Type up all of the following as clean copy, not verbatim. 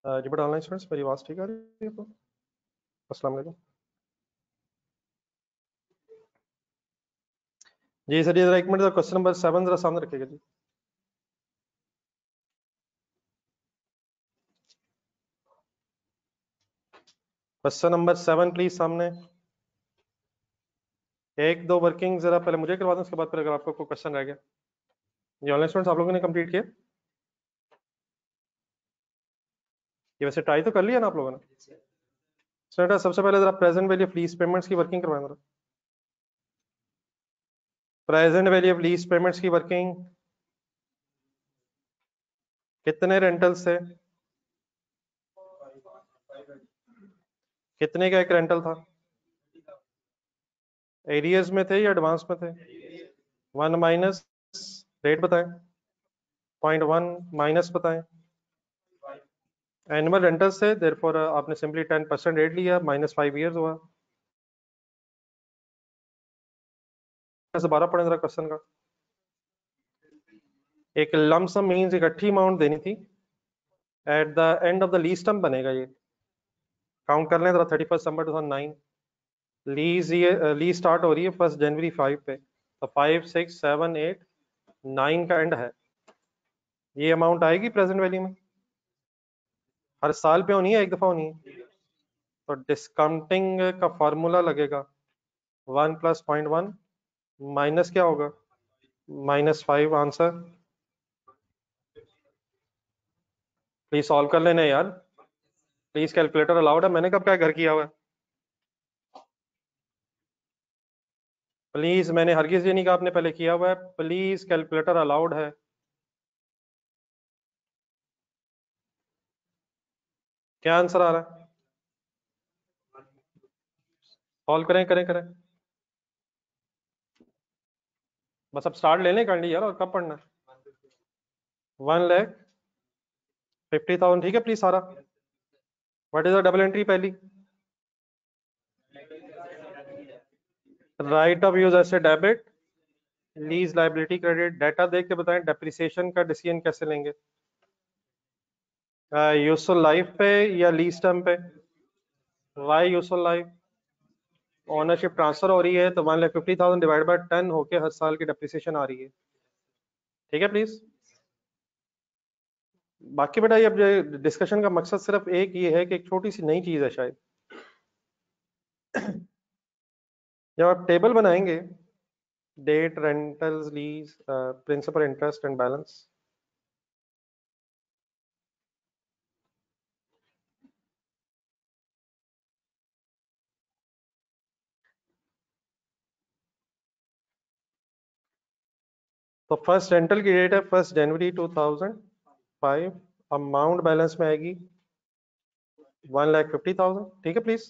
Ji but online students, मेरी आवाज़ ठीक आ रही है आपको? अस्सलाम वालेकुम जी सर, ये जरा 1 मिनट, क्वेश्चन नंबर 7 जरा सामने रखिएगा जी। क्वेश्चन नंबर 7 प्लीज सामने। एक दो वर्किंग जरा पहले मुझे करवा दें, उसके बाद फिर अगर आपको कोई क्वेश्चन रह गया। ये ऑनलाइन स्टूडेंट्स आप लोगों ने कंप्लीट किया? ये वैसे ट्राई तो कर लिया ना आप लोगों ने? सर सबसे पहले जरा present value of lease payments की वर्किंग करवाएं जरा। Present value of lease payments की वर्किंग। कितने रेंटल्स थे? कितने का एक रेंटल था? एरियर्स में थे या एडवांस में थे? 1 माइनस रेट बताएं। 0.1 माइनस बताएं। एनुअल रेंटल्स थे, देयरफॉर आपने सिंपली 10% रेट लिया, -5 ईयर्स हुआ। दोबारा पढ़ें जरा क्वेश्चन का। एक लम सम मींस इकट्ठी अमाउंट देनी थी, at the end of the lease term बनेगा ये। काउंट कर लें जरा, 31 दिसंबर 2009 लीज, ये लीज स्टार्ट हो रही है 1 जनवरी 5 पे, तो 5 6 7 8 9 का एंड है। ये अमाउंट आएगी प्रेजेंट वैल्यू में? हर साल पे होनी है, एक दफा होनी है? तो डिस्काउंटिंग का फार्मूला लगेगा 1 + 0.1 माइनस क्या होगा? -5। आंसर प्लीज सॉल्व कर लेना यार, प्लीज। कैलकुलेटर अलाउड है? मैंने कब क्या घर किया हुआ है? प्लीज, मैंने हरगिज ये नहीं कहा आपने पहले किया हुआ है। प्लीज, कैलकुलेटर अलाउड है। क्या आंसर आ रहा है? सॉल्व करें करें करें। बस अब स्टार्ट लेने कर ली यार, और कब पढ़ना है? 1,50,000 ठीक है प्लीज सारा। What is the double entry पहली? Right of use asset debit, lease liability credit. Data देख के बताएं डेप्रिसिएशन का डिसीजन कैसे लेंगे? यूजफुल लाइफ पे या लीज टर्म पे? Why useful life? Ownership transfer हो रही है, तो 1,50,000 डिवाइड बाय 10 होके हर साल की डेप्रिसिएशन आ रही है। ठीक है प्लीज। बाकी बेटा, ये डिस्कशन का मकसद सिर्फ एक ये है कि एक छोटी सी नई चीज है शायद। जब आप टेबल बनाएंगे, date, rentals, lease, principal, interest and balance, तो फर्स्ट रेंटल की डेट है 1 जनवरी 2005। अमाउंट बैलेंस में आएगी 1,50,000। ठीक है प्लीज?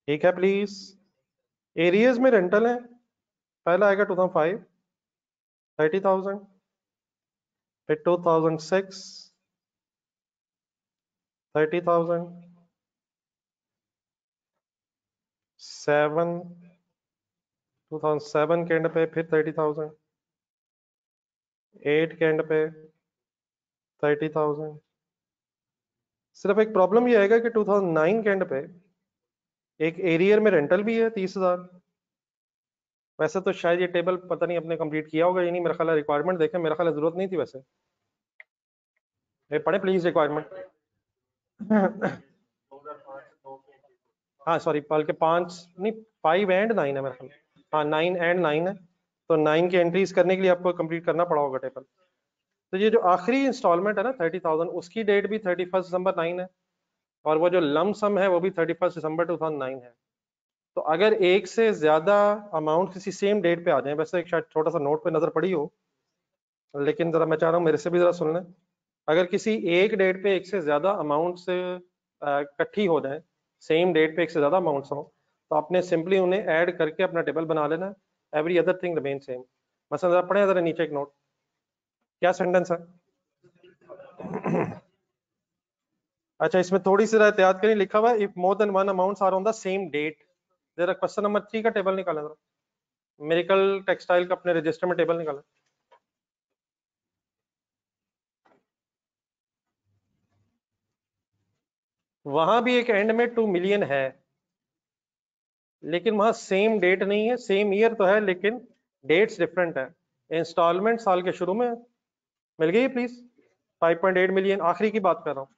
ठीक है प्लीज। एरियर्स में रेंटल है, पहला आएगा 2005 30,000, फिर 2006 30,000, 7 2007 के एंड पे फिर 30,000, 8 के एंड पे 30,000। सिर्फ एक प्रॉब्लम ये आएगा कि 2009 के एंड पे एक एरियर में रेंटल भी है 30,000। वैसे तो शायद ये टेबल पता नहीं आपने कंप्लीट किया होगा या नहीं, मेरा ख्याल है रिक्वायरमेंट देखें, मेरा ख्याल है जरूरत नहीं थी वैसे। ये पढ़े प्लीज रिक्वायरमेंट। हाँ सॉरी, बल्कि 5 नहीं, 5 एंड 9 है मेरा ख्याल। हाँ 9 एंड 9 है, तो 9 की एंट्रीज करने के लिए आपको कंप्लीट करना पड़ा होगा टेबल। तो ये जो आखिरी इंस्टॉलमेंट है ना 30,000, उसकी डेट भी 31 दिसंबर 9 है, और वो जो लम सम है वो भी 31 दिसंबर 2009 है। तो अगर एक से ज्यादा अमाउंट किसी सेम डेट पे आ जाए, वैसे एक शायद छोटा सा नोट पे नजर पड़ी हो, लेकिन जरा मैं चाह रहा हूँ मेरे से भी जरा सुन लें। अगर किसी एक डेट पे एक से ज्यादा अमाउंट से इकट्ठी हो जाए, सेम डेट पे एक से ज्यादा अमाउंट्स हो, तो आपने सिंपली उन्हें ऐड करके अपना टेबल बना लेना है। Every other thing remain same. मसलन जरा पढ़े जरा नीचे एक नोट, क्या सेंटेंस है? अच्छा, इसमें थोड़ी सी एहतियात करें, लिखा हुआ है if more than one amounts are on the same date. जरा क्वेश्चन नंबर 3 का टेबल निकालें जरा। मेरिकल टेक्सटाइल का अपने रजिस्टर में टेबल निकालें। वहां भी एक एंड में 2 मिलियन है, लेकिन वहां सेम डेट नहीं है, सेम ईयर तो है लेकिन डेट्स डिफरेंट है। इंस्टॉलमेंट साल के शुरू में मिल गई प्लीज, 5.8 मिलियन आखिरी की बात कर रहा हूँ।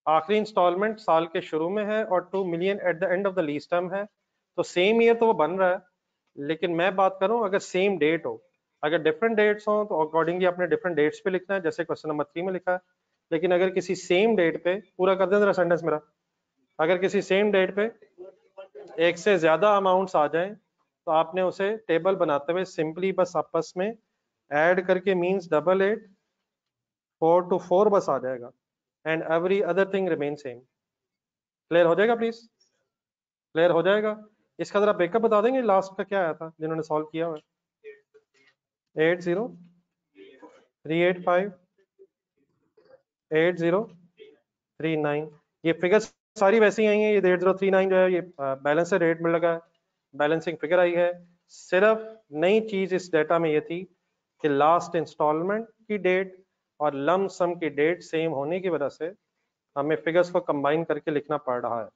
आखिरी इंस्टॉलमेंट साल के शुरू में है और 2 million at the end of the lease term है, तो सेम ईयर तो वो बन रहा है। लेकिन मैं बात करूं अगर सेम डेट हो, अगर डिफरेंट डेट्स हो तो अकॉर्डिंगली आपने डिफरेंट डेट्स पे लिखना है, जैसे क्वेश्चन नंबर 3 में लिखा है। लेकिन अगर किसी सेम डेट पे, पूरा कर दें जरा सेंटेंस मेरा, अगर किसी सेम डेट पे एक से ज्यादा अमाउंट्स आ जाएं तो आपने उसे टेबल बनाते हुए सिंपली बस आपस में ऐड करके, मींस डबल एट 4 to 4 बस आ जाएगा, and every other thing remain same. Clear हो जाएगा प्लीज, क्लियर हो जाएगा। इसका जरा ब्रेकअप बता देंगे लास्ट का क्या आया था जिन्होंने सॉल्व किया हुआ है। 80 385 8039, ये फिगर्स सारी वैसी ही आई हैं। ये 8039 जो है ये बैलेंस रेट में लगा है, बैलेंसिंग फिगर आई है। सिर्फ नई चीज इस डेटा में ये थी कि लास्ट इंस्टॉलमेंट की डेट और लम सम की डेट सेम होने की वजह से हमें फिगर्स को कंबाइन करके लिखना पड़ रहा है।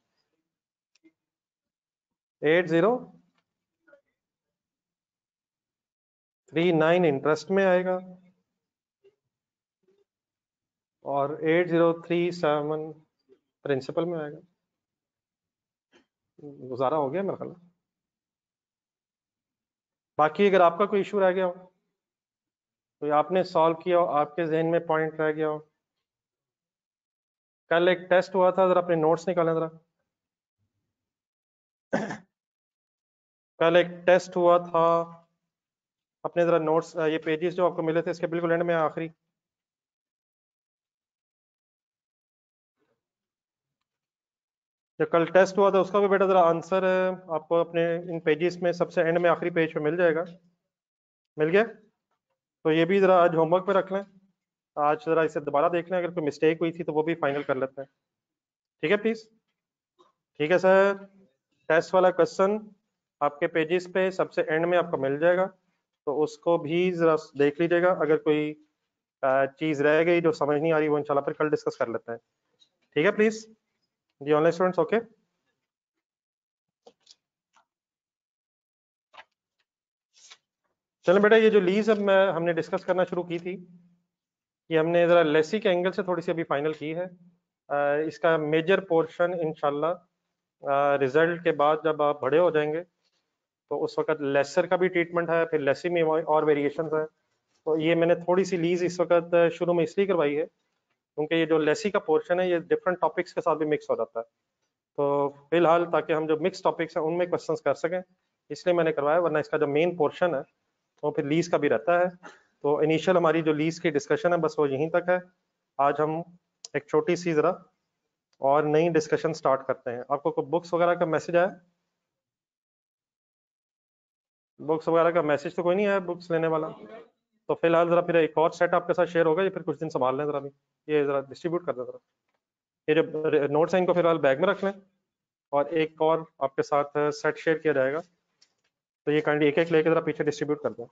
8039 इंटरेस्ट में आएगा और 8037 प्रिंसिपल में आएगा। गुजारा हो गया मेरा ख्याल। बाकी अगर आपका कोई इशू रह गया हो, कोई आपने सॉल्व किया हो, आपके जहन में पॉइंट रह गया हो, कल एक टेस्ट हुआ था, जरा अपने नोट्स निकालें जरा। कल एक टेस्ट हुआ था, अपने जरा नोट्स, ये पेजेस जो आपको मिले थे इसके बिल्कुल एंड में आखिरी, जो कल टेस्ट हुआ था उसका भी बेटा जरा आंसर आपको अपने इन पेजेस में सबसे एंड में आखिरी पेज पे मिल जाएगा। मिल गया? तो ये भी जरा आज होमवर्क पे रख लें, आज जरा इसे दोबारा देख लें, अगर कोई मिस्टेक हुई थी तो वो भी फाइनल कर लेते हैं। ठीक है प्लीज? ठीक है सर। टेस्ट वाला क्वेश्चन आपके पेजेस पे सबसे एंड में आपको मिल जाएगा, तो उसको भी जरा देख लीजिएगा। अगर कोई चीज रह गई जो समझ नहीं आ रही वो इंशाल्लाह फिर कल डिस्कस कर लेते हैं। ठीक है प्लीज जी ऑनलाइन स्टूडेंट्स, ओके। चलो बेटा, ये जो लीज अब मैं हमने डिस्कस करना शुरू की थी, ये हमने जरा लेसी के एंगल से थोड़ी सी अभी फाइनल की है। इसका मेजर पोर्शन इंशाल्लाह रिजल्ट के बाद जब आप बड़े हो जाएंगे तो उस वक्त लेसर का भी ट्रीटमेंट है, फिर लेसी में और वेरिएशन है। तो ये मैंने थोड़ी सी लीज इस वक्त शुरू में इसलिए करवाई है क्योंकि ये जो लेसी का पोर्शन है ये डिफरेंट टॉपिक्स के साथ भी मिक्स हो जाता है। तो फिलहाल ताकि हम जो मिक्स टॉपिक्स हैं उनमें क्वेश्चंस कर सकें इसलिए मैंने करवाया, वरना इसका जो मेन पोर्शन है वो फिर लीज का भी रहता है। तो इनिशियल हमारी जो लीज की डिस्कशन है बस वो यहीं तक है। आज हम एक छोटी सी जरा और नई डिस्कशन स्टार्ट करते हैं। आपको कोई बुक्स वगैरह का मैसेज आया? बुक्स वगैरह का मैसेज तो कोई नहीं आया बुक्स लेने वाला? तो फिलहाल जरा फिर एक और सेट आपके साथ शेयर होगा, ये फिर कुछ दिन संभाल लें जरा भी, ये जरा डिस्ट्रीब्यूट कर दें जरा। ये जो नोट्स हैं इनको फिलहाल बैग में रख लें, और एक और आपके साथ सेट शेयर किया जाएगा, तो ये काइंडली एक एक लेके जरा पीछे डिस्ट्रीब्यूट कर दें।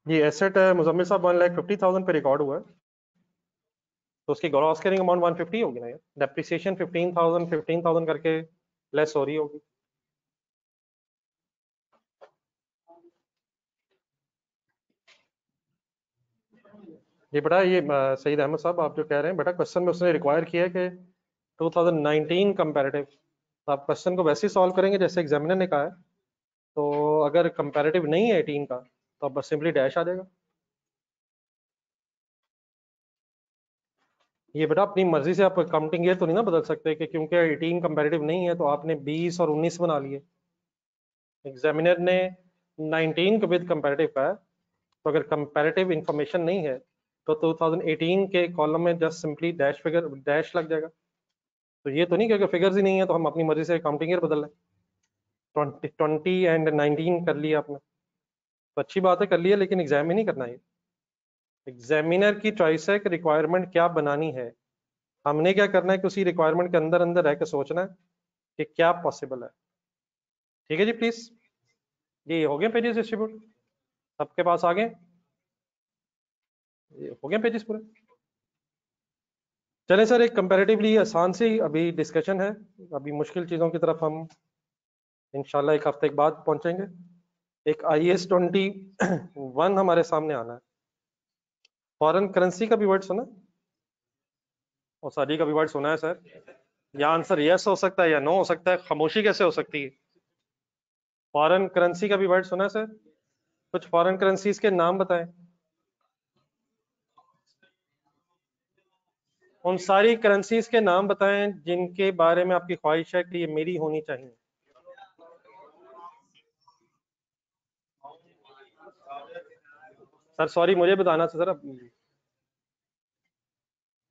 ये एसेट मुजम्मिल साहब 1,50,000 पे रिकॉर्ड हुआ है, तो उसकी ग्रॉस कैरिंग अमाउंट 150 होगी ना यार। डेप्रिसिएशन 15,000 करके लेस हो रही होगी। ये बेटा, ये सईद अहमद साहब आप जो कह रहे हैं बेटा, क्वेश्चन में उसने रिक्वायर किया है कि 2019 कंपैरेटिव, तो आप क्वेश्चन को वैसे ही सॉल्व करेंगे जैसे एग्जामिनर ने कहा है। तो अगर कंपैरेटिव नहीं है 18 का तो आप बस सिंपली डैश आ जाएगा। ये बेटा अपनी मर्जी से आप काउंटिंग ईयर तो नहीं ना बदल सकते कि क्योंकि 18 कंपैरेटिव नहीं है तो आपने 20 और 19 बना लिए। एग्जामिनर ने 19 को विद कंपैरेटिव का है, तो अगर कंपैरेटिव इंफॉर्मेशन नहीं है तो 2018 के कॉलम में just simply dash figure dash लग जाएगा। तो ये तो नहीं कि अगर फिगर्स ही नहीं है तो हम अपनी मर्जी से काउंटिंग ईयर बदल लें। 20 एंड 19 कर लिया आपने तो अच्छी बात है, कर लिया, लेकिन एग्जाम में नहीं करना है। एग्जामिनर की चॉइस है कि रिक्वायरमेंट क्या बनानी है। हमने क्या करना है कि उसी रिक्वायरमेंट के अंदर अंदर रह के सोचना है कि क्या पॉसिबल है। ठीक है जी, प्लीज। ये हो गए पेजेस डिस्ट्रीब्यूट, सबके पास आ गए, ये हो गए पेजेस पूरे। चलें सर, एक कंपैरेटिवली आसान सी अभी डिस्कशन है, अभी मुश्किल चीज़ों की तरफ हम इंशाल्लाह एक हफ्ते के बाद पहुंचेंगे। एक IAS 21 हमारे सामने आना है। फॉरेन करेंसी का भी वर्ड सुना, और सादी का भी वर्ड सुना है सर? या आंसर यस हो सकता है या नो हो सकता है, खामोशी कैसे हो सकती है? फॉरेन करेंसी का भी वर्ड सुना है सर? कुछ फॉरेन करेंसीज के नाम बताएं। उन सारी करेंसीज के नाम बताएं जिनके बारे में आपकी ख्वाहिश है कि ये मेरी होनी चाहिए। सर सॉरी, मुझे बताना था सर।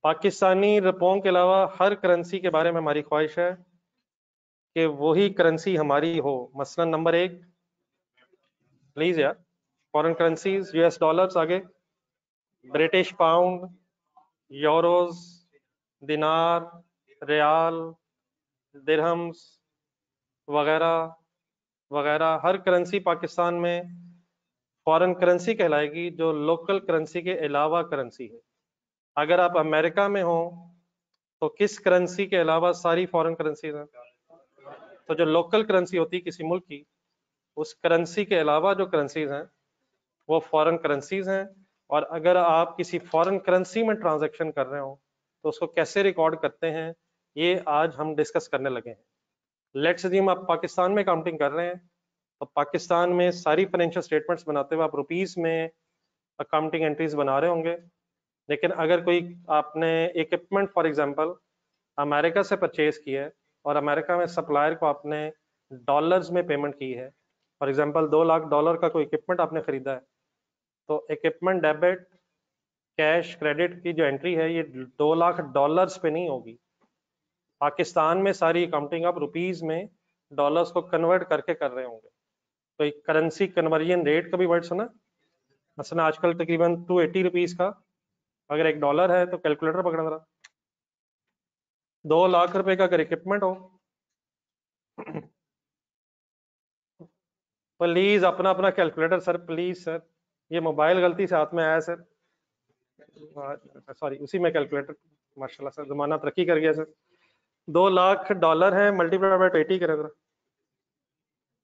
पाकिस्तानी रुपयों के अलावा हर करेंसी के बारे में हमारी ख्वाहिश है कि वही करेंसी हमारी हो। मसलन नंबर 1 प्लीज यार, फॉरेन करेंसीज, US डॉलर्स आगे, ब्रिटिश पाउंड, यूरोज, दिनार, रियाल, दिरहम्स वगैरह वगैरह। हर करेंसी पाकिस्तान में फॉरेन करेंसी कहलाएगी जो लोकल करेंसी के अलावा करेंसी है। अगर आप अमेरिका में हो तो किस करेंसी के अलावा सारी फॉरेन करेंसीज हैं? तो जो लोकल करेंसी होती है किसी मुल्क की, उस करेंसी के अलावा जो करेंसीज हैं वो फॉरेन करेंसीज हैं। और अगर आप किसी फॉरेन करेंसी में ट्रांजैक्शन कर रहे हो तो उसको कैसे रिकॉर्ड करते हैं, ये आज हम डिस्कस करने लगे हैं। लेट्स अज्यूम आप पाकिस्तान में काउंटिंग कर रहे हैं, तो पाकिस्तान में सारी फाइनेंशियल स्टेटमेंट्स बनाते हुए आप रुपीस में अकाउंटिंग एंट्रीज बना रहे होंगे। लेकिन अगर कोई आपने इक्विपमेंट फॉर एग्जांपल अमेरिका से परचेज की है और अमेरिका में सप्लायर को आपने डॉलर्स में पेमेंट की है, फॉर एग्जांपल $2 लाख का कोई इक्विपमेंट आपने खरीदा है, तो इक्विपमेंट डेबिट कैश क्रेडिट की जो एंट्री है ये $2 लाख पे नहीं होगी। पाकिस्तान में सारी अकाउंटिंग आप रुपीस में डॉलर्स को कन्वर्ट करके कर रहे होंगे। तो एक करेंसी कन्वर्जन रेट का भी वर्ड सुना? मसलन आजकल तकरीबन 280 रुपीस का अगर $1 है तो कैलकुलेटर पकड़ना रहा, 2 लाख रुपए का अगर इक्विपमेंट हो, प्लीज अपना अपना कैलकुलेटर सर, प्लीज सर, ये मोबाइल गलती से हाथ में आया सर, सॉरी, उसी में कैलकुलेटर, माशाल्लाह सर जमाना तरक्की कर गया सर। $2 लाख है, मल्टीप्लाई बाय 80 करें जरा,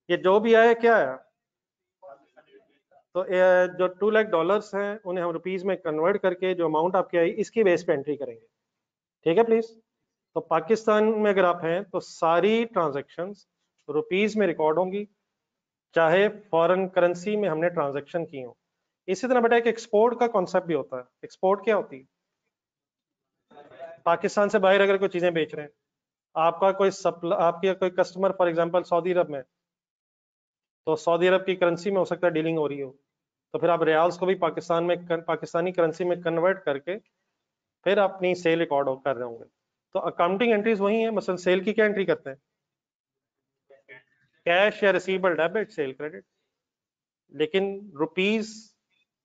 ये जो भी आया क्या आया? तो जो $2 लाख हैं उन्हें हम रुपीज में कन्वर्ट करके जो अमाउंट आपकी आई इसकी बेस पे एंट्री करेंगे। ठीक है प्लीज। तो पाकिस्तान में अगर आप हैं तो सारी ट्रांजैक्शंस रुपीस में रिकॉर्ड होंगी, चाहे फॉरेन करेंसी में हमने ट्रांजैक्शन की हो। इसी तरह बेटा एक एक्सपोर्ट का कॉन्सेप्ट भी होता है। एक्सपोर्ट क्या होती है? पाकिस्तान से बाहर अगर कोई चीजें बेच रहे हैं, आपका कोई आपकी कोई कस्टमर फॉर एग्जांपल सऊदी अरब में, तो सऊदी अरब की करेंसी में हो सकता है डीलिंग हो रही हो, तो फिर आप रियाल्स को भी पाकिस्तान में पाकिस्तानी करेंसी में कन्वर्ट करके फिर अपनी सेल रिकॉर्ड कर रहे होंगे। तो अकाउंटिंग एंट्रीज वही है। मसलन सेल की क्या एंट्री करते हैं? कैश या रिसीवेबल डेबिट, सेल क्रेडिट। लेकिन रुपीस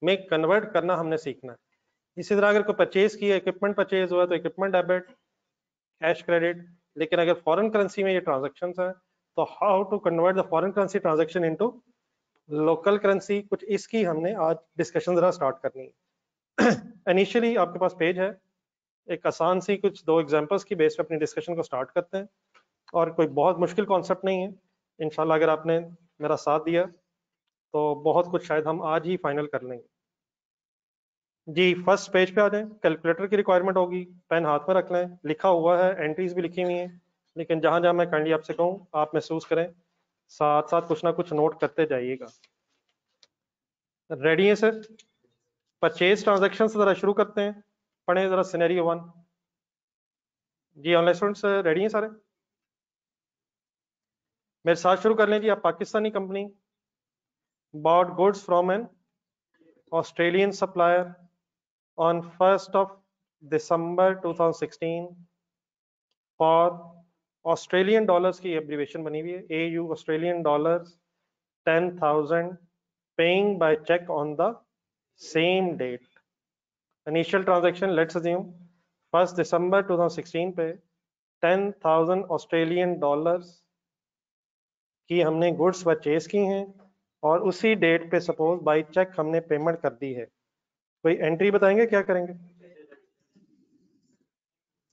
में कन्वर्ट करना हमने सीखना है। इसी तरह अगर कोई परचेज किया, इक्विपमेंट परचेज हुआ तो इक्विपमेंट डेबिट कैश क्रेडिट। लेकिन अगर फॉरेन करेंसी में ये ट्रांजेक्शन है तो how to convert the foreign currency transaction into local currency, कुछ इसकी हमने आज डिस्कशन जरा स्टार्ट करनी है। इनिशियली आपके पास पेज है, एक आसान सी कुछ 2 एग्जांपल्स की बेस पे अपनी डिस्कशन को स्टार्ट करते हैं, और कोई बहुत मुश्किल कॉन्सेप्ट नहीं है। इंशाल्लाह अगर आपने मेरा साथ दिया तो बहुत कुछ शायद हम आज ही फाइनल कर लेंगे। जी फर्स्ट पेज पे आ जाएं। कैलकुलेटर की रिक्वायरमेंट होगी, पेन हाथ में रख लें, लिखा हुआ है, एंट्रीज भी लिखी हुई हैं, लेकिन जहां जहां मैं काइंडली आपसे कहूँ आप महसूस करें, साथ साथ कुछ ना कुछ नोट करते जाइएगा। रेडी है सर? परचेज ट्रांजैक्शन से जरा शुरू करते हैं, पढ़ें जरा सिनेरियो 1। जी ऑनलाइन स्टूडेंट्स रेडी हैं सारे? मेरे साथ शुरू कर लें जी। आप Pakistani company bought goods from an Australian supplier on 1st of December 2016 for Australian dollars की एब्रीवेशन बनी हुई है, AU Australian dollars 10,000 paying by cheque on the same date. Initial transaction let's assume 1 दिसंबर 2016 पे 10,000 ऑस्ट्रेलियन डॉलर्स की हमने goods purchase की हैं और उसी डेट पे सपोज बाई चेक हमने पेमेंट कर दी है। कोई एंट्री बताएंगे क्या करेंगे?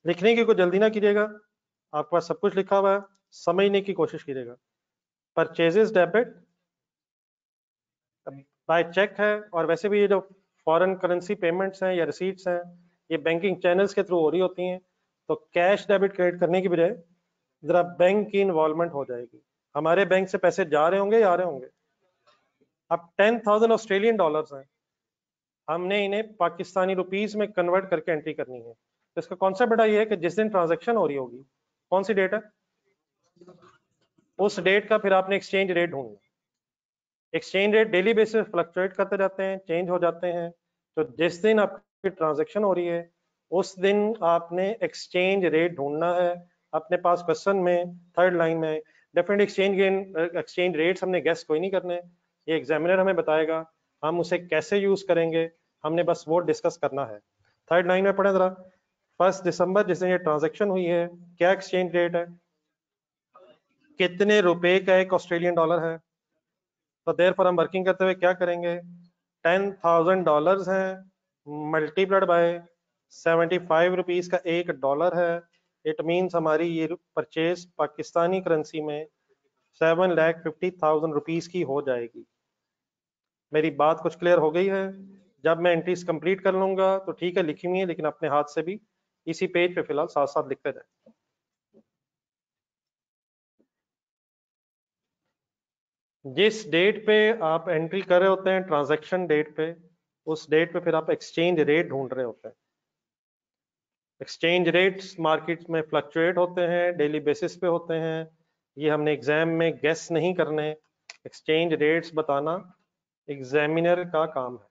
लिखने की कोई जल्दी ना कीजिएगा, आपके पास सब कुछ लिखा हुआ है, समझने की कोशिश कीजिएगा। परचेजेस डेबिट बाय चेक है, और वैसे भी ये जो फॉरेन करेंसी पेमेंट्स हैं या रिसीट्स हैं ये बैंकिंग चैनल्स के थ्रू हो रही होती हैं, तो कैश डेबिट क्रेडिट करने की बजाय जरा बैंक की इन्वॉल्वमेंट हो जाएगी। हमारे बैंक से पैसे जा रहे होंगे या आ रहे होंगे? अब 10,000 ऑस्ट्रेलियन डॉलर्स हैं, हमने इन्हें पाकिस्तानी रुपीस में कन्वर्ट करके एंट्री करनी है। तो इसका कॉन्सेप्ट बेटा ये है कि जिस दिन ट्रांजैक्शन हो रही होगी, कौन सी डेट है, उस डेट का फिर आपने एक्सचेंज रेट ढूंढना। Exchange rate daily basis fluctuate करते जाते हैं, चेंज हो जाते हैं, तो जिस दिन आपकी ट्रांजैक्शन हो रही है उस दिन आपने एक्सचेंज रेट ढूंढना है। अपने पास क्वेश्चन में थर्ड लाइन में डिफरेंट एक्सचेंज रेट्स हमने गेस कोई नहीं करने, ये एग्जामिनर हमें बताएगा, हम उसे कैसे यूज करेंगे हमने बस वो डिस्कस करना है। थर्ड लाइन में पढ़े जरा, 1 दिसंबर जिस दिन ये ट्रांजेक्शन हुई है क्या एक्सचेंज रेट है, कितने रुपए का एक ऑस्ट्रेलियन डॉलर है। तो देर पर हम वर्किंग करते हुए क्या करेंगे, 10,000 डॉलर्स हैं मल्टीप्लाइड बाय 75 रुपीज का एक डॉलर है। इट मीन्स हमारी ये परचेज पाकिस्तानी करेंसी में 7,50,000 रुपीज की हो जाएगी। मेरी बात कुछ क्लियर हो गई है? जब मैं एंट्रीज कंप्लीट कर लूंगा तो ठीक है लिखी हुई है, लेकिन अपने हाथ से भी इसी पेज पे फिलहाल साथ साथ लिखते जाए। जिस डेट पे आप एंट्री कर रहे होते हैं ट्रांजैक्शन डेट पे, उस डेट पे फिर आप एक्सचेंज रेट ढूंढ रहे होते हैं। एक्सचेंज रेट्स मार्केट में फ्लक्चुएट होते हैं, डेली बेसिस पे होते हैं, ये हमने एग्जाम में गेस नहीं करने। एक्सचेंज रेट्स बताना एग्जामिनर का काम है।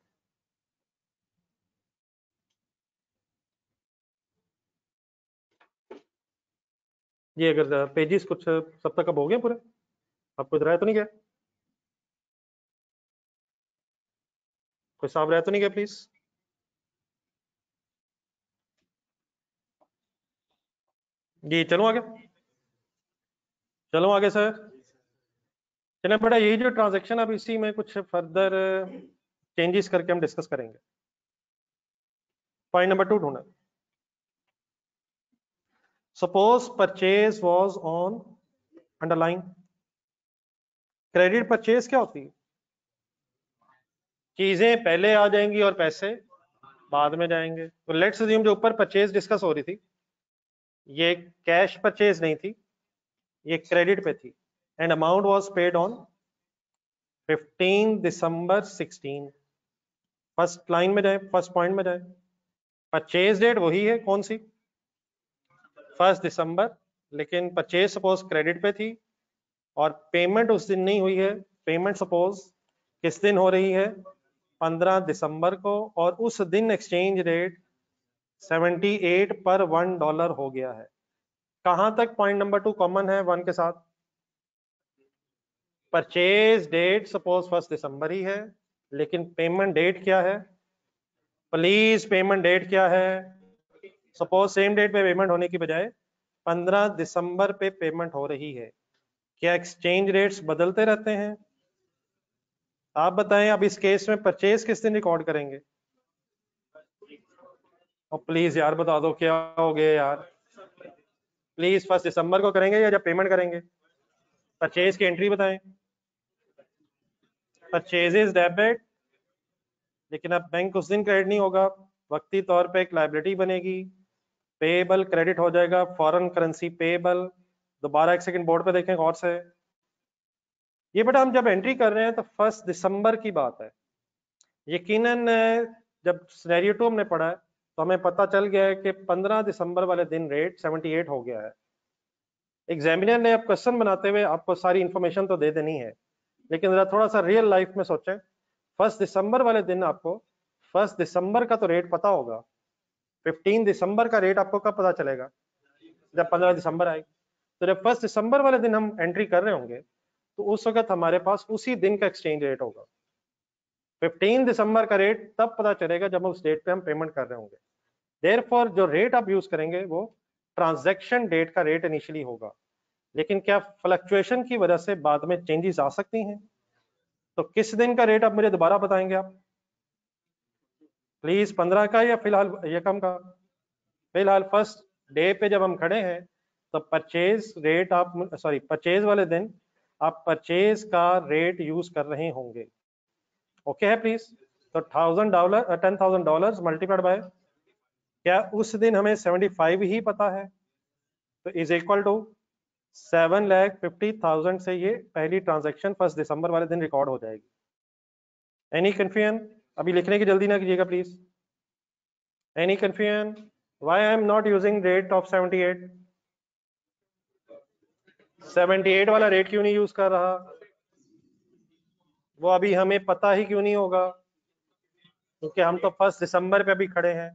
ये अगर पेजेस कुछ सब तक अब हो गए पूरे, आपको इधर आया तो नहीं गया, कोई साहब रहा तो नहीं गया प्लीज? जी चलो आगे, चलो आगे सर। चलो बेटा यही जो ट्रांजैक्शन अब इसी में कुछ फर्दर चेंजेस करके हम डिस्कस करेंगे। पॉइंट नंबर 2 ढूंढना, suppose purchase was on underline. Credit purchase क्या होती है, चीजें पहले आ जाएंगी और पैसे बाद में जाएंगे। तो लेट्स अज्यूम जो ऊपर परचेज डिस्कस हो रही थी ये कैश परचेज नहीं थी, ये क्रेडिट पे थी, and amount was paid on 15 December 16। First line में जाए, फर्स्ट पॉइंट में जाए, परचेज डेट वही है, कौन सी, 1 दिसंबर, लेकिन परचेज सपोज क्रेडिट पे थी और पेमेंट उस दिन नहीं हुई है। पेमेंट सपोज किस दिन हो रही है, 15 दिसंबर को, और उस दिन एक्सचेंज रेट 78 पर $1 हो गया है। कहां तक पॉइंट नंबर 2 कॉमन है 1 के साथ? परचेज डेट सपोज 1 दिसंबर ही है, लेकिन पेमेंट डेट क्या है, प्लीज पेमेंट डेट क्या है? सपोज सेम डेट पे पेमेंट होने की बजाय 15 दिसंबर पे पेमेंट हो रही है। क्या एक्सचेंज रेट्स बदलते रहते हैं? आप बताएं, अब इस केस में परचेज किस दिन रिकॉर्ड करेंगे? और प्लीज यार बता दो क्या हो गया यार, प्लीज 1 दिसंबर को करेंगे या जब पेमेंट करेंगे? परचेज की एंट्री बताएं। परचेजेस डेबिट, लेकिन अब बैंक उस दिन क्रेडिट नहीं होगा, वक्ती तौर पे एक लायबिलिटी बनेगी, पेएबल क्रेडिट हो जाएगा, फॉरेन करेंसी पेएबल। दोबारा एक सेकंड बोर्ड पे देखें गौर से, ये बेटा हम जब एंट्री कर रहे हैं तो 1 दिसंबर की बात है। यकीनन जब सिनेरियो 2 हमने पढ़ा है तो हमें पता चल गया है कि 15 दिसंबर वाले दिन रेट 78 हो गया है। एग्जामिनर ने अब क्वेश्चन बनाते हुए आपको सारी इंफॉर्मेशन तो दे देनी है, लेकिन जरा थोड़ा सा रियल लाइफ में सोचें। 1 दिसंबर वाले दिन आपको 1 दिसंबर का तो रेट पता होगा, 15 दिसंबर का रेट आपको कब पता चलेगा, जब 15 दिसंबर आएगी। तो जब 1 दिसंबर वाले दिन हम एंट्री कर रहे होंगे तो उस वक्त हमारे पास उसी दिन का एक्सचेंज रेट होगा। 15 दिसंबर का रेट तब पता चलेगा जब उस डेट पे हम पेमेंट कर रहे होंगे। देयरफॉर जो रेट आप यूज करेंगे वो ट्रांजैक्शन डेट का रेट इनिशियली होगा, लेकिन क्या फ्लक्चुएशन की वजह से बाद में चेंजेस आ सकती हैं? तो किस दिन का रेट आप मुझे दोबारा बताएंगे आप प्लीज, 15 का या फिलहाल ये कम का? फिलहाल फर्स्ट डे पे जब हम खड़े हैं तो परचेज रेट आप सॉरी परचेज वाले दिन आप परचेज का रेट यूज कर रहे होंगे। ओके है प्लीज? तो $1000 $10,000 मल्टीप्लाइड बाय क्या उस दिन हमें 75 ही पता है, तो इज इक्वल टू 7,50,000 से ये पहली ट्रांजैक्शन 1 दिसंबर वाले दिन रिकॉर्ड हो जाएगी। Any confusion? अभी लिखने की जल्दी ना कीजिएगा please. Any confusion? Why I am not using rate of 78? 78 वाला रेट क्यों नहीं यूज कर रहा? वो अभी हमें पता ही क्यों नहीं होगा? क्योंकि हम तो 1 दिसंबर पे अभी खड़े हैं।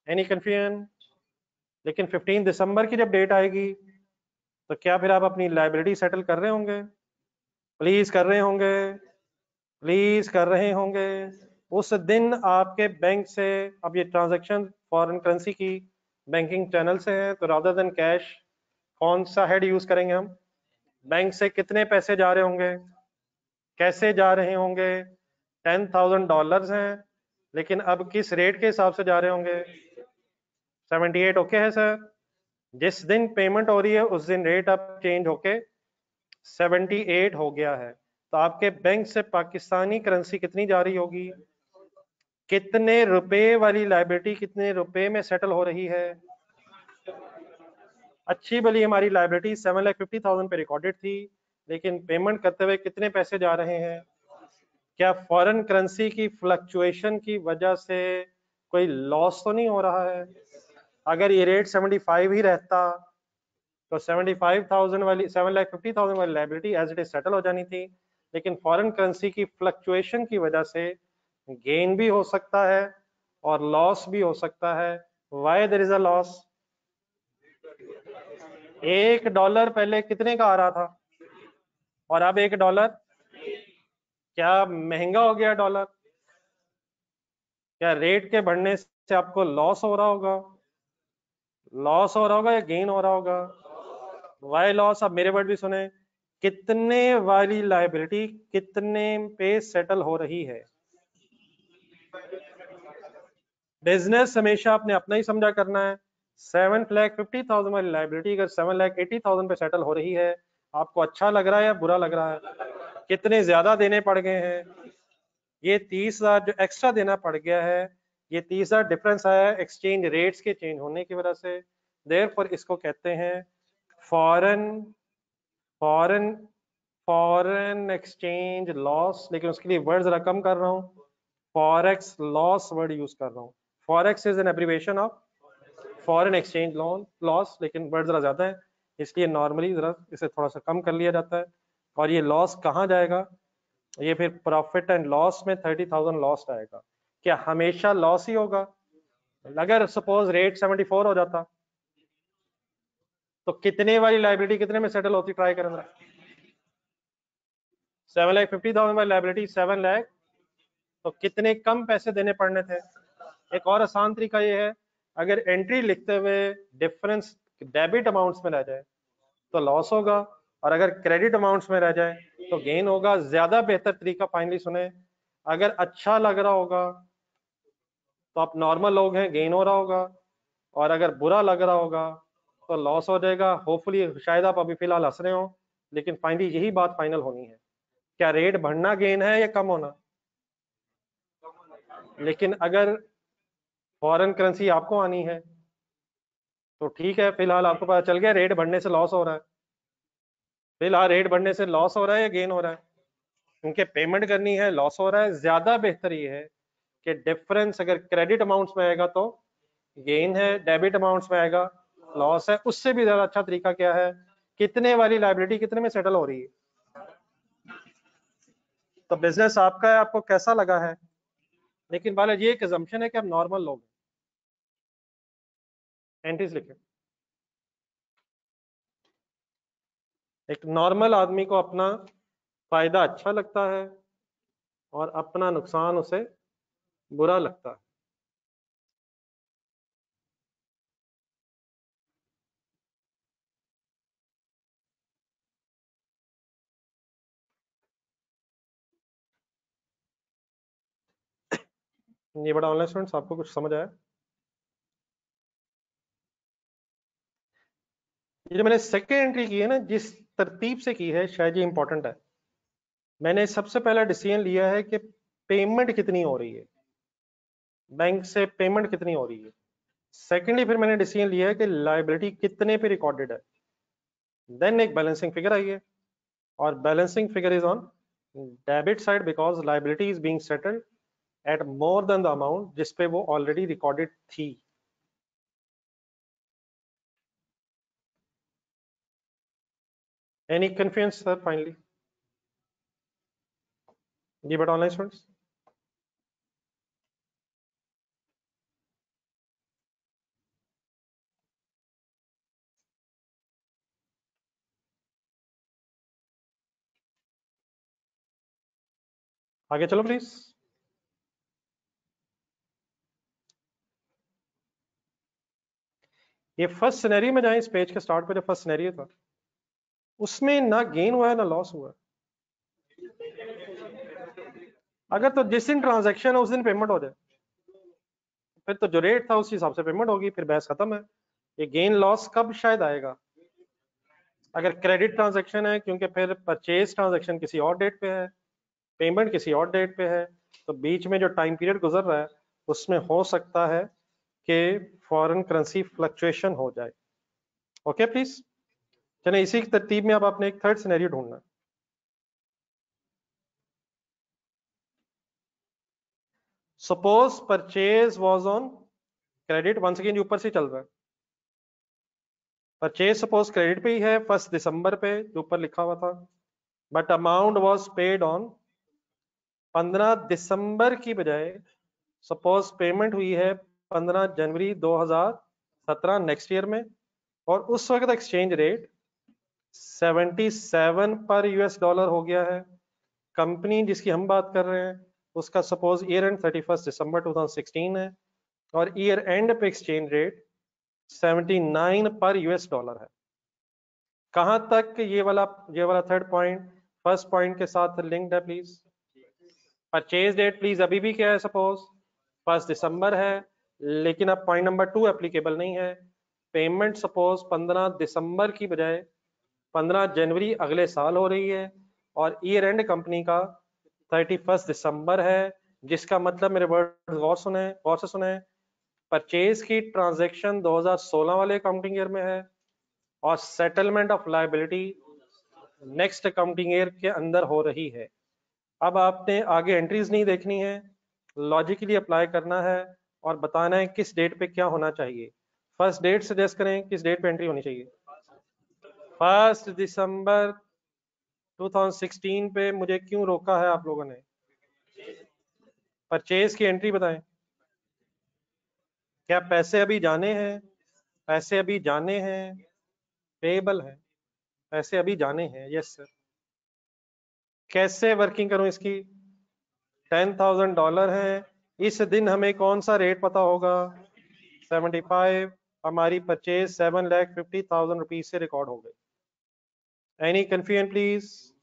Any confusion? लेकिन 15 दिसंबर की जब डेट आएगी तो क्या फिर आप अपनी लाइबिलिटी सेटल कर रहे होंगे? प्लीज कर रहे होंगे? प्लीज कर रहे होंगे? उस दिन आपके बैंक से, अब ये ट्रांजैक्शन फॉरेन करेंसी की बैंकिंग चैनल से है, तो रादर देन कैश कौन सा हेड यूज करेंगे हम? बैंक से कितने पैसे जा रहे होंगे, कैसे जा रहे होंगे? $10,000 हैं, लेकिन अब किस रेट के हिसाब से जा रहे होंगे? 78। ओके है सर? जिस दिन पेमेंट हो रही है उस दिन रेट अब चेंज होके 78 हो गया है, तो आपके बैंक से पाकिस्तानी करेंसी कितनी जा रही होगी? कितने रुपए वाली लाइबिलिटी कितने रुपए में सेटल हो रही है? अच्छी भली हमारी लाइबिलिटी 7,50,000 पे रिकॉर्डेड थी, लेकिन पेमेंट करते हुए कितने पैसे जा रहे हैं? क्या फॉरेन करेंसी की फ्लक्चुएशन की वजह से कोई लॉस तो नहीं हो रहा है? अगर ये रेट 75 ही रहता तो 75,000 वाली 7,50,000 वाली liability as it is settle हो जानी थी, लेकिन फॉरेन करेंसी की फ्लक्चुएशन की वजह से गेन भी हो सकता है और लॉस भी हो सकता है। Why there is a loss? $1 पहले कितने का आ रहा था और अब $1 क्या महंगा हो गया डॉलर? क्या रेट के बढ़ने से आपको लॉस हो रहा होगा? लॉस हो रहा होगा या गेन हो रहा होगा? Why loss? अब मेरे वर्ड भी सुने, कितने वाली लाइबिलिटी कितने पे सेटल हो रही है? बिजनेस हमेशा आपने अपना ही समझा करना है। 7,50,000 वाली लाइबिलिटी अगर 7,80,000 पे सेटल हो रही है, आपको अच्छा लग रहा है या बुरा लग रहा है? कितने ज्यादा देने पड़ गए हैं? ये 30,000 जो एक्स्ट्रा देना पड़ गया है, ये 30,000 डिफरेंस आया है एक्सचेंज रेट्स के चेंज होने की वजह से। देयरफॉर इसको कहते हैं foreign foreign foreign exchange loss, लेकिन उसके लिए वर्ड जरा कम कर रहा हूँ, फॉरेक्स लॉस वर्ड यूज कर रहा हूँ। Forex is an abbreviation of foreign exchange loss, लेकिन वर्ड जरा ज्यादा है, इसलिए नॉर्मली जरा इसे थोड़ा सा कम कर लिया जाता है। और ये लॉस कहाँ जाएगा? ये फिर प्रॉफिट एंड लॉस में 30,000 लॉस आएगा। क्या हमेशा लॉस ही होगा? अगर सपोज रेट 74 हो जाता तो कितने वाली लाइबिलिटी कितने में सेटल होती? ट्राई करें 7,50,000 वाली लाइबिलिटी 7 लाख, तो कितने कम पैसे देने पड़ने थे? एक और आसान तरीका ये है, अगर एंट्री लिखते हुए डिफरेंस डेबिट अमाउंट्स में रह जाए तो लॉस होगा, और अगर क्रेडिट अमाउंट्स में रह जाए तो गेन होगा। ज्यादा बेहतर तरीका फाइनली सुने, अगर अच्छा लग रहा होगा तो आप नॉर्मल लोग हैं, गेन हो रहा होगा, और अगर बुरा लग रहा होगा तो लॉस हो जाएगा। होपफुली शायद आप अभी फिलहाल हंस रहे हो, लेकिन फाइनली यही बात फाइनल होनी है, क्या रेट बढ़ना गेन है या कम होना? लेकिन अगर फॉरेन करेंसी आपको आनी है तो ठीक है, फिलहाल आपको पता चल गया रेट बढ़ने से लॉस हो रहा है। फिलहाल रेट बढ़ने से लॉस हो रहा है या गेन हो रहा है? क्योंकि पेमेंट करनी है, लॉस हो रहा है। ज्यादा बेहतर ये है कि डिफरेंस अगर क्रेडिट अमाउंट्स में आएगा तो गेन है, डेबिट अमाउंट्स में आएगा लॉस है। उससे भी ज्यादा अच्छा तरीका क्या है, कितने वाली लाइबिलिटी कितने में सेटल हो रही है? तो बिजनेस आपका है, आपको कैसा लगा है? लेकिन वाले ये एक assumption है कि आप नॉर्मल लोग एंट्रीज लिखें। एक नॉर्मल आदमी को अपना फायदा अच्छा लगता है और अपना नुकसान उसे बुरा लगता है। ये बड़ा ऑनलाइन स्टूडेंट्स, आपको कुछ समझ आया? ये जो मैंने सेकेंड एंट्री की है ना, जिस तरतीब से की है, शायद ये इंपॉर्टेंट है। मैंने सबसे पहला डिसीजन लिया है कि पेमेंट कितनी हो रही है, बैंक से पेमेंट कितनी हो रही है। सेकेंडली फिर मैंने डिसीजन लिया है कि लायबिलिटी कितने पे रिकॉर्डेड है। देन एक बैलेंसिंग फिगर आई है, और balancing figure is on debit side because liability is being settled at more than the amount जिस पे वो ऑलरेडी रिकॉर्डेड थी। Any confusion sir? फाइनली ये बट ऑनलाइन स्टूडेंट्स, आगे चलो प्लीज। ये फर्स्ट सिनेरियो में जाए, इस पेज के स्टार्ट पे जो फर्स्ट सिनेरियो था उसमें ना गेन हुआ है ना लॉस हुआ है। अगर तो जिस दिन ट्रांजैक्शन है उस दिन पेमेंट हो जाए, फिर तो जो रेट था उस हिसाब से पेमेंट होगी, फिर बहस खत्म है। ये गेन लॉस कब शायद आएगा? अगर क्रेडिट ट्रांजैक्शन है, क्योंकि फिर परचेज ट्रांजैक्शन किसी और डेट पे है, पेमेंट किसी और डेट पे है, तो बीच में जो टाइम पीरियड गुजर रहा है उसमें हो सकता है कि फॉरेन करेंसी फ्लक्चुएशन हो जाए। ओके प्लीज, चलिए इसी की तरतीब में अब आपने एक थर्ड सिनेरियो ढूंढना है। Suppose purchase was on credit, once again ऊपर से चल रहा है। परचेज सपोज क्रेडिट पे ही है 1 दिसंबर पे जो ऊपर लिखा हुआ था, but amount was paid on 15 दिसंबर की बजाय सपोज पेमेंट हुई है 15 जनवरी 2017 नेक्स्ट ईयर में, और उस वक्त एक्सचेंज रेट 77 पर यूएस डॉलर हो गया है। कंपनी जिसकी हम बात कर रहे हैं उसका सपोज ईयर एंड 31 दिसंबर 2016 है, और ईयर एंड पे एक्सचेंज रेट 79 पर यूएस डॉलर है। कहां तक ये वाला थर्ड पॉइंट फर्स्ट पॉइंट के साथ लिंक्ड है प्लीज? परचेज डेट प्लीज अभी भी क्या है? सपोज 1 दिसंबर है, लेकिन अब पॉइंट नंबर 2 एप्लीकेबल नहीं है। पेमेंट सपोज 15 दिसंबर की बजाय 15 जनवरी अगले साल हो रही है, और ईयर एंड कंपनी का 31 दिसंबर है, जिसका मतलब, मेरे वर्ड गौर से सुने, परचेज की ट्रांजैक्शन 2016 वाले अकाउंटिंग ईयर में है, और settlement of liability next accounting year के अंदर हो रही है। अब आपने आगे एंट्रीज नहीं देखनी है, लॉजिकली अप्लाई करना है और बताना है किस डेट पे क्या होना चाहिए। फर्स्ट डेट सजेस्ट करें, किस डेट पे एंट्री होनी चाहिए? 1 दिसंबर 2016 पे मुझे क्यों रोका है आप लोगों ने? परचेज की एंट्री बताएं। क्या पैसे अभी जाने हैं? पैसे अभी जाने हैं, पेएबल है, पैसे अभी जाने हैं, यस सर। कैसे वर्किंग करूं इसकी? $10,000 है, इस दिन हमें कौन सा रेट पता होगा? 75। हमारी परचेज 7,50,000 रुपीज से रिकॉर्ड हो गई। Any confusion please?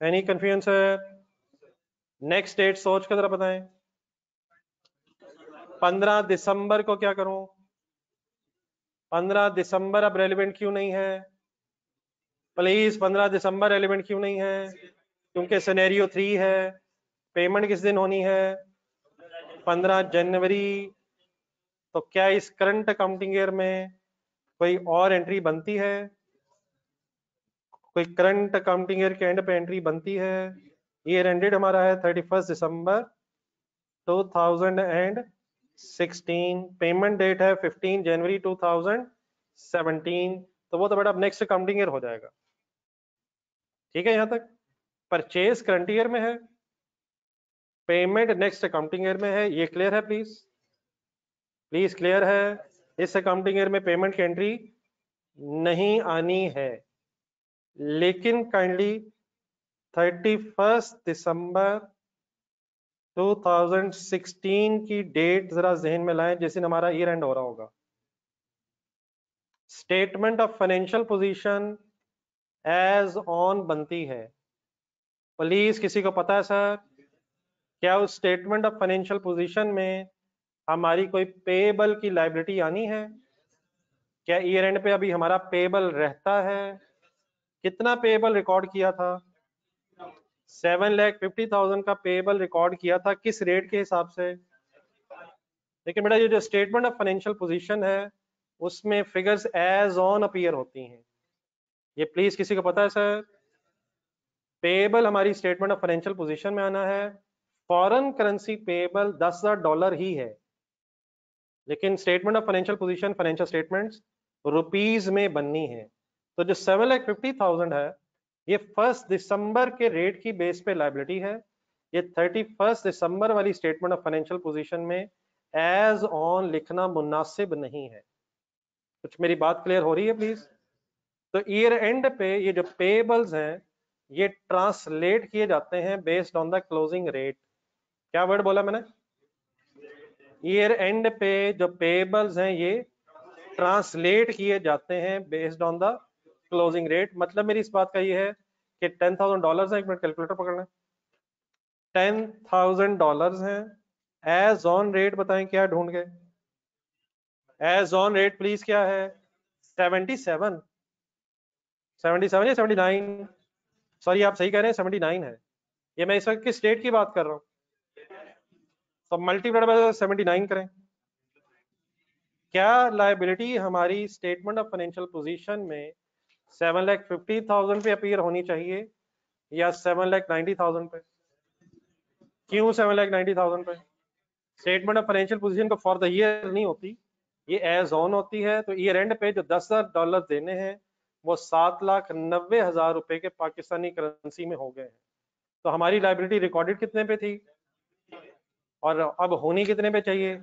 Any confusion sir? Next date सोच कर जरा बताएं। 15 दिसंबर को क्या करूं? 15 दिसंबर अब रेलिवेंट क्यों नहीं है? प्लीज 15 दिसंबर रेलिवेंट क्यों नहीं है? क्योंकि सिनेरियो 3 है। पेमेंट किस दिन होनी है? 15 जनवरी। तो क्या इस करंट अकाउंटिंग ईयर में कोई और एंट्री बनती है? कोई करंट अकाउंटिंग ईयर के एंड पे एंट्री बनती है? ईयर एंडेड हमारा है 31 दिसंबर 2016, पेमेंट डेट है 15 जनवरी 2017, तो वो तो बेटा अब नेक्स्ट अकाउंटिंग ईयर हो जाएगा। ठीक है, यहां तक परचेज करंट ईयर में है, पेमेंट नेक्स्ट अकाउंटिंग ईयर में है, ये क्लियर है प्लीज? प्लीज क्लियर है? इस अकाउंटिंग ईयर में पेमेंट की एंट्री नहीं आनी है, लेकिन काइंडली 31 दिसंबर 2016 की डेट जरा जहन में लाएं जिस दिन हमारा ईयर एंड हो रहा होगा। Statement of financial position as on बनती है। प्लीज किसी को पता है सर? क्या उस स्टेटमेंट ऑफ फाइनेंशियल पोजीशन में हमारी कोई पेएबल की लायबिलिटी आनी है? क्या ईयर एंड पे अभी हमारा पेएबल रहता है? कितना पेएबल रिकॉर्ड किया था? 7,50,000 का पेएबल रिकॉर्ड किया था, किस रेट के हिसाब से? लेकिन बेटा ये जो स्टेटमेंट ऑफ फाइनेंशियल पोजीशन है उसमें फिगर्स एज ऑन अपीयर होती हैं। ये प्लीज किसी को पता है सर? पेएबल हमारी स्टेटमेंट ऑफ फाइनेंशियल पोजीशन में आना है, फॉरेन करेंसी पेएबल $10,000 ही है, लेकिन statement of financial position financial statements rupees में बननी है। तो जो 7,50,000 है ये 1 दिसंबर के रेट की बेस पे लायबिलिटी है। ये 31 दिसंबर वाली स्टेटमेंट ऑफ फाइनेंशियल पोजीशन में एज ऑन लिखना मुनासिब नहीं है। कुछ मेरी बात क्लियर हो रही है प्लीज? तो ईयर एंड पे ये जो पेएबल्स हैं ये ट्रांसलेट किए जाते हैं based on the closing rate. क्या वर्ड बोला मैंने? ईयर एंड पे जो पेएबल्स हैं ये ट्रांसलेट किए जाते हैं based on the closing rate. मतलब मेरी इस बात का ये है कि $10,000 है, एक मिनट कैलकुलेटर पकड़ना, $10,000 हैं, एज ऑन रेट बताएं क्या ढूंढ गए? एज ऑन रेट प्लीज क्या है? 77 77 या 79? सॉरी आप सही कह रहे हैं 79 है। ये मैं इस वक्त किस डेट की बात कर रहा हूँ? तो मल्टीप्लाइड बाय 79 करें। क्या लायबिलिटी हमारी स्टेटमेंट ऑफ फाइनेंशियल पोजीशन में 7,50,000 पे अपीयर होनी चाहिए या 7,90,000 पे? क्यों 7,90,000 पे? स्टेटमेंट ऑफ फाइनेंशियल पोजीशन को फॉर द ईयर नहीं होती, ये एज ऑन होती है। तो ईयर एंड पे जो $10,000 देने हैं वो 7,90,000 रुपए के पाकिस्तानी करेंसी में हो गए हैं। तो हमारी लायबिलिटी रिकॉर्डेड कितने पे थी और अब होनी कितने पे चाहिए?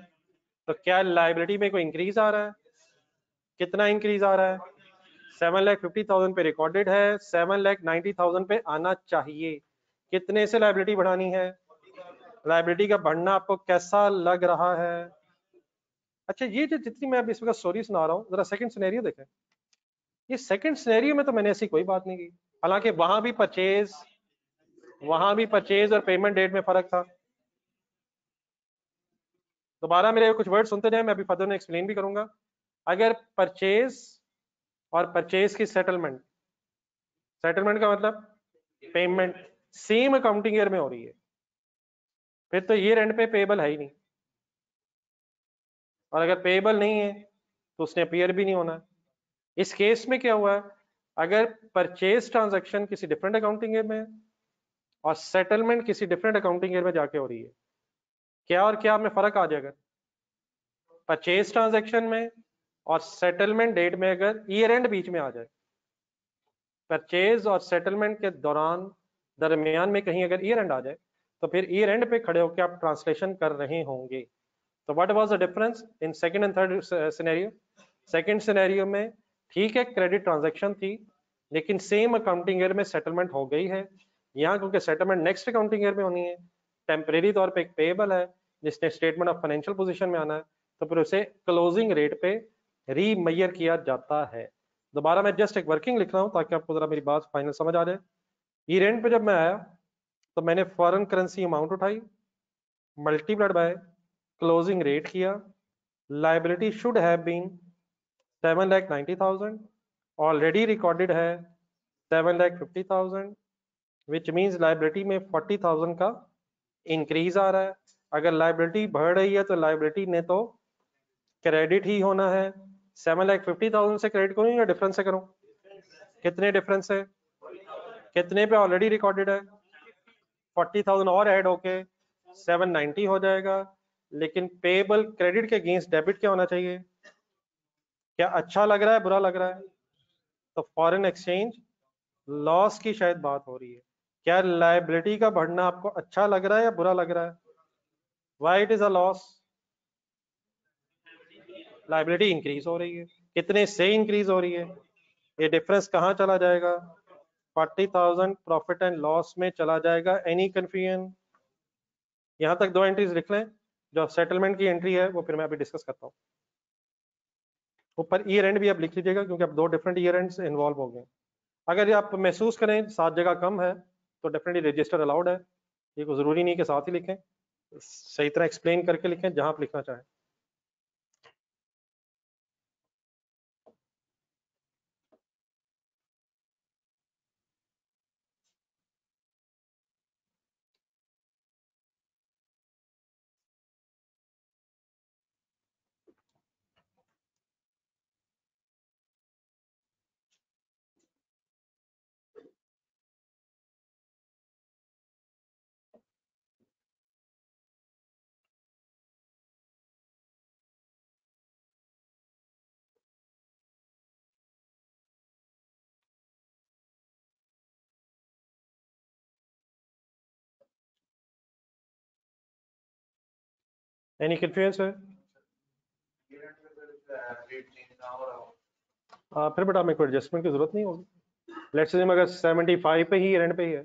तो क्या लायबिलिटी में कोई इंक्रीज आ रहा है? कितना इंक्रीज आ रहा है? 7,50,000 पे रिकॉर्डेड है, 7,90,000 पे आना चाहिए। कितने से लायबिलिटी बढ़ानी है? लायबिलिटी का बढ़ना आपको कैसा लग रहा है? अच्छा ये जो जितनी मैं अब इस वक्त स्टोरी सुना रहा हूँ जरा सेकंड सिनेरियो देखें। ये सेकंड सिनेरियो में तो मैंने ऐसी कोई बात नहीं की, हालांकि वहां भी परचेज और पेमेंट डेट में फर्क था। दोबारा मेरे कुछ वर्ड सुनते जाए, मैं अभी फर्दर में एक्सप्लेन भी करूंगा। अगर परचेज और परचेज की सेटलमेंट का मतलब पेमेंट सेम अकाउंटिंग ईयर में हो रही है, फिर तो ईयर एंड पे पेएबल है ही नहीं, और अगर पेएबल नहीं है तो उसने अपीयर भी नहीं होना है। इस केस में क्या हुआ है, अगर परचेज ट्रांजैक्शन किसी डिफरेंट अकाउंटिंग ईयर में है और सेटलमेंट किसी डिफरेंट अकाउंटिंग ईयर में जाके हो रही है, क्या और क्या में फर्क आ जाएगा? परचेज ट्रांजैक्शन में और सेटलमेंट डेट में अगर ईयर एंड बीच में आ जाए, परचेज और सेटलमेंट के दरमियान में कहीं अगर ईयर एंड आ जाए तो फिर ईयर एंड पे खड़े होकर आप ट्रांसलेशन कर रहे होंगे। तो what was the difference in second and third scenario? Second scenario में ठीक है क्रेडिट ट्रांजैक्शन थी, लेकिन सेम अकाउंटिंग ईयर में सेटलमेंट हो गई है। यहाँ क्योंकि सेटलमेंट नेक्स्ट अकाउंटिंग ईयर में होनी है, टेम्परेरी तौर पे एक पेएबल है जिसने स्टेटमेंट ऑफ फाइनेंशियल पोजीशन में आना है, तो फिर उसे क्लोजिंग रेट पे रीमेजर किया जाता है। दोबारा मैं जस्ट एक वर्किंग लिख रहा हूँ ताकि आपको जरा मेरी बात फाइनल समझ आ जाए। ईयर एंड पे जब मैं आया तो मैंने फॉरेन करेंसी अमाउंट उठाई, मल्टीप्लाइड बाय क्लोजिंग रेट किया। Liability should have been 7,90,000, already recorded है 7,50,000, विच मीन्स लायबिलिटी में 40,000 का इंक्रीज आ रहा है। अगर लायबिलिटी बढ़ रही है तो लायबिलिटी ने तो क्रेडिट ही होना है। 7,50,000 से क्रेडिट करूँ या डिफरेंस से करूँ? कितने डिफरेंस है? कितने पे ऑलरेडी रिकॉर्डेड है? 40,000 और ऐड होके 790 हो जाएगा। लेकिन पेएबल क्रेडिट के अगेंस्ट डेबिट क्या होना चाहिए? क्या अच्छा लग रहा है बुरा लग रहा है? तो फॉरेन एक्सचेंज लॉस की शायद बात हो रही है। क्या लायबिलिटी का बढ़ना आपको अच्छा लग रहा है या बुरा लग रहा है? Why it is a loss? Liability increase हो रही है। कितने से इंक्रीज हो रही है? ये डिफरेंस कहाँ चला जाएगा? 40,000 प्रॉफिट एंड लॉस में चला जाएगा। Any confusion? यहाँ तक दो एंट्रीज लिख लें, जो सेटलमेंट की एंट्री है वो फिर मैं अभी डिस्कस करता हूँ। ऊपर ईयर एंड भी आप लिख लीजिएगा क्योंकि अब दो डिफरेंट ईयर एंड्स इन्वॉल्व हो गए। अगर आप महसूस करें 7 जगह कम है तो डेफिनेटली रजिस्टर अलाउड है, ये कोई जरूरी नहीं कि साथ ही लिखें, सही तरह एक्सप्लेन करके लिखें जहां आप लिखना चाहें। एनी कंफ्यूजन है? फिर बेटा हमें कोई एडजस्टमेंट की जरूरत नहीं होगी। लेट्स से अगर 75 पे ही एंड पे ही है,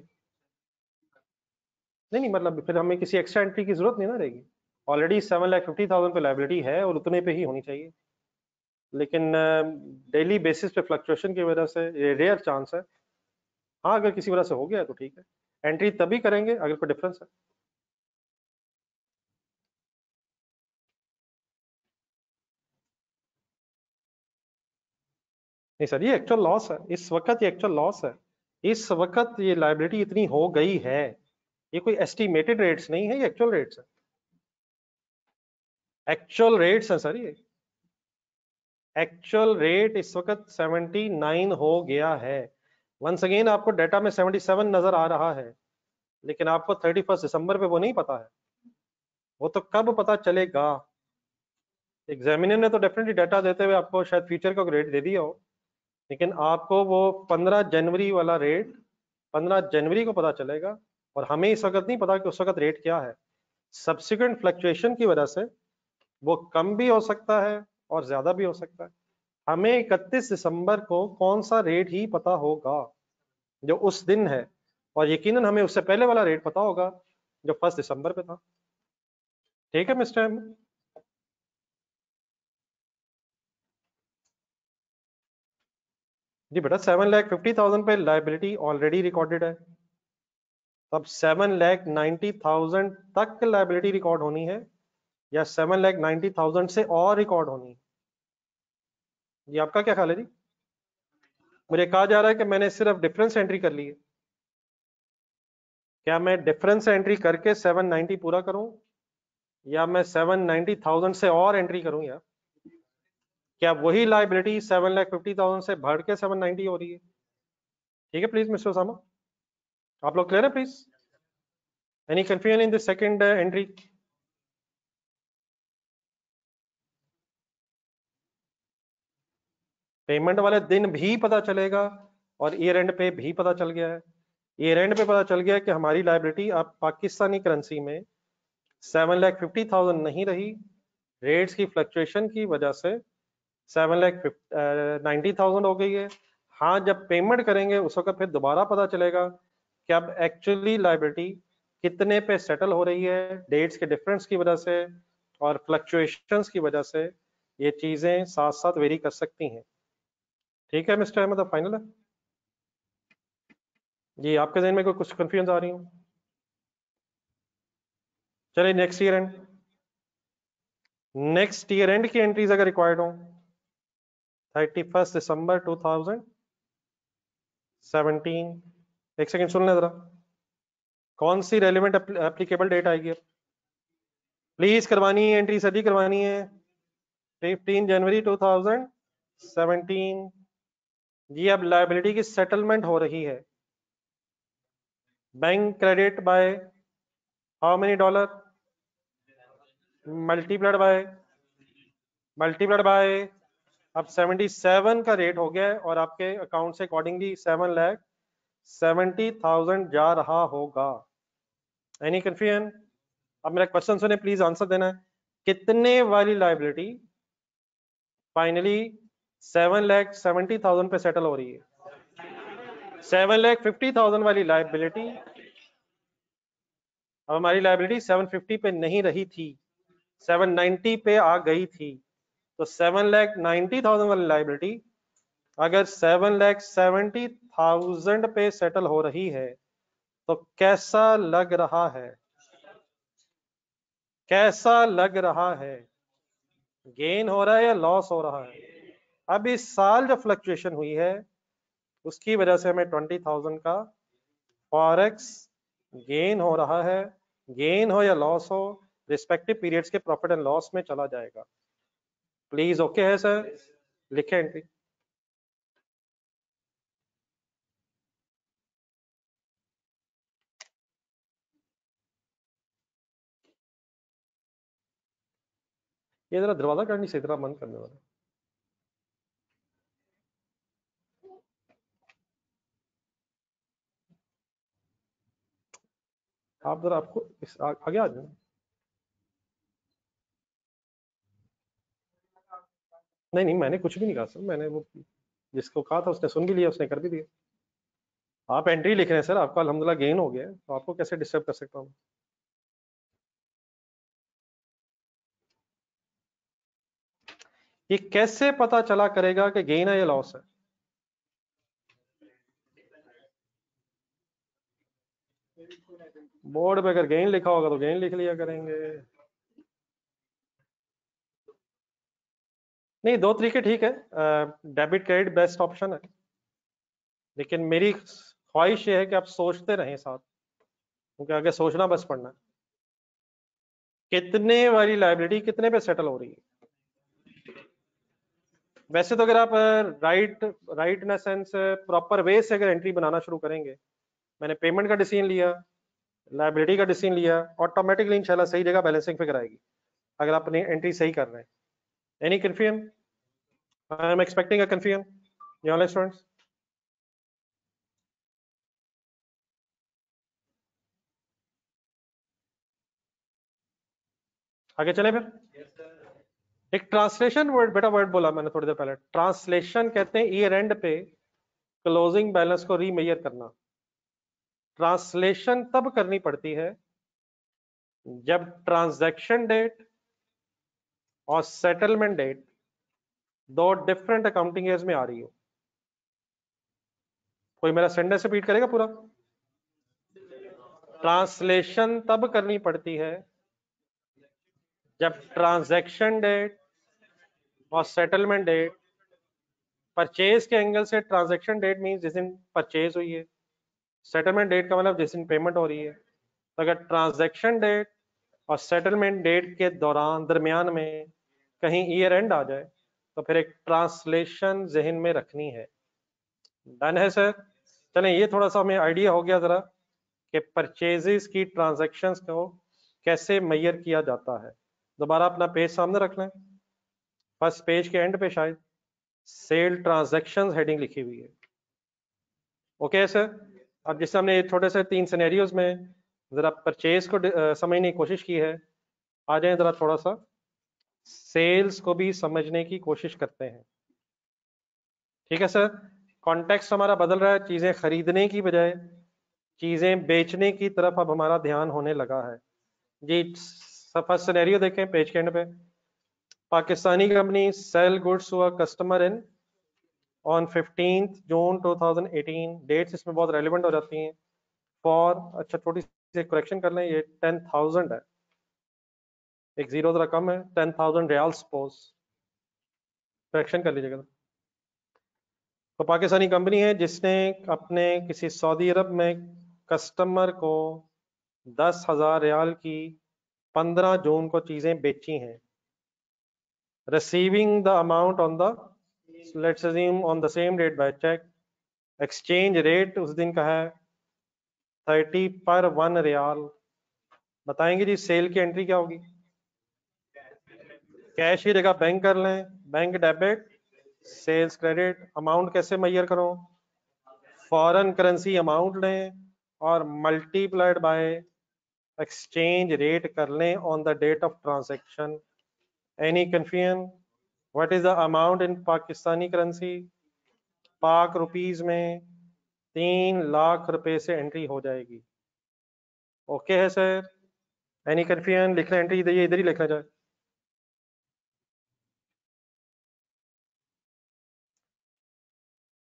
नहीं मतलब फिर हमें किसी एक्स्ट्रा एंट्री की जरूरत नहीं ना रहेगी। ऑलरेडी 7,50,000 पे लाइबिलिटी है और उतने पे ही होनी चाहिए, लेकिन डेली बेसिस पे फ्लक्चुएशन की वजह से ये रेयर चांस है। हाँ अगर किसी वजह से हो गया है तो ठीक है, एंट्री तभी करेंगे अगर कोई डिफरेंस है। नहीं सर ये एक्चुअल लॉस है, इस वक्त ये एक्चुअल लॉस है, इस वक्त ये लाइबिलिटी इतनी हो गई है, ये कोई एस्टिमेटेड रेट्स नहीं है, ये एक्चुअल रेट्स है, एक्चुअल रेट्स है सर। ये एक्चुअल रेट इस वक्त 79 हो गया है। वंस अगेन आपको डाटा में 77 नजर आ रहा है, लेकिन आपको 31 दिसंबर पे वो नहीं पता है, वो तो कब पता चलेगा। एग्जामिनर ने तो डेफिनेटली डाटा देते हुए आपको शायद फ्यूचर का रेट दे दिया हो, लेकिन आपको वो 15 जनवरी वाला रेट 15 जनवरी को पता चलेगा, और हमें इस वक्त नहीं पता कि उस वक्त रेट क्या है। सब्सिक्वेंट फ्लक्चुएशन की वजह से वो कम भी हो सकता है और ज्यादा भी हो सकता है। हमें 31 दिसंबर को कौन सा रेट ही पता होगा जो उस दिन है, और यकीनन हमें उससे पहले वाला रेट पता होगा जो 1 दिसंबर पे था। ठीक है मिस्टर अहमद? जी बेटा 7,50,000 पे लाइबिलिटी ऑलरेडी रिकॉर्डेड है, तब 7,90,000 तक लाइबिलिटी रिकॉर्ड होनी है या 7,90,000 से और रिकॉर्ड होनी है? जी आपका क्या ख्याल है जी? मुझे कहा जा रहा है कि मैंने सिर्फ डिफरेंस एंट्री कर ली है, क्या मैं डिफरेंस एंट्री करके 790 पूरा करूं, या मैं 790,000 से और एंट्री करूं? या क्या वही लाइबिलिटी 7,50,000 से बढ़ के 790 हो रही है? ठीक है प्लीज मिस्टर ओसामा, आप लोग क्लियर है please? Any confusion in the second entry? Payment वाले दिन भी पता चलेगा और ईयर एंड पे भी पता चल गया है। ईयर एंड पे पता चल गया कि हमारी लाइबिलिटी अब पाकिस्तानी करेंसी में 7,50,000 नहीं रही, रेट्स की फ्लक्चुएशन की वजह से 7,90,000 हो गई है। हाँ जब पेमेंट करेंगे उस वक्त फिर दोबारा पता चलेगा कि अब एक्चुअली लाइबिलिटी कितने पे सेटल हो रही है, डेट्स के डिफरेंस की वजह से और फ्लक्चुएशंस की वजह से ये चीजें साथ साथ वेरी कर सकती हैं। ठीक है मिस्टर अहमद, अब फाइनल है जी? आपके जहन में कोई कुछ कंफ्यूजन आ रही हो? चलिए next year and, next year end की एंट्रीज अगर रिक्वायर्ड हो 31 दिसंबर 2017, एक सेकंड सुन लें जरा, कौन सी रेलिवेंट एप्लीकेबल डेट आएगी अब? प्लीज करवानी है एंट्री, सभी करवानी है। 15 जनवरी 2017 जी। अब लाइबिलिटी की सेटलमेंट हो रही है, bank credit by how many dollar, multiplied by अब 77 का रेट हो गया है और आपके अकाउंट से अकॉर्डिंगली 7,70,000 जा रहा होगा। Any confusion? अब मेरा क्वेश्चन सुने प्लीज, आंसर देना है। कितने वाली लाइबिलिटी फाइनली 7,70,000 पे सेटल हो रही है? 7,50,000 वाली लाइबिलिटी, अब हमारी लाइबिलिटी 750 पे नहीं रही थी, 790 पे आ गई थी, तो 7,90,000 वाली लाइबिलिटी अगर 7,70,000 पे सेटल हो रही है तो कैसा लग रहा है, कैसा लग रहा है, गेन हो रहा है या लॉस हो रहा है? अब इस साल जो फ्लक्चुएशन हुई है उसकी वजह से हमें 20,000 का फॉरेक्स गेन हो रहा है। गेन हो या लॉस हो, रिस्पेक्टिव पीरियड्स के प्रॉफिट एंड लॉस में चला जाएगा। प्लीज ओके है सर, लिखे एंट्री। ये जरा दरवाजा करनी से तरह बंद करने वाला। आप जरा आपको आगे आ जाए। नहीं नहीं, मैंने कुछ भी नहीं कहा सर, मैंने वो जिसको कहा था उसने सुन भी लिया, उसने कर भी दिया। आप एंट्री लिख रहे हैं सर, आपका अल्हम्दुलिल्लाह गेन हो गया है, तो आपको कैसे डिस्टर्ब कर सकता हूँ? ये कैसे पता चला करेगा कि गेन है या लॉस है? बोर्ड पे अगर गेन लिखा होगा तो गेन लिख लिया करेंगे। नहीं, दो तरीके ठीक है, डेबिट क्रेडिट बेस्ट ऑप्शन है, लेकिन मेरी ख्वाहिश ये है कि आप सोचते रहें साथ, क्योंकि आगे सोचना बस पड़ना है। कितने वाली लाइब्रेरी कितने पे सेटल हो रही है? वैसे तो अगर आप right in sense proper way से अगर एंट्री बनाना शुरू करेंगे, मैंने पेमेंट का डिसीजन लिया, लाइबिलिटी का डिसीजन लिया, ऑटोमेटिकली इंशाल्लाह सही जगह बैलेंसिंग फिगर आएगी अगर आप अपनी एंट्री सही कर रहे हैं। Any confusion? I am expecting a confusion online students. आगे चले फिर। एक ट्रांसलेशन वर्ड, बेटा वर्ड बोला मैंने थोड़ी देर पहले, ट्रांसलेशन कहते हैं ईयर एंड पे क्लोजिंग बैलेंस को रीमेजर करना। ट्रांसलेशन तब करनी पड़ती है जब ट्रांजैक्शन डेट और सेटलमेंट डेट दो डिफरेंट अकाउंटिंग ईयर्स में आ रही हो। कोई मेरा सेंटेंस रिपीट करेगा पूरा? ट्रांसलेशन तब करनी पड़ती है जब ट्रांजैक्शन डेट और सेटलमेंट डेट, परचेज के एंगल से ट्रांजैक्शन डेट मींस जिस दिन परचेज हुई है, सेटलमेंट डेट का मतलब जिस दिन पेमेंट हो रही है। तो अगर ट्रांजैक्शन डेट और सेटलमेंट डेट के दौरान दरमियान में कहीं ईयर एंड आ जाए तो फिर एक ट्रांसलेशन जहन में रखनी है। डन है सर? चलें, ये थोड़ा सा हमें आइडिया हो गया जरा कि परचेजेस की ट्रांजैक्शंस को कैसे मेजर किया जाता है। दोबारा अपना पेज सामने रख लें, फर्स्ट पेज के एंड पे शायद सेल ट्रांजैक्शंस हेडिंग लिखी हुई है। ओके सर, अब जिससे हमने छोटे से 3 सिनेरियोज में जरा परचेज को समझने की कोशिश की है, आ जाए जरा थोड़ा सा सेल्स को भी समझने की कोशिश करते हैं। ठीक है सर, कॉन्टेक्स्ट हमारा बदल रहा है, चीजें खरीदने की बजाय चीजें बेचने की तरफ अब हमारा ध्यान होने लगा है जी। फर्स्ट सिनेरियो देखें पेज के एंड पे। Pakistani company sell goods to a customer in on 15 June 2018। Dates इसमें बहुत रेलिवेंट हो जाती हैं फॉर, अच्छा थोड़ी सी करेक्शन कर लें, ये 10,000 है, एक जीरो जरा कम है, 10,000 रियाल सपोज, करेक्शन कर लीजिएगा। तो पाकिस्तानी कंपनी है जिसने अपने किसी सऊदी अरब में कस्टमर को 10,000 रियाल की 15 जून को चीजें बेची हैं। Receiving the amount on the, let's assume on the same date by cheque. Exchange rate उस दिन का है 30 पर 1 रियाल। बताएंगे जी सेल की एंट्री क्या होगी? कैश की जगह बैंक कर लें, bank debit sales credit. Amount कैसे मेजर करो? फॉरेन करेंसी अमाउंट लें और मल्टीप्लाइड बाय एक्सचेंज रेट कर लें on the date of transaction. Any confusion? What is the amount in Pakistani currency? Pak rupees में 3 लाख रुपए से एंट्री हो जाएगी। ओके है सर? Any confusion? लिखना एंट्री इधर ही लिखना चाहे।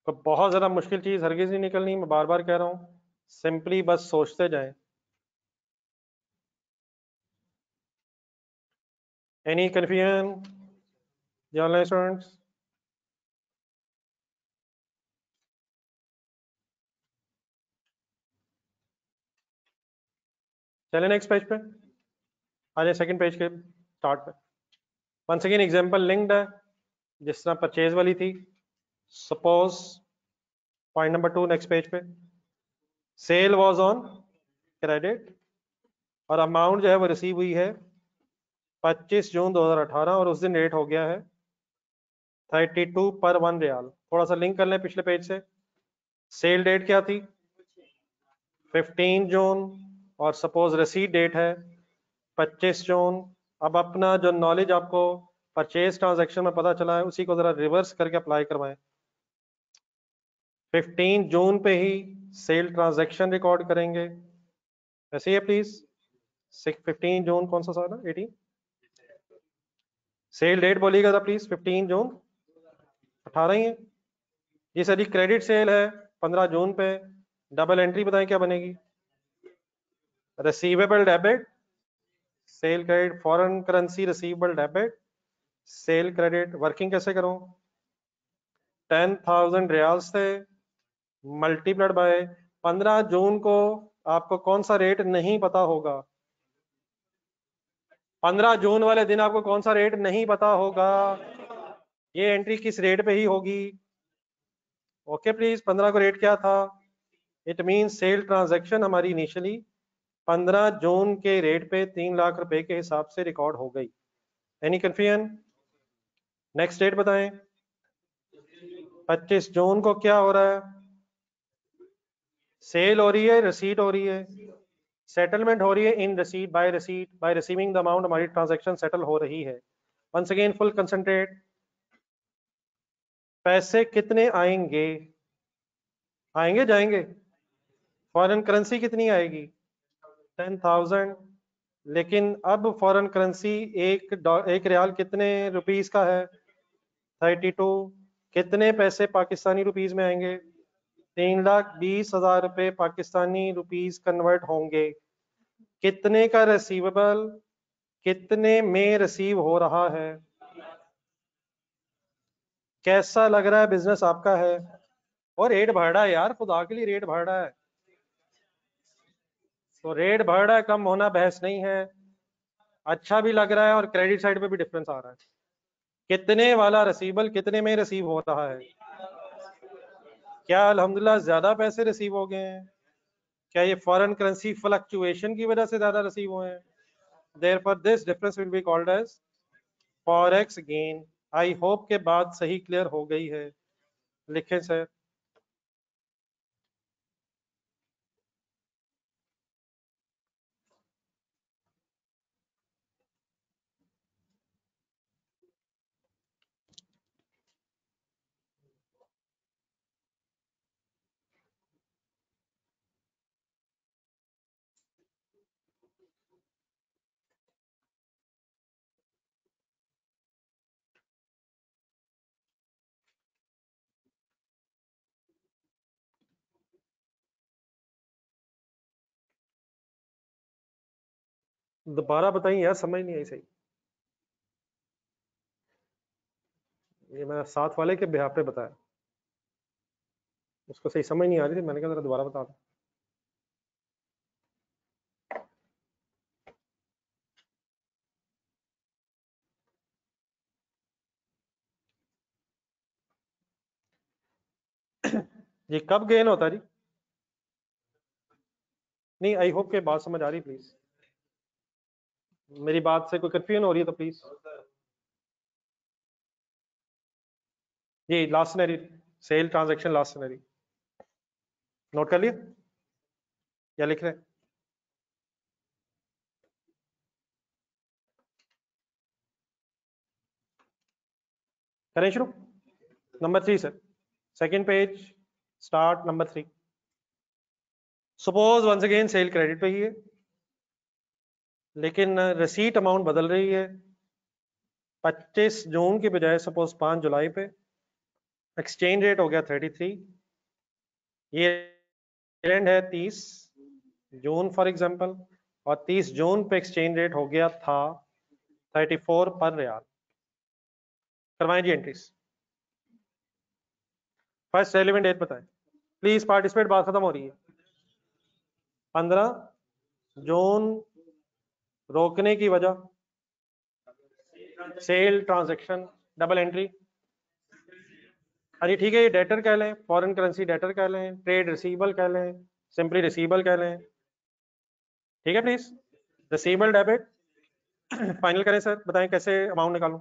तो बहुत ज़्यादा मुश्किल चीज़ हरगिज़ नहीं निकलनी, मैं बार बार कह रहा हूँ। सिंपली बस सोचते जाएं। Any confusion online students? चले नेक्स्ट पेज पे आ जाए, सेकंड पेज के स्टार्ट पे। वंस अगेन एग्जांपल लिंक्ड है, जिस तरह परचेज वाली थी। Suppose point number 2 next page पे, सेल वाज ऑन क्रेडिट और अमाउंट जो है वो रिसीव हुई है 25 जून 2018 और उस दिन रेट हो गया है 32 पर 1 रियाल। थोड़ा सा लिंक कर लें पिछले पेज से। सेल डेट क्या थी? 15 जून और सपोज रिसीट डेट है 25 जून। अब अपना जो नॉलेज आपको परचेज ट्रांजैक्शन में पता चला है उसी को जरा रिवर्स करके अप्लाई करवाएं। 15 जून पे ही सेल ट्रांजैक्शन रिकॉर्ड करेंगे, ऐसे ही है प्लीज। 15 जून कौन सा साल है? 18। सेल डेट बोलिएगा था प्लीज, 15 जून 18 ही है जी सर जी। क्रेडिट सेल है 15 जून पे, डबल एंट्री बताएं क्या बनेगी? Receivable debit, cell credit, foreign currency receivable debit, cell credit. Working कैसे करूं? 10,000 रियाल्स थे मल्टीप्लाइड बाय 15 जून को। आपको कौन सा रेट नहीं पता होगा? 15 जून वाले दिन आपको कौन सा रेट नहीं पता होगा? ये एंट्री किस रेट पे ही होगी? ओके प्लीज, 15 को रेट क्या था? इट मीन सेल ट्रांजैक्शन हमारी इनिशियली 15 जून के रेट पे 3 लाख रुपए के हिसाब से रिकॉर्ड हो गई। Any confusion? नेक्स्ट डेट बताएं। 25 जून को क्या हो रहा है? सेल हो रही है, रिसीट हो रही है, सेटलमेंट हो रही है in receipt, by receipt, by receiving the amount हमारी ट्रांजैक्शन सेटल हो रही है। Once again full concentrate. पैसे कितने आएंगे? आएंगे जाएंगे? फॉरेन करेंसी कितनी आएगी? 10,000। लेकिन अब फॉरेन करेंसी एक रियाल कितने रुपीस का है? 32। कितने पैसे पाकिस्तानी रुपीस में आएंगे? 3,20,000 रुपए पाकिस्तानी रुपीस कन्वर्ट होंगे। कितने का रिसीवेबल कितने में रिसीव हो रहा है? कैसा लग रहा है बिजनेस आपका है? और रेट बढ़ रहा है यार, खुदा के लिए रेट बढ़ रहा है। तो रेट बढ़ रहा है, कम होना बहस नहीं है। अच्छा भी लग रहा है और क्रेडिट साइड पे भी डिफरेंस आ रहा है। कितने वाला रिसीवेबल कितने में रिसीव हो रहा है? क्या अल्हम्दुलिल्लाह ज्यादा पैसे रिसीव हो गए हैं? क्या ये फॉरेन करेंसी फ्लक्चुएशन की वजह से ज्यादा रिसीव हुए हैं? Therefore this difference will be called as forex gain. I hope के बात सही क्लियर हो गई है। लिखें सर। दोबारा बताइए यार, समझ नहीं आई सही। ये मैं साथ वाले के बिहाफ पे बताया, उसको सही समझ नहीं आ रही थी, मैंने कहा जरा दोबारा बता दो। ये कब गेन होता है जी? नहीं, आई होप के बात समझ आ रही प्लीज। मेरी बात से कोई कंफ्यूजन हो रही है तो प्लीज। ये last scenario, sale transaction last scenario note कर लिया या लिख रहे हैं? करें शुरू। Number 3 sir, second page start number 3। Suppose once again sale credit पे ही है, लेकिन रिसीट अमाउंट बदल रही है। 25 जून की बजाय सपोज 5 जुलाई पे एक्सचेंज रेट हो गया 33। ये एंड है 30 जून फॉर एग्जांपल, और 30 जून पे एक्सचेंज रेट हो गया था 34 पर रियाल। करवाएं जी एंट्रीज। फर्स्ट रेलेवेंट डेट बताएं प्लीज, पार्टिसिपेट, बात खत्म हो रही है। 15 जून, रोकने की वजह सेल ट्रांजैक्शन डबल एंट्री। हाँ जी ठीक है, ये डेटर कह लें, फॉरेन करेंसी डेटर कह लें, ट्रेड रिसीवेबल कह लें, सिंपली रिसीवेबल कह लें। ठीक है प्लीज, रिसीवेबल डेबिट। फाइनल करें सर, बताएं कैसे अमाउंट निकालूं।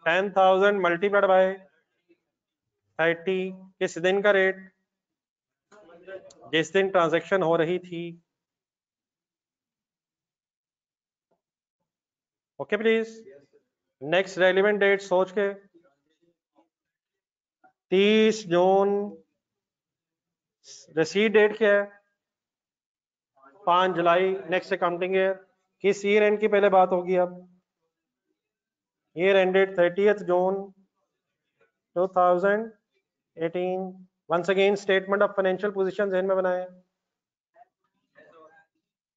10,000 मल्टीप्लाइड बाय 30, किस दिन का रेट, जिस दिन ट्रांजैक्शन हो रही थी। Okay please, next relevant date सोच के 30 जून। रिसीट डेट क्या है, 5 जुलाई, नेक्स्ट अकाउंटिंग ईयर। किस ईयर एंड की पहले बात होगी अब, year ended 30th June 2018। Once again statement of financial position ज़हन में बनाएं।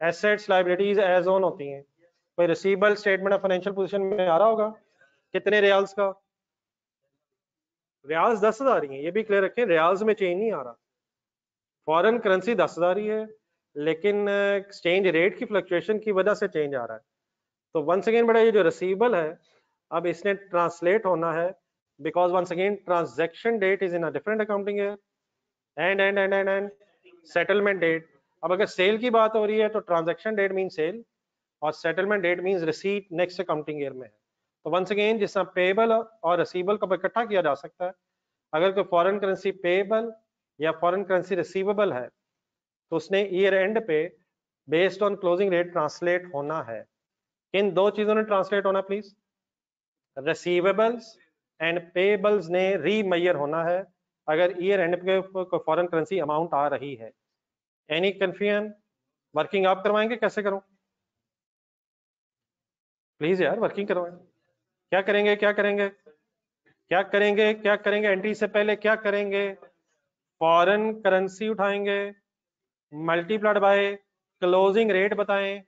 एसेट्स लायबिलिटीज एज ऑन होती हैं। कोई receivable statement of financial position में आ रहा होगा, कितने रियाल्स का, रियाल्स 10,000 ही है, ये भी क्लियर रखें, रियाल्स में चेंज नहीं आ रहा। फॉरेन करेंसी 10,000 ही है, लेकिन एक्सचेंज रेट की फ्लक्चुएशन की वजह से चेंज आ रहा है। तो वंस अगेन बेटा ये जो रिसीवेबल है, अब इसने ट्रांसलेट होना है, because once again transaction date is in a different accounting year. And settlement date. अब अगर सेल की बात हो रही है तो ट्रांजैक्शन डेट मीन सेल, और settlement date means receipt next accounting year में है। तो वंस अगेन जिस तरह पेबल और रिसीवेबल को इकट्ठा किया जा सकता है, अगर कोई फॉरेन करेंसी पेबल या फॉरेन करेंसी रिसीवेबल है तो उसने ईयर एंड पे based on closing rate translate होना है। किन दो चीजों ने ट्रांसलेट होना प्लीज, रिसीवेबल्स एंड पेबल्स ने रीमेजर होना है अगर ईयर एंड पे कोई फॉरेन करेंसी अमाउंट आ रही है। एनी कंफ्यूजन, वर्किंग आप करवाएंगे, कैसे करूं प्लीज यार, वर्किंग करवाएं। क्या करेंगे क्या करेंगे क्या करेंगे क्या करेंगे, एंट्री से पहले क्या करेंगे, फॉरेन करेंसी उठाएंगे, मल्टीप्लाइड बाय क्लोजिंग रेट बताएं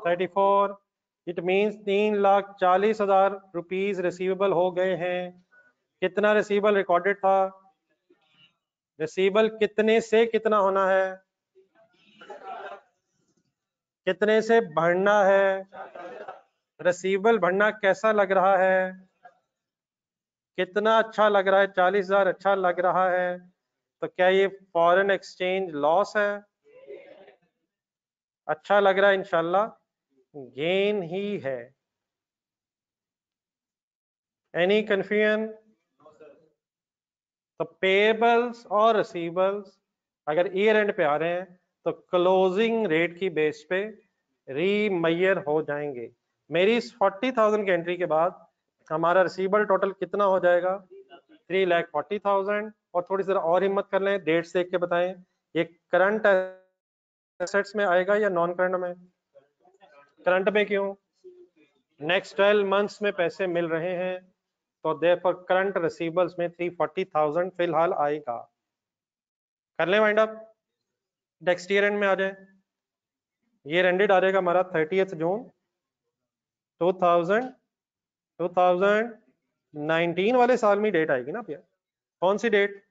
34, इट मींस 3,40,000 रुपीज रिसीवेबल हो गए हैं। कितना रिसीवेबल रिकॉर्डेड था, रिसीवेबल कितने से कितना होना है, कितने से बढ़ना है, रिसीवेबल बढ़ना कैसा लग रहा है, कितना अच्छा लग रहा है, 40,000 अच्छा लग रहा है। तो क्या ये फॉरेन एक्सचेंज लॉस है, अच्छा लग रहा है, इंशाल्लाह गेन ही है। Any confusion. तो पेबल्स और रिसीवेबल्स अगर ईयर एंड पे आ रहे हैं तो क्लोजिंग रेट की बेस पे रीमेजर हो जाएंगे। मेरी इस 40,000 की एंट्री के बाद हमारा रिसीवेबल टोटल कितना हो जाएगा, 3,40,000। और थोड़ी सी और हिम्मत कर लें, डेट्स देख के बताएं, ये करंट एसेट्स में आएगा या नॉन करंट में, करंट में क्यों, नेक्स्ट 12 मंथ्स में पैसे मिल रहे हैं, तो देयरफॉर करंट रिसीवेबल्स में 340,000 फिलहाल आएगा। कर लें wind up, next year and में आ जाए, ईयर एंडेड आ जाएगा हमारा 30th जून 2000 2019 वाले साल में डेट आएगी ना भैया, कौन सी डेट,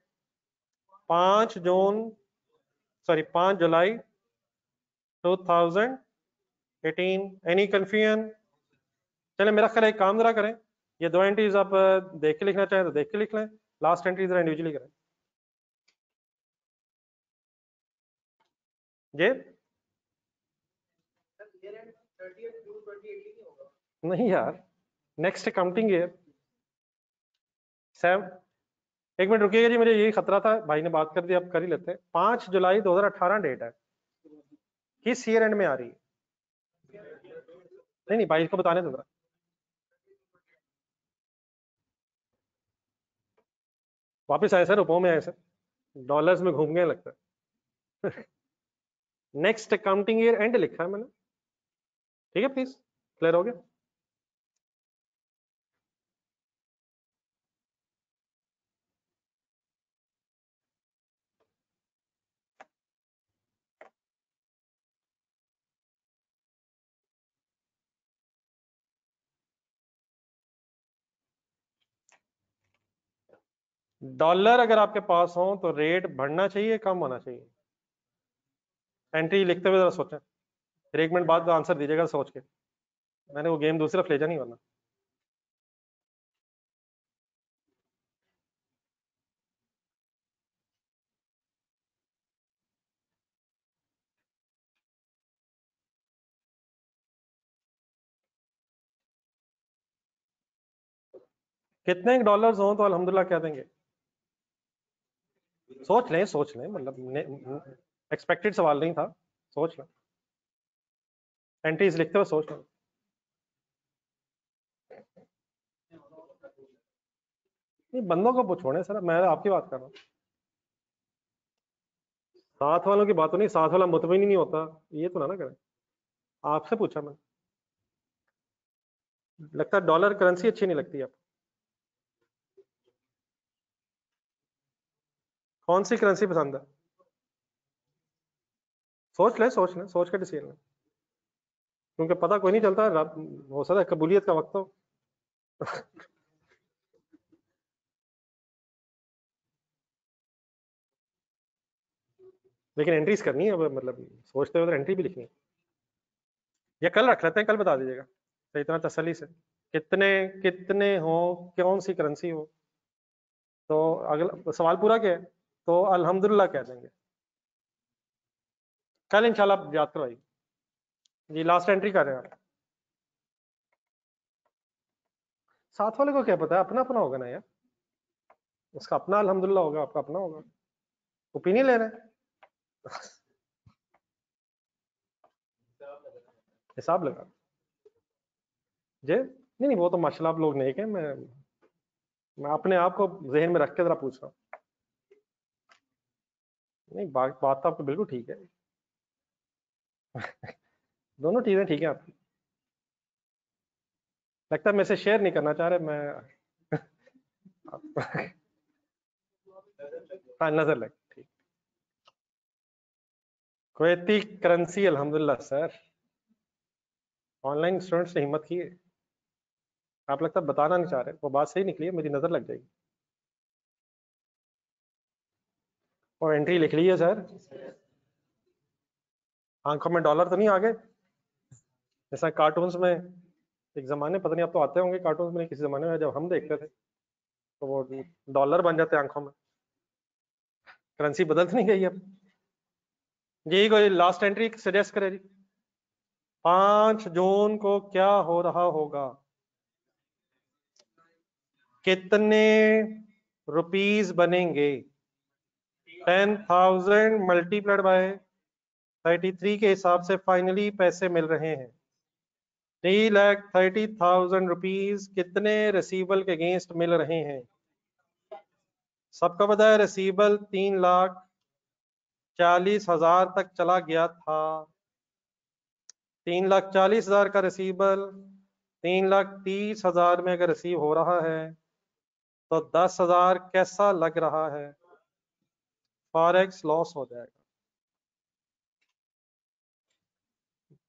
5 जून, सॉरी 5 जुलाई 2018। Any confusion. चले मेरा ख्याल एक काम जरा करें, ये दो एंट्रीज आप देख के लिखना चाहें तो देख के लिख लें, लास्ट एंट्री जरा इंडिविजुअली करें जी। नहीं यार, नेक्स्ट अकाउंटिंग ईयर सैम, एक मिनट रुकिएगा जी, मुझे यही खतरा था, भाई ने बात कर दी, अब कर ही लेते हैं। 5 जुलाई 2018 डेट है, किस ईयर एंड में आ रही है, नहीं नहीं भाई को बताने दो जरा। वापिस आए सर, रुपयों में आए सर, डॉलर्स में घूम गए लगता है। नेक्स्ट अकाउंटिंग ईयर एंड लिखा है मैंने, ठीक है प्लीज, क्लियर हो गया। डॉलर अगर आपके पास हो तो रेट बढ़ना चाहिए कम होना चाहिए? एंट्री लिखते हुए जरा सोचें, फिर 1 मिनट बाद आंसर दीजिएगा सोच के। मैंने वो गेम दूसरी तरफ ले जा नहीं वरना। कितने डॉलर्स हो तो अल्हम्दुलिल्लाह कह देंगे? सोच लें, मतलब एक्सपेक्टेड सवाल नहीं था, सोच लें। एंट्रीज लिखते हुए सोच लें। नहीं, बंदों को छोड़े सर, मैं आपकी बात कर रहा हूँ। साथ वालों की बात तो नहीं, साथ वाला मुतमिन ही नहीं होता, ये तो ना करें। आपसे पूछा मैं। लगता है डॉलर करेंसी अच्छी नहीं लगती आप? कौन सी करेंसी पसंद है? सोच लें, सोच के डिसीजन लें, क्योंकि पता कोई नहीं चलता, हो सकता है कबूलियत का वक्त हो। लेकिन एंट्रीज करनी है अब, मतलब सोचते हुए तो एंट्री भी लिखनी है। या कल रख लेते हैं, कल बता दीजिएगा तो इतना तसल्ली से। कितने कितने हो, कौन सी करेंसी हो, तो अगला सवाल पूरा क्या है, तो अल्हम्दुलिल्लाह कह देंगे। कल इंशाल्लाह याद करवाइए जी। लास्ट एंट्री कर रहे हैं आप। साथ वाले को क्या पता है, अपना अपना होगा ना यार, उसका अपना अल्हम्दुलिल्लाह होगा, आपका अपना होगा। ओपिनियन ले रहे हैं, हिसाब लगा जे। नहीं नहीं, वो तो माशाल्लाह आप लोग नेक हैं, मैं अपने आप को जहन में रख के जरा पूछ रहा हूँ। नहीं, बात तो आपको बिल्कुल ठीक है। दोनों चीजें ठीक है आपकी। लगता है मेरे से शेयर नहीं करना चाह रहे मैं। हाँ, नजर लग ठीक। कुवैती करेंसी अल्हम्दुलिल्लाह सर, ऑनलाइन स्टूडेंट्स ने हिम्मत की है। आप लगता है बताना नहीं चाह रहे, वो बात सही निकली है, मेरी नजर लग जाएगी। और एंट्री लिख ली है सर। आंखों में डॉलर तो नहीं आ गए, जैसा कार्टून्स में एक जमाने, पता नहीं आप तो आते होंगे कार्टून्स में, किसी जमाने में जब हम देखते थे तो वो डॉलर बन जाते आंखों में। करेंसी बदल तो नहीं गई अब? यही कोई लास्ट एंट्री सजेस्ट करे जी। 5 जून को क्या हो रहा होगा? कितने रुपीस बनेंगे? 10,000 मल्टीप्लाइड बाय 33 के हिसाब से फाइनली पैसे मिल रहे हैं 3,30,000 रुपीस। कितने रिसीबल के अगेंस्ट मिल रहे हैं? सबको पता है रिसीबल 3,40,000 तक चला गया था। 3,40,000 का रिसीबल 3,30,000 में अगर रिसीव हो रहा है तो 10,000 कैसा लग रहा है? फॉरेक्स लॉस हो जाएगा।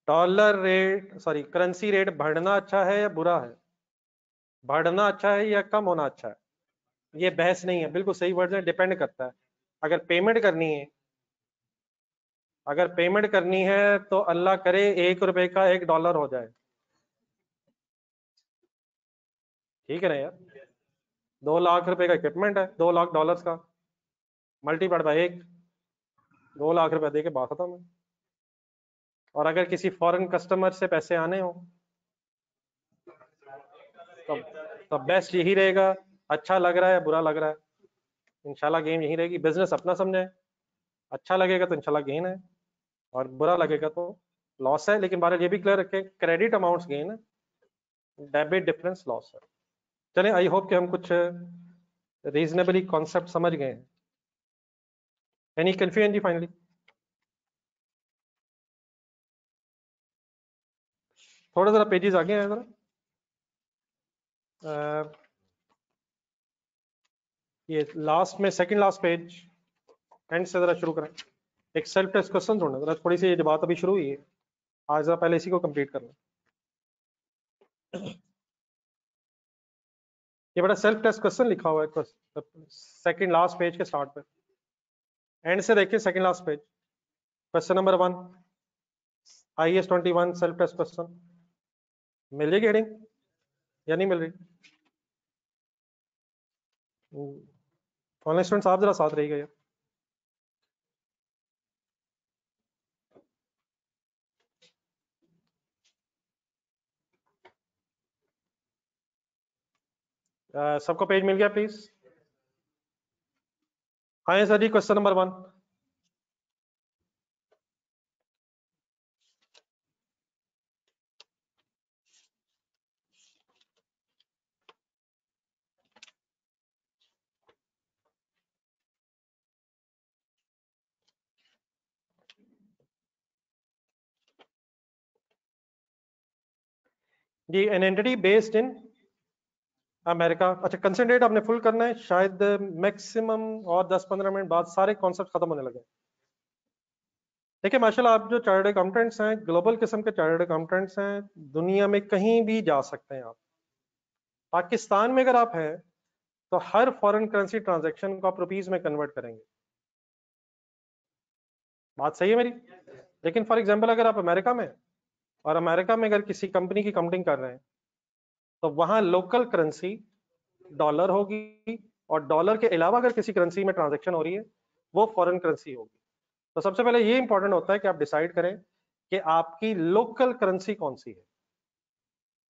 Dollar rate, sorry currency rate बढ़ना अच्छा है या बुरा है? बढ़ना अच्छा है या कम होना अच्छा है? ये बहस नहीं है, बिल्कुल सही वर्ड है, डिपेंड करता है। अगर पेमेंट करनी है, अगर पेमेंट करनी है तो अल्लाह करे 1 रुपए का 1 डॉलर हो जाए। ठीक है ना यार, 2 लाख रुपए का इक्विपमेंट है, 2 लाख डॉलर्स का, मल्टीप्लाइड बाय 1, 2 लाख रुपए दे के बात खत्म है। और अगर किसी फॉरेन कस्टमर से पैसे आने हो तब बेस्ट यही रहेगा। अच्छा लग रहा है बुरा लग रहा है, इंशाल्लाह गेम यही रहेगी, बिजनेस अपना समझे। अच्छा लगेगा तो इंशाल्लाह गेन है, और बुरा लगेगा तो लॉस है। लेकिन बार ये भी क्लियर रखें, क्रेडिट अमाउंट्स गेन है, डेबिट डिफरेंस लॉस है। चलें, आई होप कि हम कुछ रीजनेबली कॉन्सेप्ट समझ गए हैं। एनी कंफ्यूजन जी फाइनली? थोड़ा जरा पेजेस आगे हैं जरा, ये लास्ट में सेकंड लास्ट पेज, एंड से जरा शुरू करें। एक सेल्फ टेस्ट क्वेश्चन ढूंढना जरा, थोड़ी सी ये बात अभी शुरू हुई है, आज जरा पहले इसी को कंप्लीट करना। ये बड़ा सेल्फ टेस्ट क्वेश्चन लिखा हुआ है सेकंड लास्ट पेज के स्टार्ट पे, एंड से देखिए second last page, question number 1 IAS 21 self test question. मिल रही हेडिंग या नहीं मिल रही? ऑनलाइन स्टूडेंट्स आप जरा साथ रहिएगा यार। सबको पेज मिल गया प्लीज? हाँ सर जी, क्वेश्चन नंबर 1। जी, an entity based in America. अच्छा, कंसंट्रेट आपने फुल करना है, शायद मैक्सिमम और 10-15 मिनट बाद सारे कॉन्सेप्ट खत्म होने लगे। देखिए माशाल्लाह, आप जो चार्टर्ड अकाउंटेंट्स हैं, ग्लोबल किस्म के चार्टर्ड अकाउंटेंट्स हैं, दुनिया में कहीं भी जा सकते हैं आप। पाकिस्तान में अगर आप हैं तो हर फॉरेन करेंसी ट्रांजैक्शन को आप रुपीस में कन्वर्ट करेंगे। बात सही है मेरी? लेकिन फॉर एग्जांपल अगर आप अमेरिका में, और अमेरिका में अगर किसी कंपनी की काउंटिंग कर रहे हैं, तो वहां लोकल करेंसी डॉलर होगी, और डॉलर के अलावा अगर किसी करेंसी में ट्रांजैक्शन हो रही है वो फॉरेन करेंसी होगी। तो सबसे पहले ये इंपॉर्टेंट होता है कि आप डिसाइड करें कि आपकी लोकल करेंसी कौन सी है।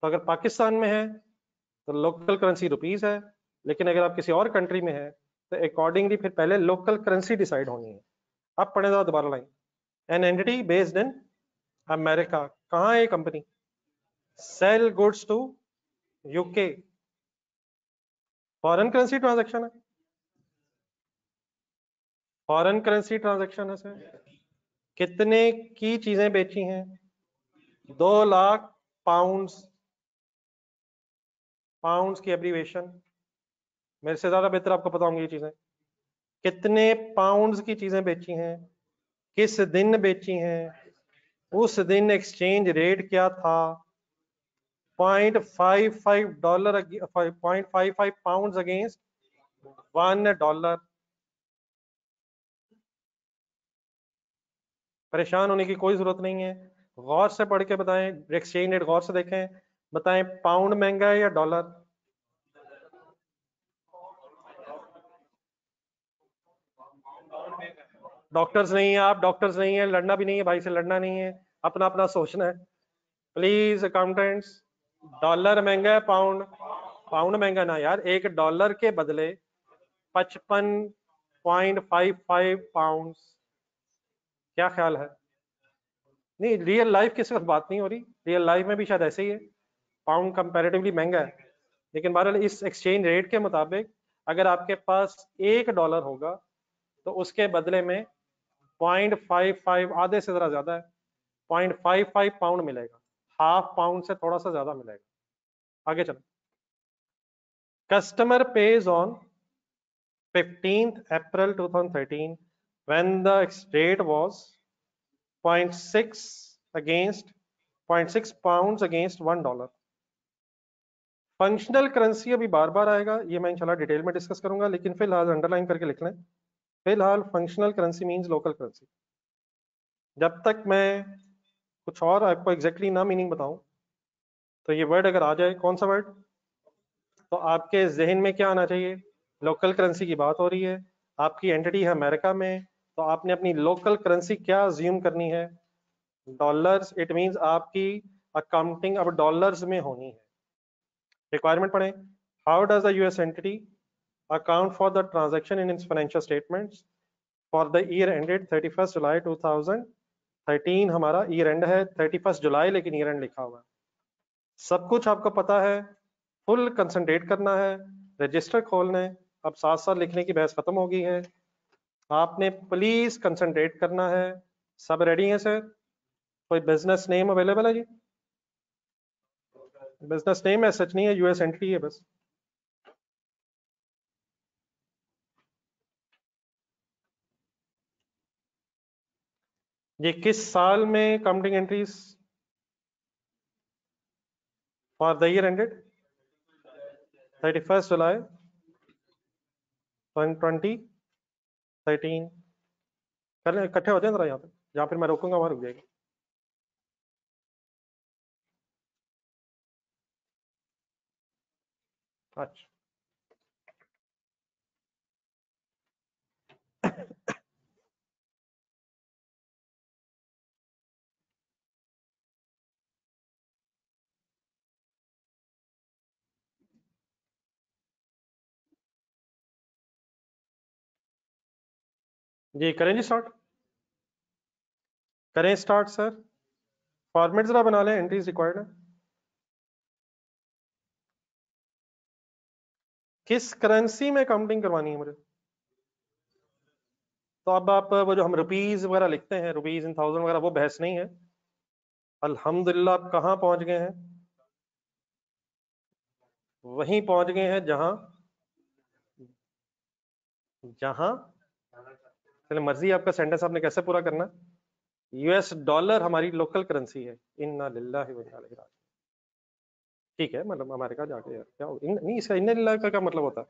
तो अगर पाकिस्तान में है तो लोकल करेंसी रुपीस है, लेकिन अगर आप किसी और कंट्री में है तो अकॉर्डिंगली फिर पहले लोकल करेंसी डिसाइड होनी है। अब पढ़े जरा दोबारा line. An entity based in America, कहाँ है ये company? Sell goods to UK, foreign currency transaction है, फॉरेन करेंसी ट्रांजैक्शन है सर। कितने की चीजें बेची हैं? 2 लाख पाउंड्स, पाउंड्स की एब्रीवेशन, मेरे से ज्यादा बेहतर आपको पता होंगी ये चीजें। कितने पाउंड्स की चीजें बेची हैं, किस दिन बेची हैं, उस दिन एक्सचेंज रेट क्या था, $0.55, $0.55 अगेंस्ट $1। परेशान होने की कोई जरूरत नहीं है, गौर से पढ़ के बताएं, एक्सचेंज रेट गौर से देखें, बताएं पाउंड महंगा है या डॉलर? डॉक्टर्स नहीं है आप, डॉक्टर्स नहीं है, लड़ना भी नहीं है भाई से, लड़ना नहीं है, अपना अपना सोचना है प्लीज अकाउंटेंट्स। डॉलर महंगा है पाउंड? पाउंड महंगा ना यार, $1 के बदले 55.55 पाउंड, क्या ख्याल है? नहीं, रियल लाइफ की सिर्फ बात नहीं हो रही, रियल लाइफ में भी शायद ऐसे ही है, पाउंड कंपैरेटिवली महंगा है। लेकिन बहरहाल इस एक्सचेंज रेट के मुताबिक अगर आपके पास $1 होगा तो उसके बदले में 0.55, आधे से जरा ज्यादा है, 0.55 पाउंड मिलेगा, हाफ पाउंड से थोड़ा सा ज्यादा मिलेगा। आगे चलो। Customer page on 15th April 2013 when the rate was 0.6 against 0.6 pounds against $1। Functional currency अभी बार बार आएगा, ये मैं इंशाल्लाह डिटेल में डिस्कस करूंगा, लेकिन फिलहाल अंडरलाइन करके लिख लें, फिलहाल functional currency means local currency. जब तक मैं कुछ और आपको एग्जैक्टली ना मीनिंग बताऊं, तो ये वर्ड अगर आ जाए, कौन सा वर्ड, तो आपके जहन में क्या आना चाहिए? लोकल करेंसी की बात हो रही है, आपकी एंटिटी है अमेरिका में, तो आपने अपनी लोकल करेंसी क्या अज्यूम करनी है? डॉलर्स। इट मींस आपकी अकाउंटिंग अब डॉलर्स में होनी है। रिक्वायरमेंट पढ़ें। How does the US entity account for the transaction in its financial statements for the year ended 31 जुलाई 2013? हमारा ईयर एंड है 31 जुलाई, लेकिन ईयर एंड लिखा हुआ है। सब कुछ आपको पता है, फुल कंसंट्रेट करना है, रजिस्टर खोलना है। अब साथ साथ लिखने की बहस खत्म हो गई है, आपने प्लीज कंसंट्रेट करना है। सब रेडी है सर? कोई बिजनेस नेम अवेलेबल है जी? बिजनेस नेम है सच नहीं है, यूएस एंटिटी है बस। ये किस साल में counting entries for the year ended? 31 जुलाई 2013 कर लें, इकट्ठे हो जाए जरा यहाँ पे, जहाँ फिर मैं रोकूंगा वहां रुक जाएगी। अच्छा जी करें जी स्टार्ट, करें स्टार्ट सर। फॉर्मेट जरा बना लें, एंट्रीज रिक्वायर्ड है। किस करेंसी में काउंटिंग करवानी है मुझे? तो अब आप वो जो हम रुपीज वगैरह लिखते हैं, रुपीज इन थाउजेंड वगैरह, वो बहस नहीं है। अल्हम्दुलिल्लाह आप कहाँ पहुंच गए हैं? वहीं पहुंच गए हैं जहां जहां चले, मर्जी आपका, सेंटेंस आपने कैसे पूरा करना। यूएस डॉलर हमारी लोकल करेंसी है। इन्ना लिल्लाहि व इन्ना इलैहि राजिऊन। ठीक है, मतलब अमेरिका जाके यार क्या नहीं, इसका इन्ना लिल्लाहि का क्या मतलब होता है?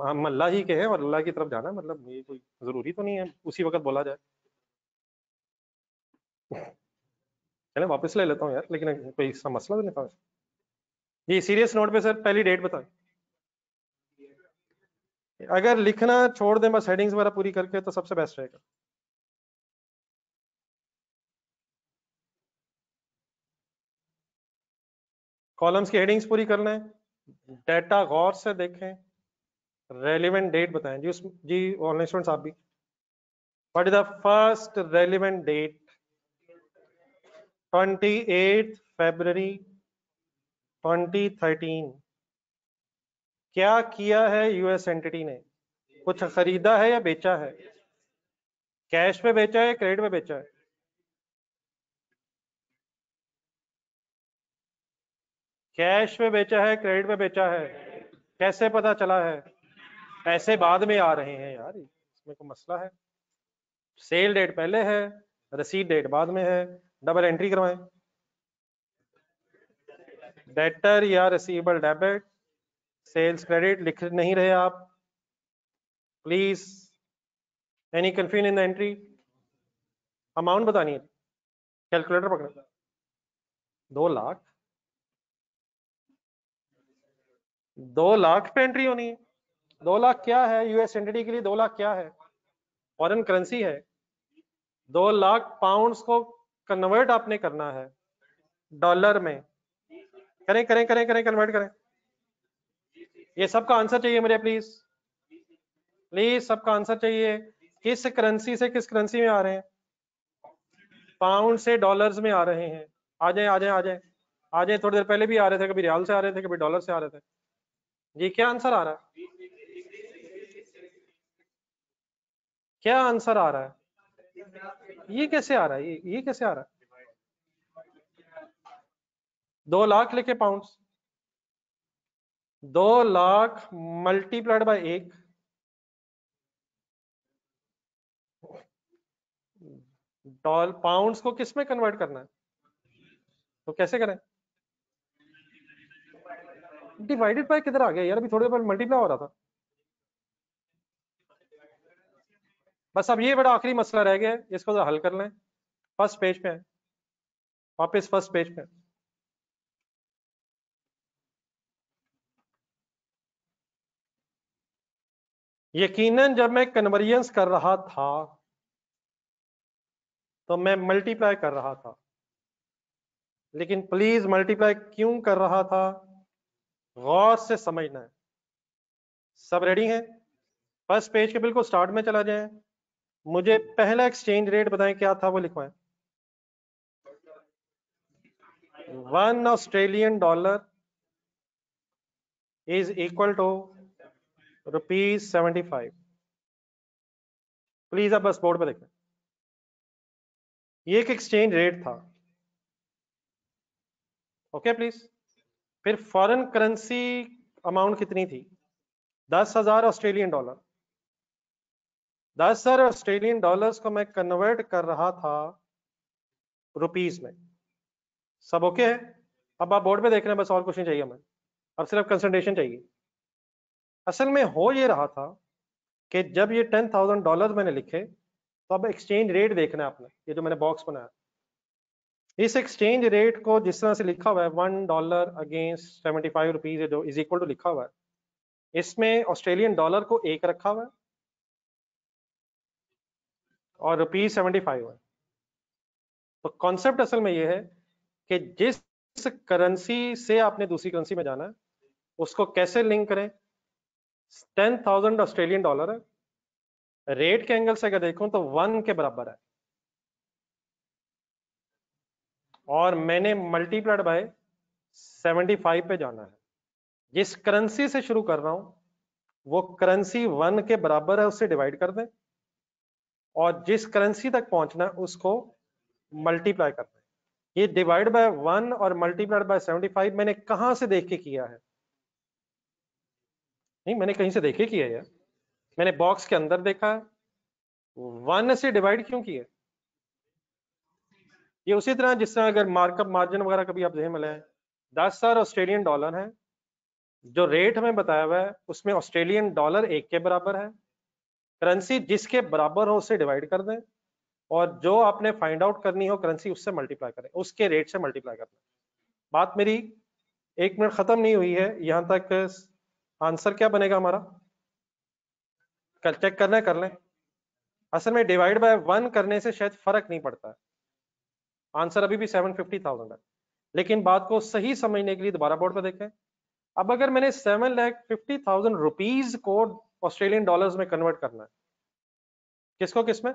हम अल्लाह ही के हैं और अल्लाह की तरफ जाना, मतलब ये कोई जरूरी तो नहीं है उसी वक्त बोला जाए। चले वापस ले लेता हूँ यार, लेकिन कोई इसका मसला तो नहीं था। जी सीरियस नोट पे सर, पहली डेट बताएं। अगर लिखना छोड़ दें बस हेडिंग्स वगैरह पूरी करके तो सबसे बेस्ट रहेगा। कॉलम्स की हेडिंग्स पूरी कर लें, डाटा गौर से देखें, रेलिवेंट डेट बताएं जी। उस जी ऑनलाइन स्टूडेंट्स आप भी, what is the first relevant date? 28 फरवरी 2013। क्या किया है यूएस एंटिटी ने? कुछ खरीदा है या बेचा है? कैश पे बेचा है, क्रेडिट पे बेचा है? कैश पे बेचा है, क्रेडिट पे बेचा है? कैसे पता चला है? पैसे बाद में आ रहे हैं यार, इसमें कोई मसला है? सेल डेट पहले है, रसीद डेट बाद में है, डबल एंट्री करवाएं। डेटर या रिसीवेबल डेबिट, सेल्स क्रेडिट लिख नहीं रहे आप please. Any confusion in the entry? Amount बतानी है, कैलकुलेटर पकड़े। 2 लाख, 2 लाख पे एंट्री होनी है? 2 लाख क्या है यूएस एंटिटी के लिए? 2 लाख क्या है? फॉरेन करेंसी है। 2 लाख पाउंड्स को कन्वर्ट आपने करना है डॉलर में। करें करें करें करें, कन्वर्ट करें। ये सबका आंसर चाहिए मुझे प्लीज, प्लीज सबका आंसर चाहिए। किस करेंसी से किस करेंसी में आ रहे हैं? पाउंड से डॉलर्स में आ रहे हैं। आ जाए आ जाए आ जाए आ जाए, थोड़ी देर पहले भी आ रहे थे, कभी रियाल से आ रहे थे, कभी डॉलर से आ रहे थे। जी क्या आंसर आ रहा है? क्या आंसर आ रहा है? ये कैसे आ रहा है? ये कैसे आ रहा है? 2 लाख लिखे pounds, 2 lakh multiplied by 1, pounds को किस में कन्वर्ट करना है? तो कैसे करें? डिवाइडेड बाय किधर आ गया यार? अभी थोड़ी देर पहले मल्टीप्लाई हो रहा था। बस अब ये बड़ा आखिरी मसला रह गया है, इसको हल कर लें। फर्स्ट पेज पे है, वापस फर्स्ट पेज पे। यकीनन जब मैं कन्वर्जन्स कर रहा था तो मैं मल्टीप्लाई कर रहा था, लेकिन प्लीज मल्टीप्लाई क्यों कर रहा था गौर से समझना है। सब रेडी हैं? फर्स्ट पेज के बिल्कुल स्टार्ट में चला जाए, मुझे पहला एक्सचेंज रेट बताएं क्या था, वो लिखवाएं। 1 Australian dollar is equal to ₹75। Please आप बस बोर्ड पे देखें, ये एक एक्सचेंज रेट था। Okay please. फिर फॉरेन करेंसी अमाउंट कितनी थी? 10,000 ऑस्ट्रेलियन डॉलर। 10,000 ऑस्ट्रेलियन डॉलर्स को मैं कन्वर्ट कर रहा था रुपीज में। सब ओके है? अब आप बोर्ड पे देख रहे हैं, बस और कुछ नहीं चाहिए हमें। अब सिर्फ कंसंट्रेशन चाहिए। असल में हो ये रहा था कि जब ये $10,000 मैंने लिखे, तो अब एक्सचेंज रेट देखना है आपने, ये जो मैंने बॉक्स बनाया, इस एक्सचेंज रेट को जिस तरह से लिखा हुआ है $1 अगेंस्ट 75 रुपीज जो इज इक्वल टू लिखा हुआ है, इसमें ऑस्ट्रेलियन डॉलर को 1 रखा हुआ है और ₹75 है। तो कॉन्सेप्ट असल में ये है कि जिस करेंसी से आपने दूसरी करेंसी में जाना है उसको कैसे लिंक करें। 10,000 ऑस्ट्रेलियन डॉलर है, रेट के एंगल से अगर देखूं तो 1 के बराबर है, और मैंने मल्टीप्लाइड बाय 75 पे जाना है। जिस करेंसी से शुरू कर रहा हूं वो करेंसी 1 के बराबर है, उससे डिवाइड कर दें, और जिस करेंसी तक पहुंचना है उसको मल्टीप्लाई कर दें। ये डिवाइड बाय 1 और मल्टीप्लाइड बाय 75 मैंने कहां से देख के किया है? नहीं, मैंने कहीं से देख के किया है यार, मैंने बॉक्स के अंदर देखा है। 1 से डिवाइड क्यों किया? ये उसी तरह जिस तरह अगर मार्कअप मार्जिन वगैरह कभी आप जहन में लें, 10,000 ऑस्ट्रेलियन डॉलर है, जो रेट हमें बताया हुआ है उसमें ऑस्ट्रेलियन डॉलर 1 के बराबर है, करेंसी जिसके बराबर हो उससे डिवाइड कर दें, और जो आपने फाइंड आउट करनी हो करेंसी उससे मल्टीप्लाई करें, उसके रेट से मल्टीप्लाई करना। बात मेरी 1 मिनट खत्म नहीं हुई है, यहां तक आंसर क्या बनेगा हमारा, कल चेक करना है कर लें। असल में डिवाइड बाय 1 करने से शायद फर्क नहीं पड़ता है, आंसर अभी भी 750,000 है। लेकिन बात को सही समझने के लिए दोबारा बोर्ड पर देखें। अब अगर मैंने 7,50,000 रुपीज को ऑस्ट्रेलियन डॉलर्स में कन्वर्ट करना है, किसको किसमें,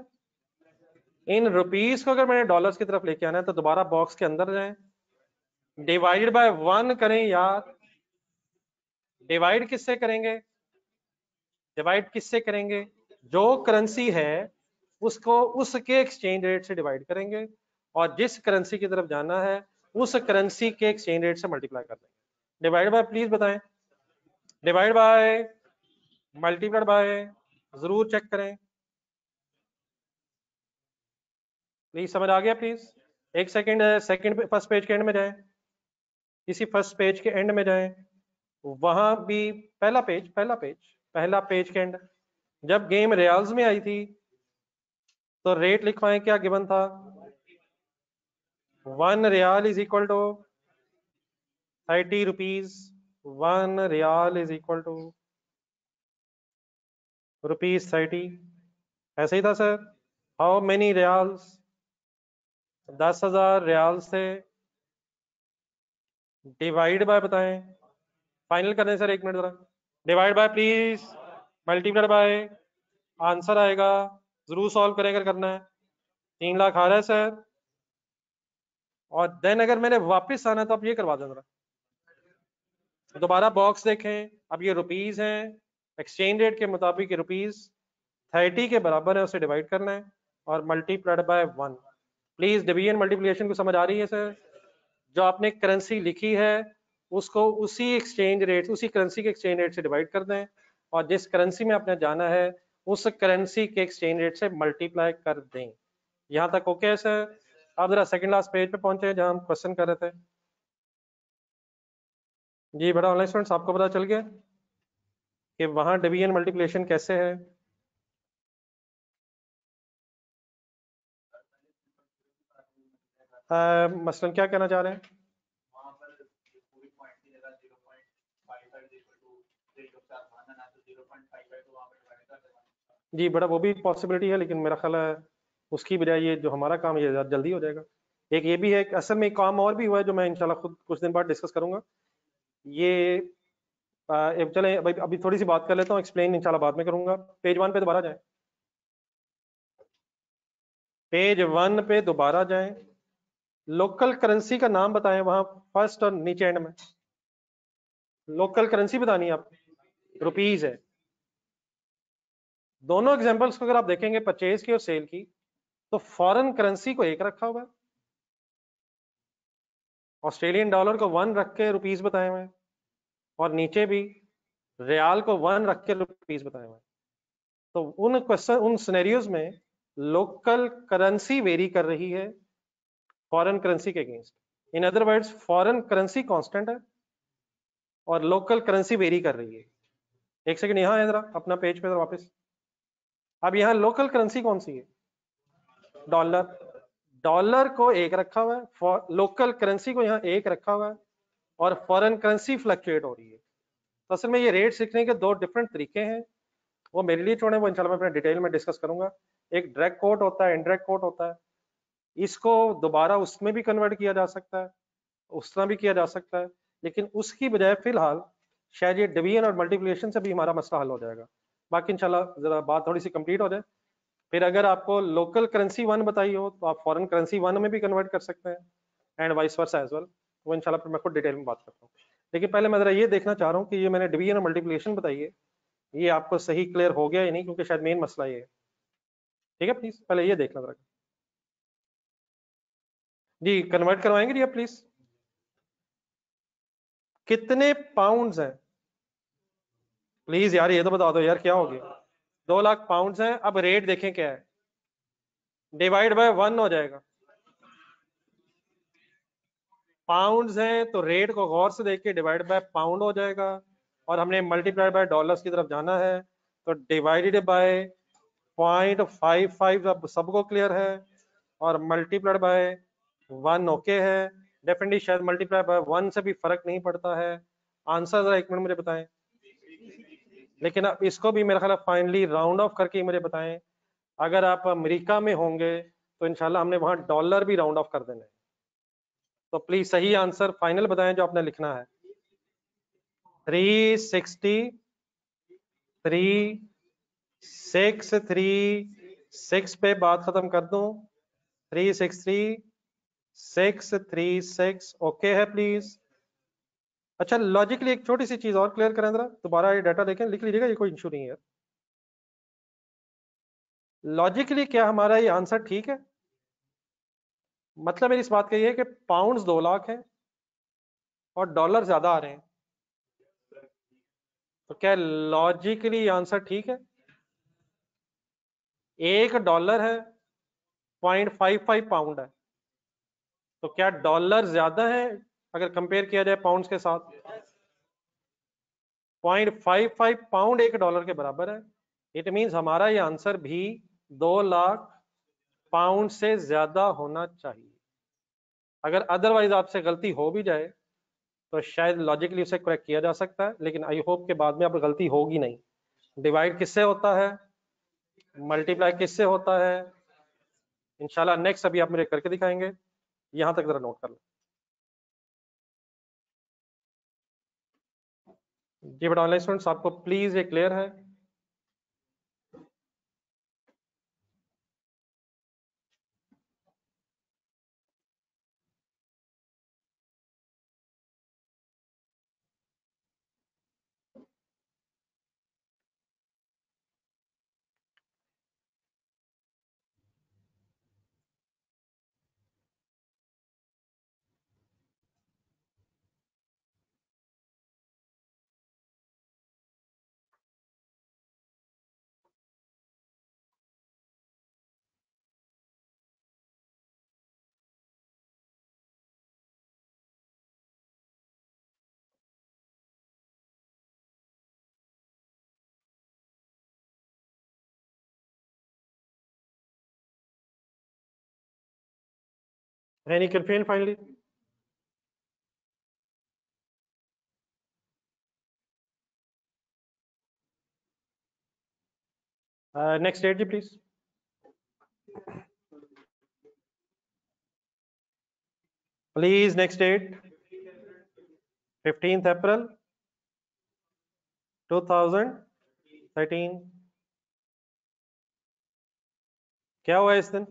इन रुपीज को अगर मैंने डॉलर्स की तरफ लेके आना है, तो दोबारा बॉक्स के अंदर जाएं, डिवाइड बाय 1 करें यार। डिवाइड किससे करेंगे? डिवाइड किससे करेंगे? जो करेंसी है उसको उसके एक्सचेंज रेट से डिवाइड करेंगे, और जिस करेंसी की तरफ जाना है उस करेंसी के एक्सचेंज रेट से मल्टीप्लाई कर देंगे। डिवाइड बाय प्लीज बताएं, डिवाइड बाय, मल्टीप्लाइड बाय, जरूर चेक करें प्लीज। समझ आ गया प्लीज? एक सेकंड, सेकंड फर्स्ट पेज के एंड में जाएं, इसी फर्स्ट पेज के एंड में जाएं, वहां भी पहला पेज के एंड, जब गेम रियाल्स में आई थी तो रेट लिखवाएं, क्या गिवन था? 1 riyal is equal to 30 rupees, 1 riyal is equal to ₹30, ऐसे ही था sir. How many riyals? 10,000 riyal से डिवाइड बाय बताएं, फाइनल करें सर, 1 मिनट जरा, divide by please, multiplied by, answer आएगा, जरूर सॉल्व करें अगर करना है। 3 लाख आ रहा है सर। और देन अगर मैंने वापस आना है तो आप ये करवा दें जरा, दोबारा बॉक्स देखें। अब ये रुपीज हैं, एक्सचेंज रेट के मुताबिक रुपीज 30 के बराबर है, उसे डिवाइड करना है और multiplied by 1। Please division multiplication को समझ आ रही है सर? जो आपने करेंसी लिखी है उसको उसी एक्सचेंज रेट, उसी करेंसी के एक्सचेंज रेट से डिवाइड कर दें, और जिस करेंसी में आपने जाना है उस करेंसी के एक्सचेंज रेट से मल्टीप्लाई कर दें। यहां तक ओके है सर? आप जरा सेकंड लास्ट पेज पे पहुंचे जहां हम क्वेश्चन कर रहे थे। जी बेटा ऑनलाइन स्टूडेंट्स, आपको पता चल गया कि वहां डिवीजन मल्टीप्लिकेशन कैसे है? मसलन क्या कहना चाह रहे हैं? जी बेटा वो भी पॉसिबिलिटी है, लेकिन मेरा ख्याल है उसकी बजाय ये जो हमारा काम ये ज़्यादा जल्दी हो जाएगा। एक ये भी है कि असल में एक काम और भी हुआ है जो मैं इंशाल्लाह खुद कुछ दिन बाद डिस्कस करूंगा। ये चले अभी अभी थोड़ी सी बात कर लेता हूँ, एक्सप्लेन इंशाल्लाह बाद में करूंगा। पेज 1 पे दोबारा जाएं, पेज 1 पे दोबारा जाएं, लोकल करेंसी का नाम बताएं वहां फर्स्ट और नीचे एंड में। लोकल करेंसी बतानी है आप, रुपीज है। दोनों एग्जांपल्स को अगर आप देखेंगे परचेज की और सेल की, तो फॉरेन करेंसी को 1 रखा हुआ है, ऑस्ट्रेलियन डॉलर को 1 रख के रुपीज बताए हुए हैं, और नीचे भी रियाल को 1 रख के रुपीज बताए हुए हैं। तो उन क्वेश्चन, उन सिनेरियोज में लोकल करेंसी वेरी कर रही है फॉरेन करेंसी के against. In other words foreign currency constant है और लोकल करेंसी वेरी कर रही है। एक सेकंड यहाँ है, जरा अपना पेज पे वापस। अब यहाँ लोकल करेंसी कौन सी है? डॉलर। डॉलर को एक रखा हुआ है, लोकल करेंसी को यहाँ एक रखा हुआ है, और फॉरेन करेंसी फ्लक्चुएट हो रही है। तो असल में ये रेट सीखने के दो डिफरेंट तरीके हैं, वो मेरे लिए छोड़े, वो इंशाल्लाह मैं अपने डिटेल में डिस्कस करूंगा। एक डायरेक्ट कोट होता है, इनडायरेक्ट कोट होता है। इसको दोबारा उसमें भी कन्वर्ट किया जा सकता है, उस तरह भी किया जा सकता है, लेकिन उसकी बजाय फिलहाल शायद ये डिवीजन और मल्टीप्लिकेशन से भी हमारा मसला हल हो जाएगा। बाकी इंशाल्लाह जरा बात थोड़ी सी कंप्लीट हो जाए, फिर अगर आपको लोकल करेंसी वन बताई हो तो आप फॉरेन करेंसी वन में भी कन्वर्ट कर सकते हैं, and vice versa as well. वो इंशाल्लाह फिर मैं खुद डिटेल में बात करता हूँ। लेकिन पहले मैं जरा ये देखना चाह रहा हूँ कि ये मैंने डिवीजन और मल्टीप्लिकेशन बताई है, ये आपको सही क्लियर हो गया या नहीं, क्योंकि शायद मेन मसला ये है। ठीक है, प्लीज पहले ये देखना जरा जी, कन्वर्ट करवाएंगे जी आप प्लीज। कितने पाउंड्स हैं प्लीज यार, ये तो बता दो यार, क्या हो गया? 2 लाख पाउंड्स हैं। अब रेट देखें क्या है, डिवाइड बाय 1 हो जाएगा। पाउंड्स हैं तो रेट को गौर से देख के डिवाइड बाय पाउंड हो जाएगा, और हमने मल्टीप्लाई बाय डॉलर्स की तरफ जाना है, तो डिवाइडेड बाय 0.55 अब सबको क्लियर है, और मल्टीप्लाइड बाय 1 ओके है। डेफिनेटली शायद मल्टीप्लाई बाय 1 से भी फर्क नहीं पड़ता है। आंसर जरा एक मिनट मुझे बताएं, लेकिन अब इसको भी मेरा ख्याल फाइनली राउंड ऑफ करके ही मुझे बताएं। अगर आप अमेरिका में होंगे तो इंशाल्लाह हमने वहां डॉलर भी राउंड ऑफ कर देना है। तो प्लीज सही आंसर फाइनल बताएं जो आपने लिखना है। 363,636 पे बात खत्म कर दूं। 363,636 ओके है प्लीज। अच्छा, लॉजिकली एक छोटी सी चीज और क्लियर करें जरा, दोबारा ये डाटा देखें, लिख लीजिएगा, ये कोई इशू नहीं है। लॉजिकली क्या हमारा ये आंसर ठीक है? मतलब मेरी इस बात का ये है कि पाउंड्स 2 लाख हैं और डॉलर ज्यादा आ रहे हैं, तो क्या लॉजिकली आंसर ठीक है? $1 है, 0.55 पाउंड है, तो क्या डॉलर ज्यादा है अगर कंपेयर किया जाए पाउंड्स के साथ? 0.55 पाउंड $1 के बराबर है। इट मींस हमारा ये आंसर भी 2 लाख पाउंड से ज्यादा होना चाहिए। अगर अदरवाइज आपसे गलती हो भी जाए तो शायद लॉजिकली उसे करेक्ट किया जा सकता है, लेकिन आई होप के बाद में अब गलती होगी नहीं। डिवाइड किससे होता है, मल्टीप्लाई किससे होता है, इंशाल्लाह नेक्स्ट अभी आप मेरे करके दिखाएंगे। यहां तक जरा नोट कर लो जी। बट ऑनलाइन स्टूडेंट्स आपको प्लीज ये क्लियर है? Any confusion finally? Next date जी please. Please next date. 15th April 2013. क्या हुआ इस दिन?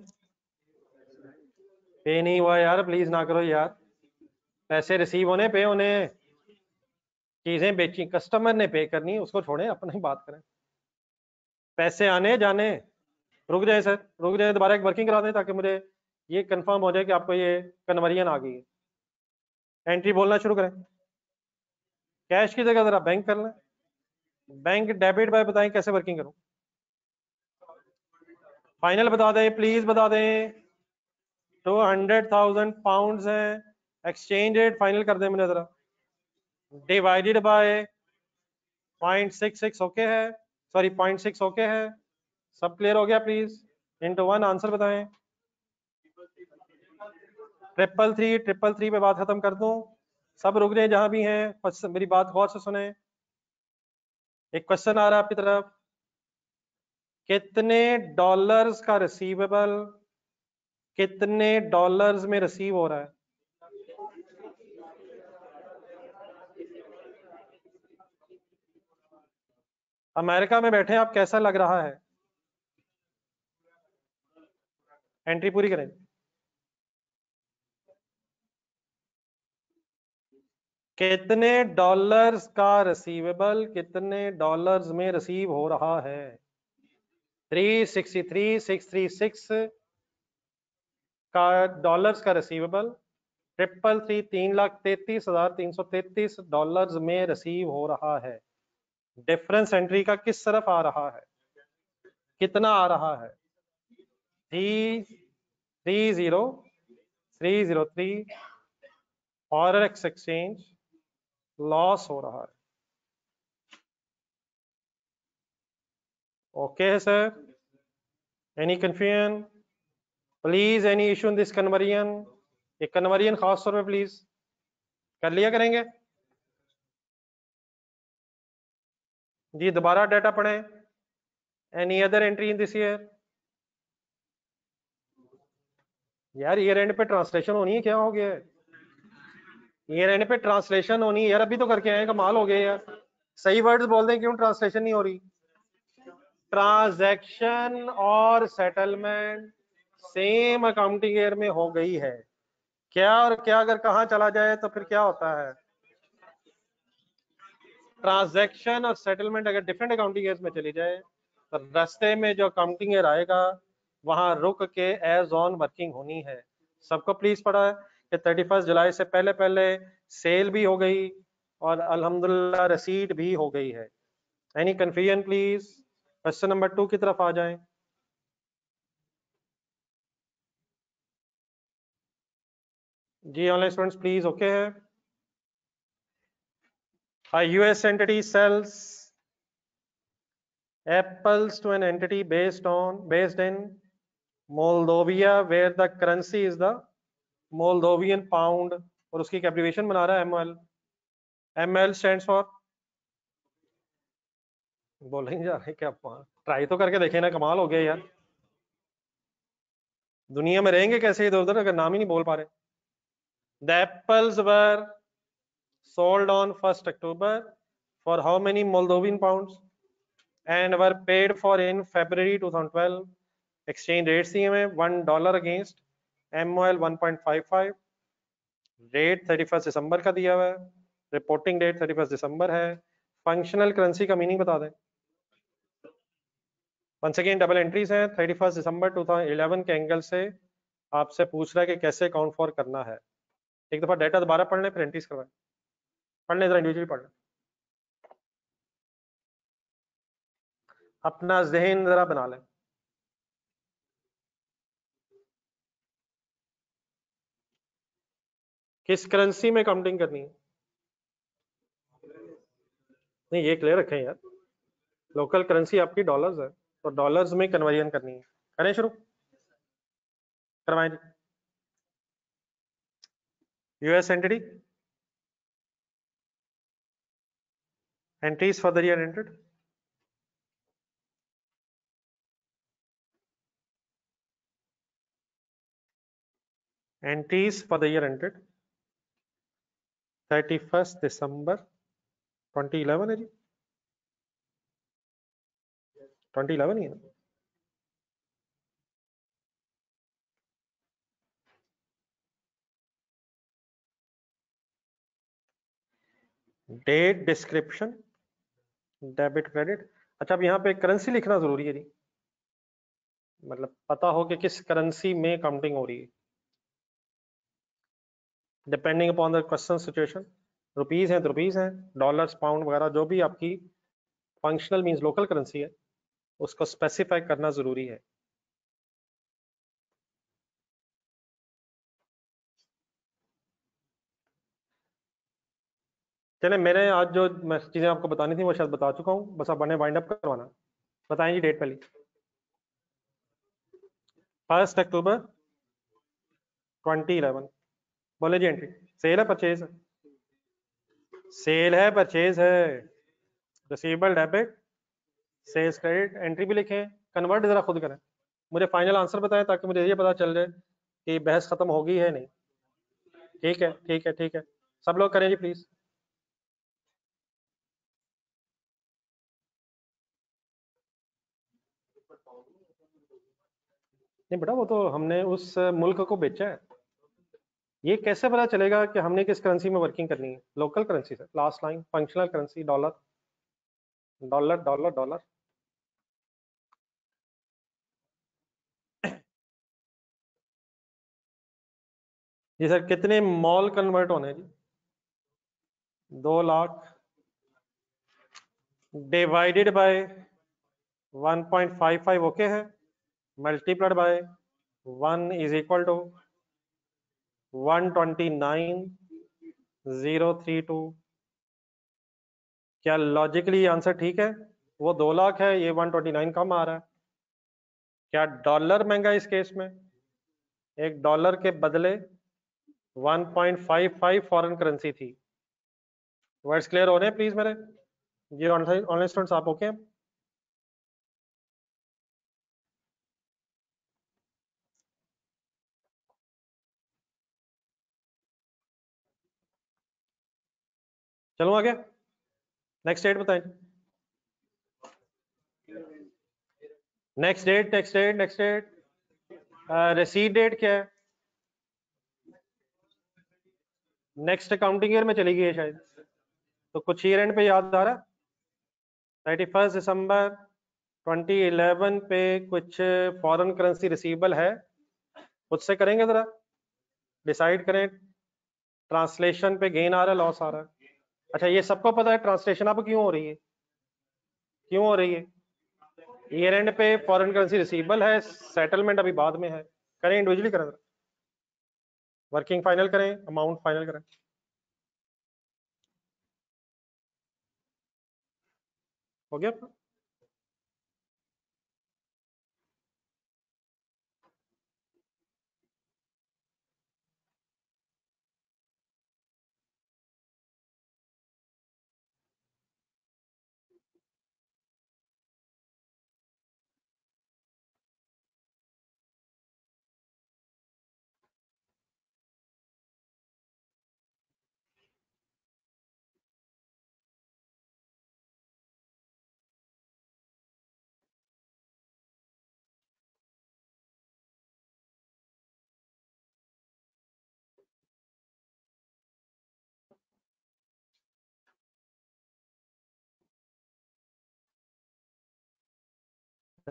पे नहीं हुआ यार, प्लीज ना करो यार। पैसे रिसीव होने, पे होने, चीजें बेची, कस्टमर ने पे करनी, उसको छोड़े, अपना ही बात करें। पैसे आने जाने, रुक जाए सर, रुक जाए, दोबारा एक वर्किंग करा दें ताकि मुझे ये कंफर्म हो जाए कि आपको ये कन्वर्जन आ गई है। एंट्री बोलना शुरू करें। कैश की जगह जरा बैंक कर लें। बैंक डेबिट बाय बताएं कैसे वर्किंग करूं? फाइनल बता दें प्लीज, बता दें। 200,000 पाउंड्स हैं, एक्सचेंज रेट फाइनल कर दें मुझे जरा। डिवाइडेड बाय 0.66 ओके है, सॉरी 0.6 ओके है, सब क्लियर हो गया प्लीज, इंटू 1 आंसर बताएं। 333 पे बात खत्म कर दूं, सब रुक जाए जहां भी हैं, मेरी बात गौर से सुने। एक क्वेश्चन आ रहा है आपकी तरफ, कितने डॉलर्स का रिसीवेबल कितने डॉलर्स में रिसीव हो रहा है? अमेरिका में बैठे आप, कैसा लग रहा है? एंट्री पूरी करें। कितने डॉलर्स का रिसीवेबल कितने डॉलर्स में रिसीव हो रहा है? 363,636 का डॉलर्स का रिसीवेबल, 333,33,333 डॉलर्स में रिसीव हो रहा है। डिफरेंस एंट्री का किस तरफ आ रहा है, कितना आ रहा है? 303,003 फॉरेक्स एक्सचेंज लॉस हो रहा है। ओके है sir, any confusion please, any issue in this conversion? ये कन्वर्जन खास तौर पे प्लीज कर लिया करेंगे जी। दोबारा डाटा पढ़ें। Any other entry in this year? यार ईयर एंड पे ट्रांसलेशन होनी है, क्या हो गया है? ईयर एंड पे ट्रांसलेशन होनी है यार, अभी तो करके आए, कमाल हो गया यार। सही वर्ड्स बोल दें, क्यों ट्रांसलेशन नहीं हो रही? ट्रांजैक्शन और सेटलमेंट सेम अकाउंटिंग ईयर में हो गई है क्या? और क्या अगर कहाँ चला जाए तो फिर क्या होता है? ट्रांजैक्शन और सेटलमेंट अगर डिफरेंट अकाउंटिंग ईयर्स में चली जाए तो रास्ते में जो अकाउंटिंग ईयर आएगा वहां रुक के एज ऑन वर्किंग होनी है। सबको प्लीज पता है कि 31 जुलाई से पहले पहले सेल भी हो गई और अल्हम्दुलिल्लाह रसीद भी हो गई है। Any confusion please? Question number 2 की तरफ आ जाएं। जी ऑनलाइन स्टूडेंट्स प्लीज ओके है। A US entity sells apples to an entity based in Moldova where the currency is the Moldovan pound, और उसकी एब्रिविएशन बना रहा है ML। ML स्टैंड्स फॉर, बोलेंगे जा रहे क्या? ट्राई तो करके देखे ना, कमाल हो गया यार। दुनिया में रहेंगे कैसे इधर उधर अगर नाम ही नहीं बोल पा रहे। The apples were sold on 1st October for how many Moldovan pounds and were paid for in February 2012। Exchange rate दिए हुए $1 अगेंस्ट MOL 1.55, रेट 31 दिसंबर का दिया हुआ है, रिपोर्टिंग डेट 31 दिसंबर है। फंक्शनल करेंसी का मीनिंग बता दें। वंस अगेन डबल एंट्रीज हैं 31 दिसंबर 2011 के एंगल से आपसे पूछ रहा है कि कैसे अकाउंट फॉर करना है। एक दफा डेटा दोबारा पढ़ लें फिर एंट्रीज करवाएं। पढ़ लें, जरा इंडिविजुअली पढ़ लें, अपना जहन जरा बना लें। किस करेंसी में काउंटिंग करनी है? नहीं ये क्लियर रखें यार, लोकल करेंसी आपकी डॉलर्स है तो डॉलर्स में कन्वर्जन करनी है। करें शुरू, करवाएं जी। US entity, entries for the year ended, entries for the year ended 31 December 2011 है जी, 2011 ही है। Date, description, debit credit. अच्छा अब यहाँ पे करेंसी लिखना जरूरी है जी, मतलब पता हो कि किस करेंसी में काउंटिंग हो रही है। Depending upon the question situation, rupees हैं तो रुपीज हैं, डॉलर्स पाउंड वगैरह जो भी आपकी फंक्शनल मींस लोकल करेंसी है उसको स्पेसिफाई करना जरूरी है। चले, मैंने आज जो मैं चीजें आपको बतानी थी वो शायद बता चुका हूँ, बस आप बने वाइंड अप करवाना। बताएं जी डेट पहली। 1 अक्टूबर 2011। बोले जी एंट्री। सेल है परचेज है? सेल है परचेज है। Receivable debit sales credit entry भी लिखें, कन्वर्ट जरा खुद करें, मुझे फाइनल आंसर बताएं ताकि मुझे ये पता चल जाए कि बहस खत्म होगी है नहीं। ठीक है ठीक है ठीक है, सब लोग करें जी प्लीज। नहीं बेटा, वो तो हमने उस मुल्क को बेचा है, ये कैसे पता चलेगा कि हमने किस करेंसी में वर्किंग करनी है? लोकल करेंसी से। Last line functional currency dollar dollar dollar dollar. जी सर, कितने मॉल कन्वर्ट होने हैं जी? 2 लाख डिवाइडेड बाय 1.55 ओके है, multiplied by 1 is equal to 129,032। क्या लॉजिकली आंसर ठीक है? वो 2 लाख है, ये 129 कम आ रहा है। क्या डॉलर महंगा इस केस में? एक डॉलर के बदले 1.55 फॉरेन करेंसी थी। वर्ड्स क्लियर हो रहे हैं प्लीज मेरे? ये ऑनलाइन स्टूडेंट्स आप ओके हैं? चलो आगे, नेक्स्ट डेट बताएं। Next date next date next date. Receipt date क्या है? नेक्स्ट अकाउंटिंग ईयर में चली गई है शायद, तो कुछ ईयर एंड पे याद आ रहा है? 31 दिसंबर 2011 पे कुछ फॉरेन करेंसी रिसीवेबल है, उससे करेंगे जरा, डिसाइड करें ट्रांसलेशन पे गेन आ रहा है लॉस आ रहा है। अच्छा ये सबको पता है ट्रांसलेशन अब क्यों हो रही है? क्यों हो रही है? ईयर एंड पे फॉरेन करेंसी रिसीवेबल है, सेटलमेंट अभी बाद में है। करें इंडिविजुअली करें, वर्किंग फाइनल करें, अमाउंट फाइनल करें। हो गया आपका?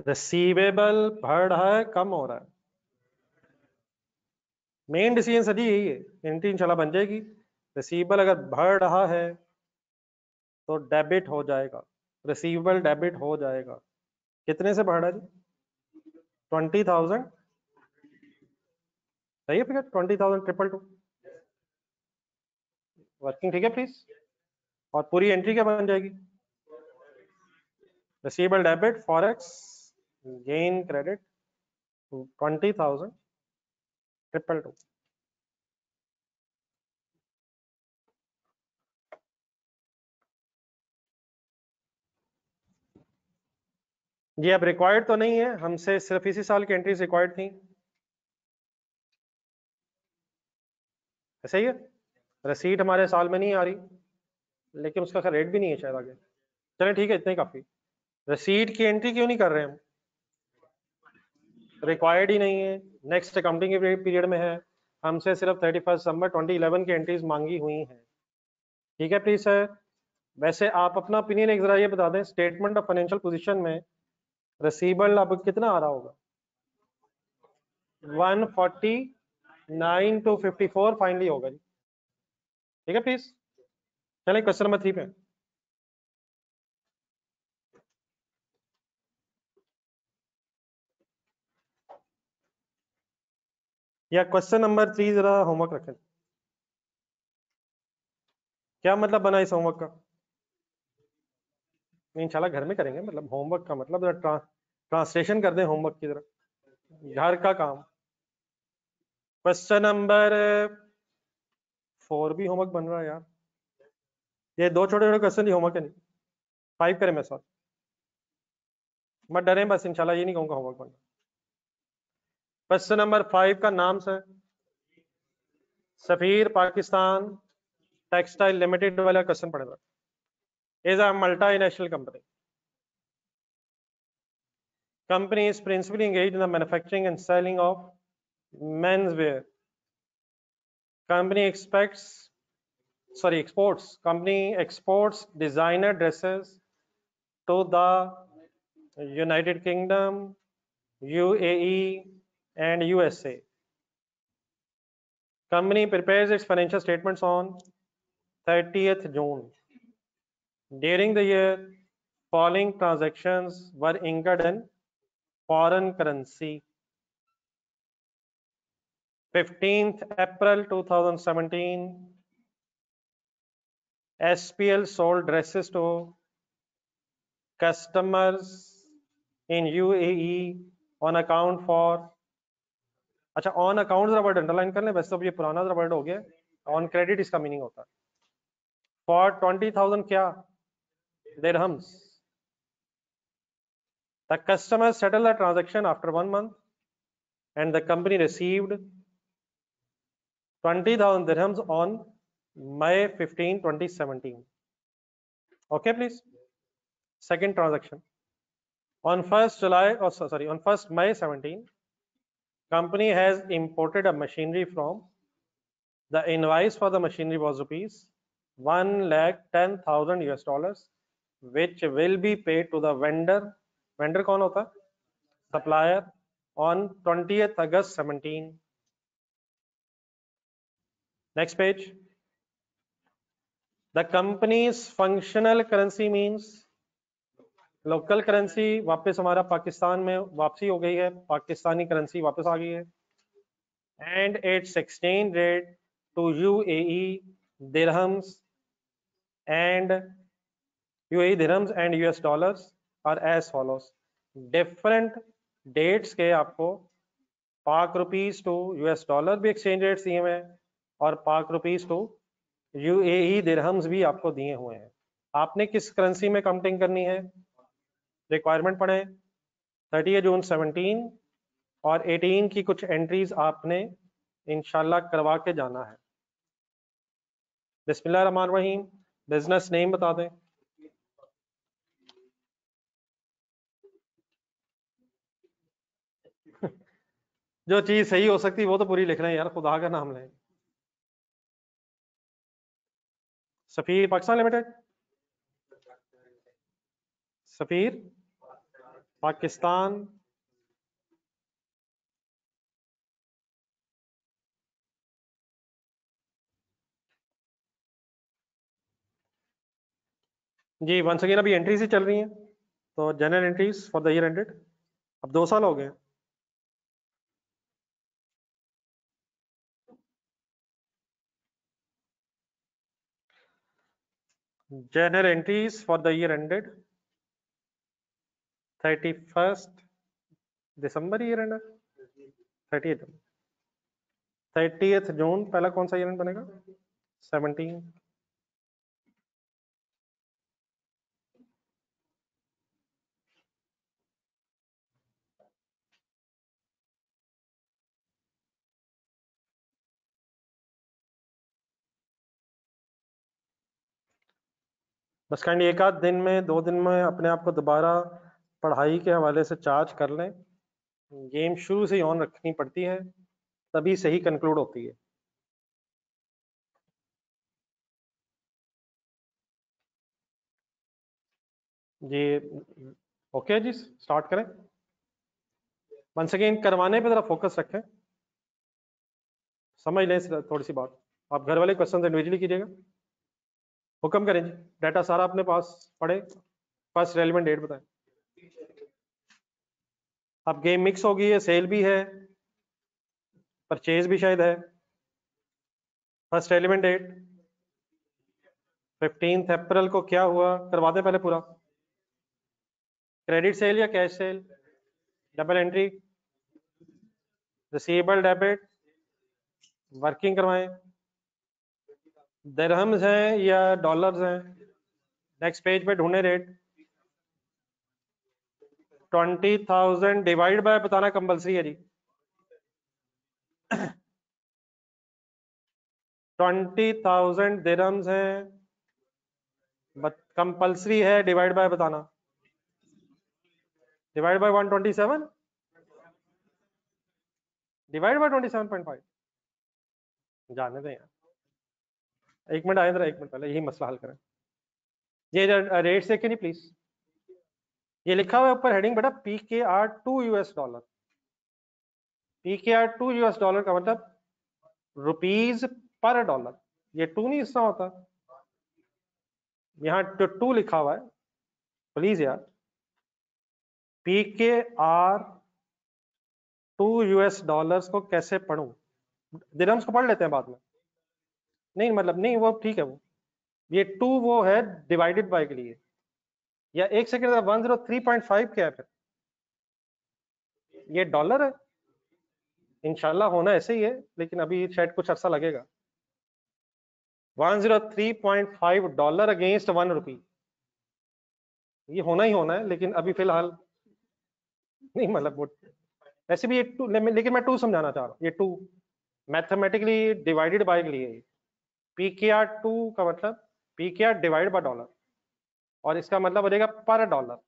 रिसीवेबल बढ़ रहा है कम हो रहा है? मेन डिसीजन सर जी यही है, एंट्री इंशाल्लाह बन जाएगी। रिसीवेबल अगर बढ़ रहा है तो डेबिट हो जाएगा, रिसीवेबल डेबिट हो जाएगा। कितने से बढ़ रहा है जी? 20,000। सही है फिगर, 20,222। वर्किंग ठीक है प्लीज? और पूरी एंट्री क्या बन जाएगी? Receivable debit forex gain credit 20,222। जी अब रिक्वायर्ड तो नहीं है, हमसे सिर्फ इसी साल की एंट्रीज रिक्वायर्ड थी, ऐसा ही है। रसीद हमारे साल में नहीं आ रही, लेकिन उसका खैर रेट भी नहीं है शायद आगे। चलें ठीक है, इतना ही काफी। रसीद की एंट्री क्यों नहीं कर रहे हम? रिक्वायर्ड ही नहीं है, नेक्स्ट अकाउंटिंग पीरियड में है, हमसे सिर्फ 31 दिसंबर 2011 की एंट्रीज मांगी हुई हैं। ठीक है प्लीज सर। वैसे आप अपना ओपिनियन एक जरा ये बता दें, स्टेटमेंट ऑफ फाइनेंशियल पोजीशन में रिसीवेबल अब कितना आ रहा होगा? 149,254 फाइनली होगा जी। ठीक है प्लीज। चलें क्वेश्चन नंबर 3 पे। या क्वेश्चन नंबर 3 जरा होमवर्क रखें। क्या मतलब बना इस होमवर्क का? इंशाल्लाह घर में करेंगे, मतलब होमवर्क का मतलब ट्रांसलेशन कर दें होमवर्क की तरह, घर का काम। क्वेश्चन नंबर 4 भी होमवर्क बन रहा है यार, ये 2 छोटे छोटे क्वेश्चन ही होमवर्क है नहीं, 5 करें मेरे साथ, मत डरें बस, इंशाल्लाह ये नहीं कहूँगा होमवर्क बन रहा। क्वेश्चन नंबर 5 का नाम से सफीर पाकिस्तान टेक्सटाइल लिमिटेड वाला क्वेश्चन पड़ेगा। Is a multinational company. Company is principally engaged in the manufacturing and selling of menswear. Company exports. Company exports designer dresses to the United Kingdom, UAE, and USA. Company prepares its financial statements on 30th June. During the year, following transactions were incurred in foreign currency. 15th April 2017, SPL sold dresses to customers in UAE on account for, अच्छा on account जरा word underline कर लें, वैसे तो ये पुराना जरा word हो गया, ऑन क्रेडिट इसका मीनिंग होता है। फॉर 20,000 क्या dirhams. The customer settled the transaction after 1 month and the company received 20,000 dirhams on May 15, 2017. Okay, please. Second transaction. On 1st May 17, company has imported a machinery from, the invoice for the machinery was rupees 1,10,000 US dollars, which will be paid to the vendor. Vendor कौन होता है? Supplier on 20th August 17. Next page. The company's functional currency means local currency वापस हमारा पाकिस्तान में वापसी हो गई है, पाकिस्तानी करेंसी वापस आ गई है, and its exchange rate to UAE dirhams and US dollars are as follows. Different dates के आपको Pak rupees to US dollar भी एक्सचेंज रेट्स दिए हुए हैं और पाक रुपीस टू यूएई दिरहम्स भी आपको दिए हुए हैं। आपने किस करेंसी में काउंटिंग करनी है? रिक्वायरमेंट पढ़े 30 जून 17 और 18 की कुछ एंट्रीज आपने इंशाल्लाह करवा के जाना है। बिस्मिल्लाह रहमान रहीम। बिजनेस नेम बता दें। जो चीज सही हो सकती वो तो पूरी लिख रहे हैं यार, खुदा का नाम लें। सफीर पाकिस्तान लिमिटेड, सफीर पाकिस्तान जी। वंस अगेन अभी एंट्रीज ही चल रही हैं, तो general entries for the year ended, अब 2 साल हो गए। General entries for the year ended 31 December year and 30th जून पहला कौन सा ईयर एंड बनेगा? 17। बस काइंडली एक आध दिन में 2 दिन में अपने आप को दोबारा पढ़ाई के हवाले से चार्ज कर लें। गेम शुरू से ही ऑन रखनी पड़ती है, तभी सही कंक्लूड होती है। जी ओके जी, स्टार्ट करें। वंस अगेन करवाने पे जरा फोकस रखें, समझ लें थोड़ी सी बात। आप घर वाले क्वेश्चन इंडिविजुअली कीजिएगा। हुक्म करें जी, डाटा सारा अपने पास पढ़े, फर्स्ट रेलिवेंट डेट बताएं। अब गेम मिक्स हो गई है, सेल भी है, परचेज भी शायद है। फर्स्ट रेलिवेंट डेट 15 अप्रैल को क्या हुआ, करवाते पहले पूरा। क्रेडिट सेल या cash cell, double entry, receivable debit, working करवाएं, दिरहम्स हैं या डॉलर्स हैं। नेक्स्ट पेज पे ढूंढे रेट। 20,000 डिवाइड बाय बताना कंपलसरी है जी। 20,000 दिरहम्स हैं, कंपलसरी है, डिवाइड बाय बताना। Divide by 127, divide by 27.5। जाने दें यार, एक मिनट आए जरा, एक मिनट पहले यही मसला हल करें। ये रेट देखें नहीं प्लीज। ये लिखा हुआ है ऊपर हेडिंग बेटा PKR 2 US$। PKR 2 US$ का मतलब रुपीज पर डॉलर। ये 2 नहीं इसका होता, यहाँ 2 लिखा हुआ है प्लीज यार। PKR 2 US$ को कैसे पढ़ूं? दिरहम्स को पढ़ लेते हैं बाद में। नहीं मतलब नहीं, वो ठीक है वो। ये 2 वो है डिवाइडेड बाय के लिए, या एक सेकेंड 103.5 क्या है फिर? ये डॉलर है, इंशाल्लाह होना ऐसे ही है, लेकिन अभी शायद कुछ अर्सा लगेगा। 103.5 डॉलर अगेंस्ट 1 रुपी, ये होना ही होना है, लेकिन अभी फिलहाल नहीं मतलब वो ऐसे भी ये 2, लेकिन मैं 2 समझाना चाह रहा हूँ। ये 2 मैथमेटिकली डिवाइडेड बाय के लिए। PKR 2 का मतलब PKR डिवाइड बाय डॉलर, और इसका मतलब हो जाएगा पर डॉलर।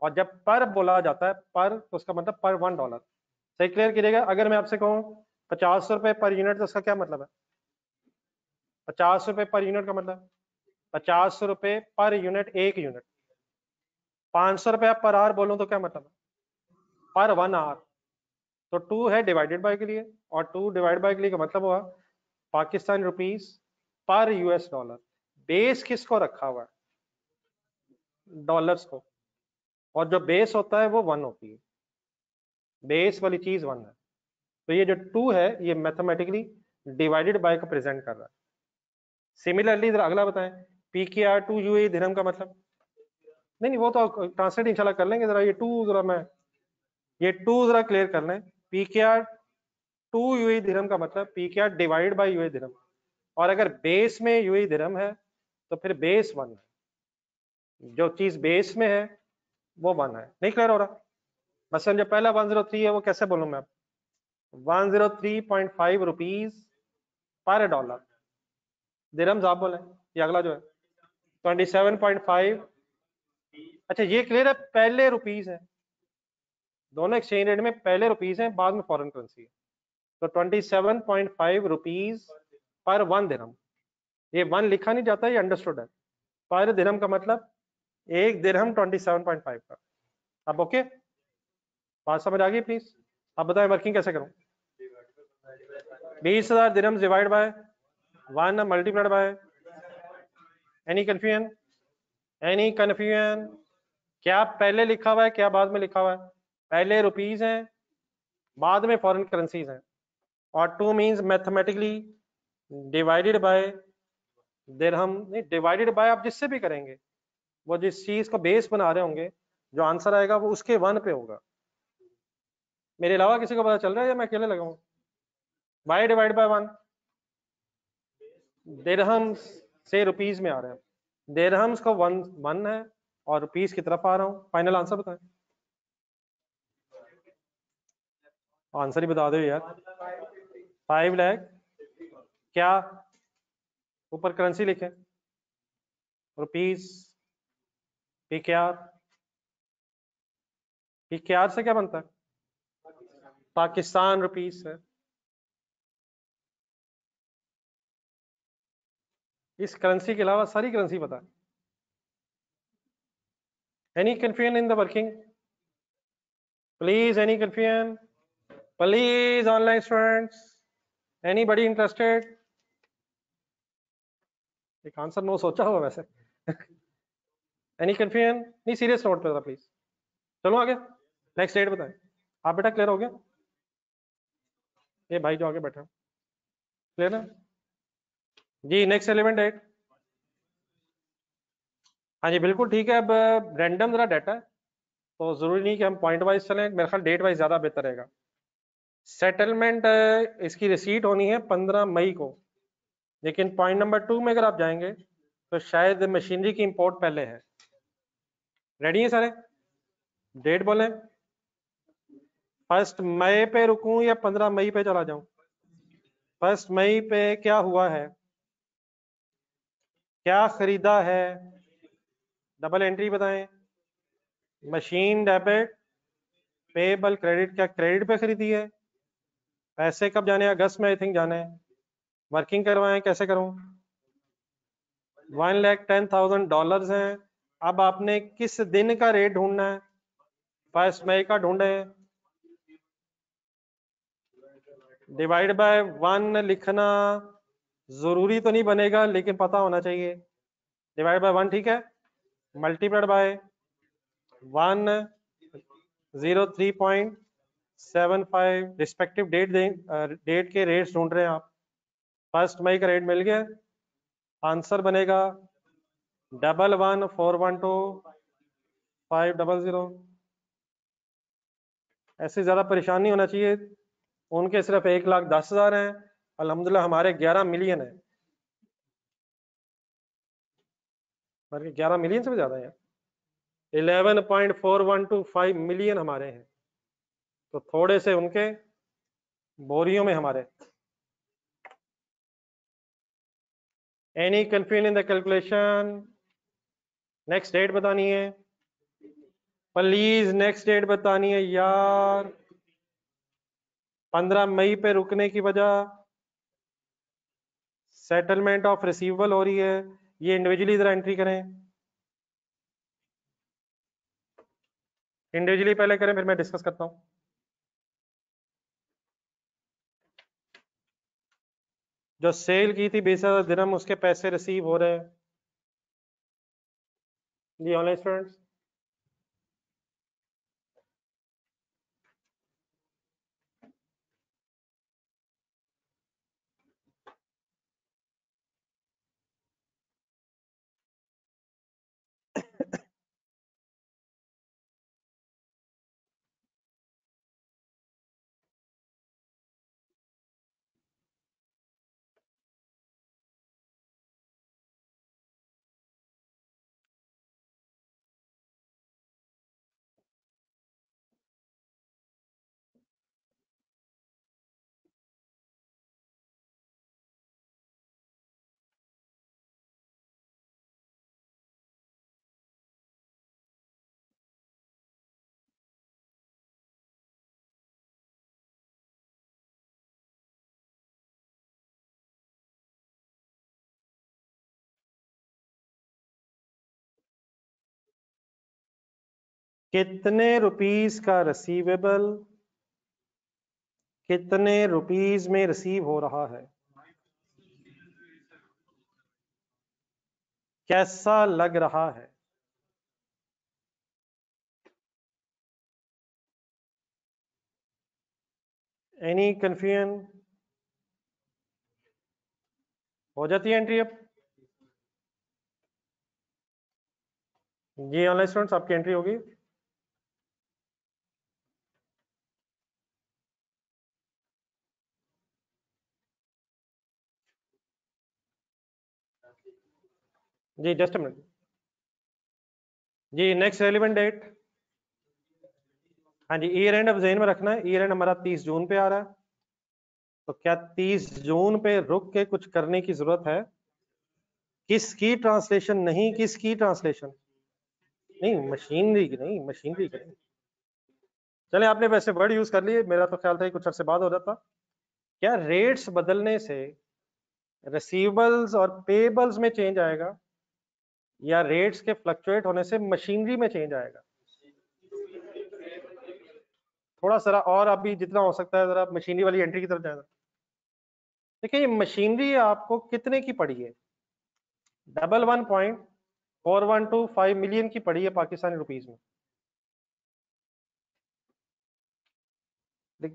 और जब पर बोला जाता है पर, तो उसका मतलब पर $1। सही क्लियर कीजिएगा। अगर मैं आपसे कहूँ 50 रुपए पर यूनिट, तो उसका क्या मतलब है? 50 रुपए पर यूनिट का मतलब 50 रुपए पर यूनिट, एक यूनिट। 500 रुपया पर आवर बोलूं तो क्या मतलब है? पर 1 आवर। तो 2 है डिवाइडेड बाय के लिए, और 2 डिवाइड बाय के लिए का मतलब हुआ पाकिस्तान रुपीस पर US$। बेस किसको रखा हुआ है? डॉलर्स को। और जो बेस होता है वो 1 होती है, बेस वाली चीज 1 है। तो ये जो 2 है ये मैथमेटिकली डिवाइडेड बाय को प्रेजेंट कर रहा है। सिमिलरली इधर अगला बताएं, PKR 2 UAE दिरहम का मतलब। नहीं नहीं वो तो ट्रांसलेट इंशाल्लाह कर लेंगे। जरा ये 2 जरा मैं ये 2 जरा क्लियर कर लें। PKR 2 UAE दिरहम का मतलब PKR डिवाइड बाय UAE दिरहम। और अगर बेस में UAE दिरहम है तो फिर बेस 1 है। जो चीज बेस में है वो 1 है। नहीं क्लियर हो रहा? मसलन जो पहला 103 है वो कैसे बोलूं मैं? 103.5 रुपीज पर डॉलर। दिरहम्स आप बोले, ये अगला जो है 27.5। अच्छा ये क्लियर है, पहले रुपीज है, दोनों एक्सचेंज रेट में पहले रुपीज हैं, बाद में फॉरेन करेंसी है। तो 27.5 रुपीज पर 1 दिरहम। ये 1 लिखा नहीं जाता, ये अंडरस्टूड है। पर दिरहम का मतलब एक दिरहम 27.5 का। अब ओके, बात समझ आ गई प्लीज? अब बताएं वर्किंग कैसे करूं? 20,000 दिरहम divide by 1 multiplied by, any confusion? Any confusion? क्या पहले लिखा हुआ है क्या बाद में लिखा हुआ है? पहले रुपीज हैं, बाद में फॉरेन करेंसीज हैं। और 2 मींस मैथमेटिकली डिवाइडेड बाय दिरहम। नहीं, डिवाइडेड बाय आप जिससे भी करेंगे, वो जिस चीज का बेस बना रहे होंगे, जो आंसर आएगा वो उसके 1 पे होगा। मेरे अलावा किसी को पता चल रहा है या मैं अकेले लगाऊं? बाय डिवाइड बाय 1, दिरहम से रुपीज में आ रहे हैं। दिरहम्स का 1 है और रुपीज की तरफ आ रहा हूं। फाइनल आंसर बताएं। आंसर ही बता दो यार। 5 लाख क्या? ऊपर करेंसी लिखें, रुपीज। PKR, PKR से क्या बनता है? पाकिस्तान रुपीज से। इस करेंसी के अलावा सारी करेंसी पता है। Any confusion in the working? Please any confusion? Please online students, anybody interested? एक आंसर नो सोचा हुआ वैसे। Any confusion? नहीं सीरियस नोट पे था प्लीज। चलो आगे, नेक्स्ट डेट बताएं। आप बेटा क्लियर हो गया? ये भाई जो आगे बैठा क्लियर है जी? नेक्स्ट 11 डेट हाँ जी बिल्कुल ठीक है। अब रैंडम जरा डाटा है तो जरूरी नहीं कि हम पॉइंट वाइज चलें, मेरे ख्याल डेट वाइज ज्यादा बेहतर रहेगा। सेटलमेंट इसकी रिसीट होनी है 15 मई को, लेकिन पॉइंट नंबर 2 में अगर आप जाएंगे तो शायद मशीनरी की इंपोर्ट पहले है। रेडी है सारे? डेट बोलें, 1 मई पे रुकूं या 15 मई पे चला जाऊं? 1 मई पे क्या हुआ है, क्या खरीदा है? डबल एंट्री बताएं। मशीन डेबिट, पेबल क्रेडिट, क्या क्रेडिट पे खरीदी है? पैसे कब जाने? अगस्त में आई थिंक जाने हैं। वर्किंग करवाएं, कैसे करूं? $1,10,000 हैं। अब आपने किस दिन का रेट ढूंढना है? 1 मई का ढूंढे, डिवाइड बाय 1 लिखना जरूरी तो नहीं बनेगा लेकिन पता होना चाहिए। डिवाइड बाय 1 ठीक है, multiplied by 103.75 respective date date के रेट्स ढूंढ रहे हैं आप। 1 मई का रेट मिल गया, आंसर बनेगा 11,412,500। ऐसे ज्यादा परेशान नहीं होना चाहिए। उनके सिर्फ 1,10,000 हैं, अल्हम्दुलिल्लाह हमारे 11 मिलियन है। 11 मिलियन से भी ज्यादा है, 11.4125 मिलियन हमारे हैं, तो थोड़े से उनके, बोरियों में हमारे। Any confusion in the calculation? Next date बतानी है प्लीज, नेक्स्ट डेट बतानी है यार। 15 मई पे रुकने की वजह, सेटलमेंट ऑफ रिसीवेबल हो रही है। ये इंडिविजुअली जरा एंट्री करें, इंडिविजुअली पहले करें फिर मैं डिस्कस करता हूं। जो सेल की थी 20,000 दिरहम, उसके पैसे रिसीव हो रहे हैं जी ऑनलाइन स्टूडेंट्स। कितने रुपीस का रिसीवेबल कितने रुपीस में रिसीव हो रहा है? कैसा लग रहा है? Any confusion? हो जाती है एंट्री अब? जी ऑनलाइन स्टूडेंट्स आपकी एंट्री होगी। जी जस्ट अ मिनट जी। नेक्स्ट रेलिवेंट डेट, हाँ जी ईयर एंड अब जेन में रखना है। ईयर एंड हमारा 30 जून पे आ रहा है, तो क्या 30 जून पे रुक के कुछ करने की जरूरत है? किसकी ट्रांसलेशन नहीं, किसकी ट्रांसलेशन नहीं, मशीनरी की नहीं, मशीनरी की नहीं। चले आपने वैसे वर्ड यूज कर लिए, मेरा तो ख्याल था कि कुछ अरसे बाद हो जाता। क्या रेट्स बदलने से रिसीवेबल्स और पेबल्स में चेंज आएगा, या रेट्स के फ्लक्चुएट होने से मशीनरी में चेंज आएगा? थोड़ा सा और अभी जितना हो सकता है जरा मशीनरी वाली एंट्री की तरफ जाएगा। देखिए ये मशीनरी आपको कितने की पड़ी है? 11.4125 मिलियन की पड़ी है पाकिस्तानी रुपीस में।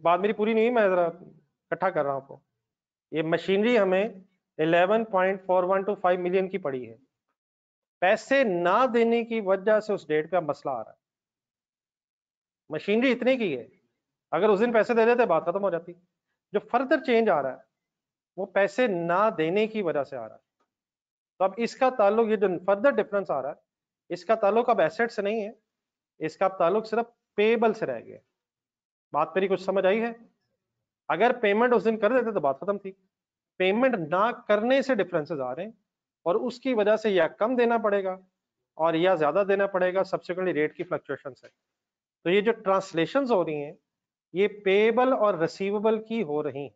बात मेरी पूरी नहीं है, मैं जरा इकट्ठा कर रहा हूं आपको। ये मशीनरी हमें 11.4125 मिलियन की पड़ी है। पैसे ना देने की वजह से उस डेट पे अब मसला आ रहा है। मशीनरी इतने की है, अगर उस दिन पैसे दे देते बात खत्म हो जाती। जो फर्दर चेंज आ रहा है वो पैसे ना देने की वजह से आ रहा है। तो अब इसका ताल्लुक, ये जो फर्दर डिफरेंस आ रहा है, इसका ताल्लुक अब एसेट से नहीं है, इसका ताल्लुक सिर्फ पेबल से रह गया। बात मेरी कुछ समझ आई है? अगर पेमेंट उस दिन कर देते तो बात खत्म थी। पेमेंट ना करने से डिफरेंसेस आ रहे हैं और उसकी वजह से या कम देना पड़ेगा और या ज्यादा देना पड़ेगा सब्सिक्वेंटली रेट की फ्लक्चुएशन से। तो ये जो ट्रांसलेशंस हो रही हैं ये पेएबल और रिसीवेबल की हो रही हैं।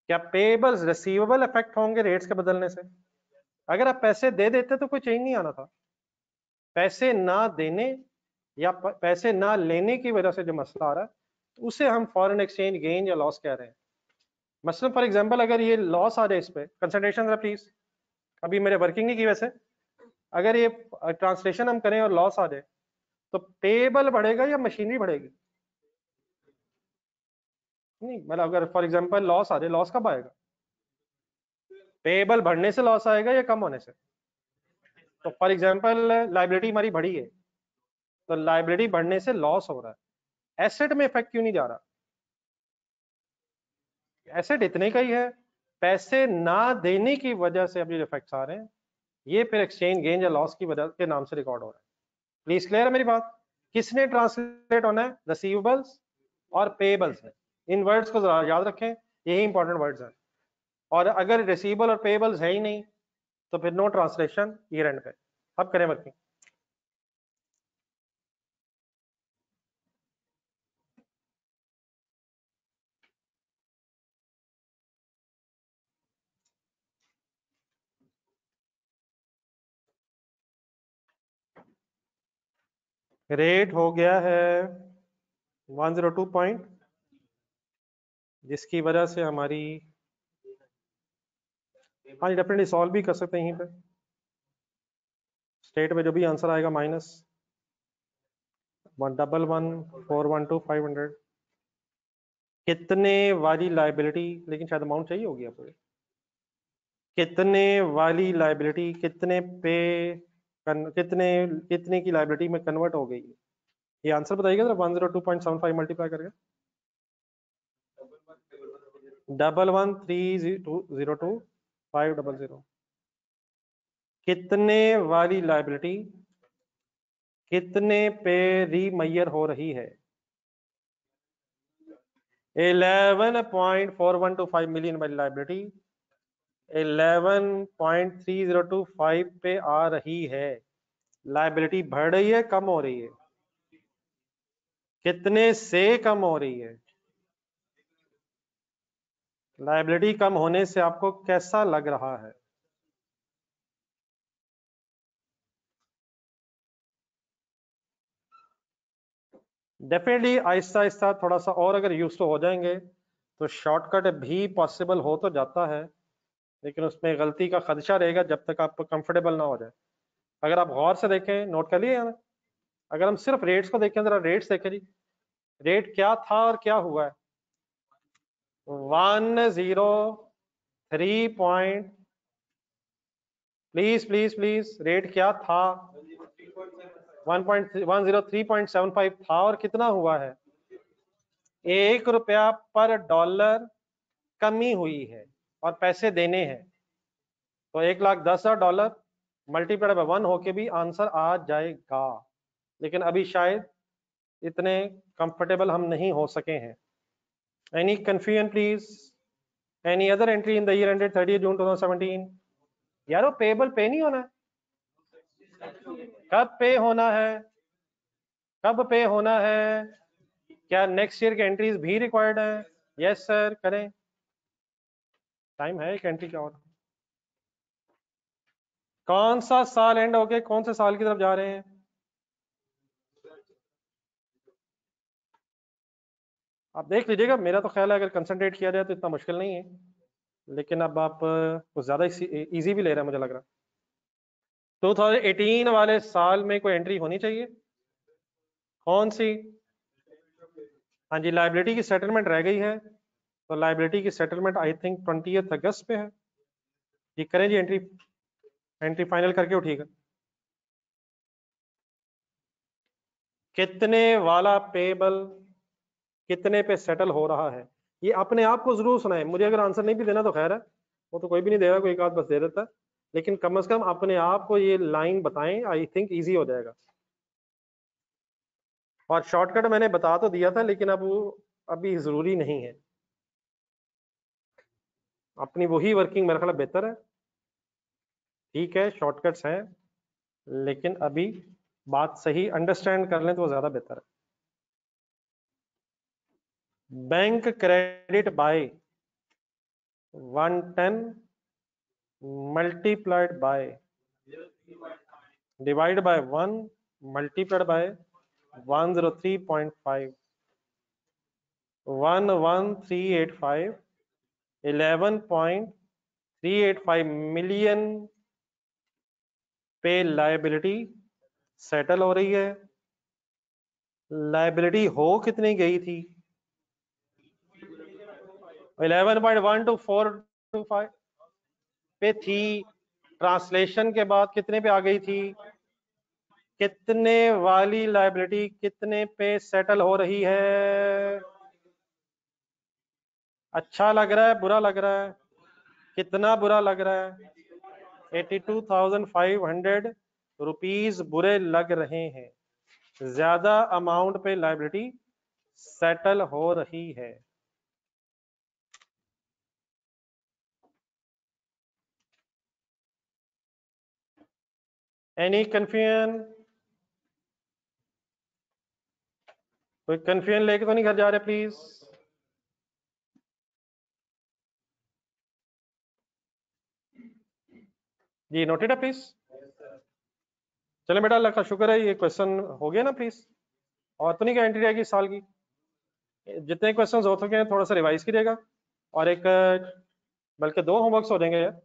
क्या पेएबल्स रिसीवेबल इफेक्ट होंगे रेट्स के बदलने से? अगर आप पैसे दे देते तो कोई चेंज नहीं आना था। पैसे ना देने या पैसे ना लेने की वजह से जो मसला आ रहा है उसे हम फॉरेन एक्सचेंज गेन या लॉस कह रहे हैं। मसलन फॉर एग्जांपल अगर ये लॉस आ जाए, इस पे कंसंट्रेशन जरा प्लीज, अभी मेरे वर्किंग नहीं की वैसे, अगर ये ट्रांसलेशन हम करें और लॉस आ जाए तो पेएबल बढ़ेगा या मशीनरी बढ़ेगी? नहीं, मतलब अगर फॉर एग्जांपल लॉस आ जाए, लॉस कब आएगा? पेएबल बढ़ने से लॉस आएगा या कम होने से? तो फॉर एग्जांपल लायबिलिटी हमारी बढ़ी है तो लायबिलिटी बढ़ने से लॉस हो रहा है, एसेट में इफेक्ट क्यों नहीं जा रहा? एसेट इतने का ही है, पैसे ना देने की वजह से अभी इफेक्ट्स आ रहे हैं, ये फिर एक्सचेंज गेन या लॉस की वजह के नाम से रिकॉर्ड हो रहा है। प्लीज क्लियर है मेरी बात? किसने ट्रांसलेट होना है? रिसीवेबल्स और पेएबल्स में। इन वर्ड्स को जरा याद रखें, यही इंपॉर्टेंट वर्ड्स हैं। और अगर रिसीवेबल और पेएबल्स है ही नहीं तो फिर नो ट्रांसलेशन ईयर एंड पे। अब करें वर्किंग। रेट हो गया है 102 पॉइंट, जिसकी वजह से हमारी, हाँ डेफिनेटली सॉल्व भी कर सकते हैं यहीं पे। स्टेट में जो भी आंसर आएगा माइनस 111412500। कितने वाली लाइबिलिटी, लेकिन शायद अमाउंट चाहिए होगी आपको। कितने वाली लाइबिलिटी कितने पे कितने कितने की लाइबिलिटी में कन्वर्ट हो गई है? ये आंसर बताइएगा जरा। 102.75 मल्टीप्लाई करके 11320250। कितने वाली लाइबिलिटी कितने पे रीमैयर हो रही है? 11.4125 मिलियन वाली लाइबिलिटी 11.3025 पे आ रही है। लाइबिलिटी बढ़ रही है कम हो रही है? कितने से कम हो रही है? लाइबिलिटी कम होने से आपको कैसा लग रहा है? डेफिनेटली आहिस्ता आहिस्ता थोड़ा सा और अगर यूज तो हो जाएंगे तो शॉर्टकट भी पॉसिबल हो तो जाता है, लेकिन उसमें गलती का खदशा रहेगा जब तक आप कंफर्टेबल ना हो जाए। अगर आप गौर से देखें, नोट कर लिए यार, अगर हम सिर्फ रेट्स को देखें, जरा रेट्स देखें जी, रेट क्या था और क्या हुआ है। 103 point, please please please, rate क्या था? 103.75 था और कितना हुआ है? ₹1 पर डॉलर कमी हुई है और पैसे देने हैं, तो $1,10,000 मल्टीप्लाइड बाय 1 होके भी आंसर आ जाएगा। लेकिन अभी शायद इतने कंफर्टेबल हम नहीं हो सके हैं। Any confusion please? Any other entry in the year ended 30 जून 2017? यार वो पेबल पे नहीं होना है। कब पे होना है? कब पे होना है? क्या नेक्स्ट ईयर की एंट्रीज भी रिक्वायर्ड है? यस सर, करें। टाइम है एक एंट्री का और। कौन सा साल एंड हो गया, कौन से साल की तरफ जा रहे हैं? आप देख लीजिएगा, मेरा तो ख्याल है अगर कंसंट्रेट किया जाए तो इतना मुश्किल नहीं है, लेकिन अब आप कुछ ज्यादा इजी भी ले रहे हैं मुझे लग रहा है। 2018 वाले साल में कोई एंट्री होनी चाहिए। कौन सी? हाँ जी, लाइबिलिटी की सेटलमेंट रह गई है, तो लाइबिलिटी की सेटलमेंट आई थिंक 20 अगस्त पे है। ये करें जी एंट्री, एंट्री फाइनल करके उठिएगा। कितने वाला पेबल कितने पे सेटल हो रहा है। ये अपने आप को जरूर सुनाए, मुझे अगर आंसर नहीं भी देना तो खैर है, वो तो कोई भी नहीं देगा, कोई एक आध बस दे देता है, लेकिन कम से कम अपने आप को ये लाइन बताएं, आई थिंक इजी हो जाएगा। और शॉर्टकट मैंने बता तो दिया था, लेकिन अब वो अभी जरूरी नहीं है, अपनी वही वर्किंग मेरा ख्याल बेहतर है। ठीक है शॉर्टकट्स हैं, लेकिन अभी बात सही अंडरस्टैंड कर लें तो वो ज्यादा बेहतर है। Bank credit by 110 multiplied by divide by 1 multiplied bye 103.5 11385 11.385 million पे लायबिलिटी सेटल हो रही है। लायबिलिटी हो कितनी गई थी? 11.12425 पे थी, ट्रांसलेशन के बाद कितने पे आ गई थी? कितने वाली लायबिलिटी कितने पे सेटल हो रही है? अच्छा लग रहा है बुरा लग रहा है? कितना बुरा लग रहा है? 82,500 रुपीज बुरे लग रहे हैं, ज्यादा अमाउंट पे लायबिलिटी सेटल हो रही है। Any confusion? कोई कंफ्यूजन लेके तो नहीं घर जा रहे प्लीज? जी नोटेड है प्लीज। चले बेटा, अल्लाह का शुक्र है ये क्वेश्चन हो गया ना प्लीज। और तो नहीं गारंटी रहेगी इस साल की, जितने क्वेश्चंस हो चुके हैं थोड़ा सा रिवाइज कीजिएगा, और एक बल्कि दो होमवर्क्स हो जाएंगे यार।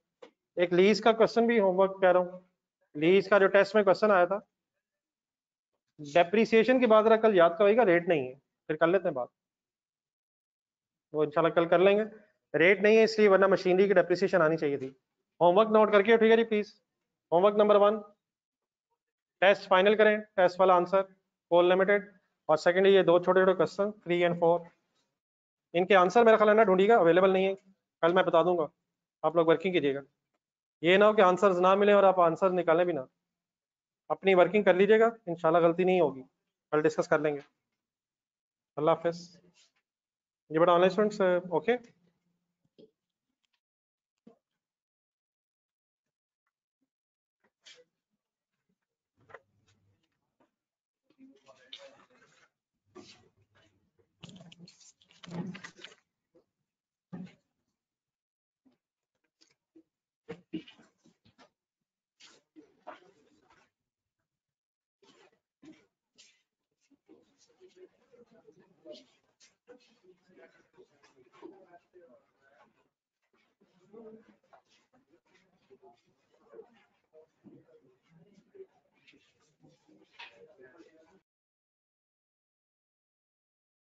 एक लीज का क्वेश्चन भी होमवर्क कह रहा हूँ, लीज का जो टेस्ट में क्वेश्चन आया था, डेप्रीसिएशन की बात कल याद करवाएगा, रेट नहीं है, फिर कर लेते हैं बात, वो इंशाल्लाह कल कर लेंगे। रेट नहीं है इसलिए, वरना मशीनरी की डेप्रीसिएशन आनी चाहिए थी। होमवर्क नोट करके ठीक है जी please. Homework number 1, test final करें, टेस्ट वाला आंसर कोल लिमिटेड, और सेकंड ये दो छोटे छोटे क्वेश्चन 3 और 4, इनके आंसर मेरा ख्याल है ना ढूंढिएगा, अवेलेबल नहीं है, कल मैं बता दूंगा, आप लोग वर्किंग कीजिएगा। ये ना हो कि आंसर्स ना मिले और आप आंसर निकालें भी ना, अपनी वर्किंग कर लीजिएगा, इंशाल्लाह गलती नहीं होगी, कल डिस्कस कर लेंगे। अल्लाह हाफिज। ये बड़ा ऑनलाइन स्टूडेंट्स ओके।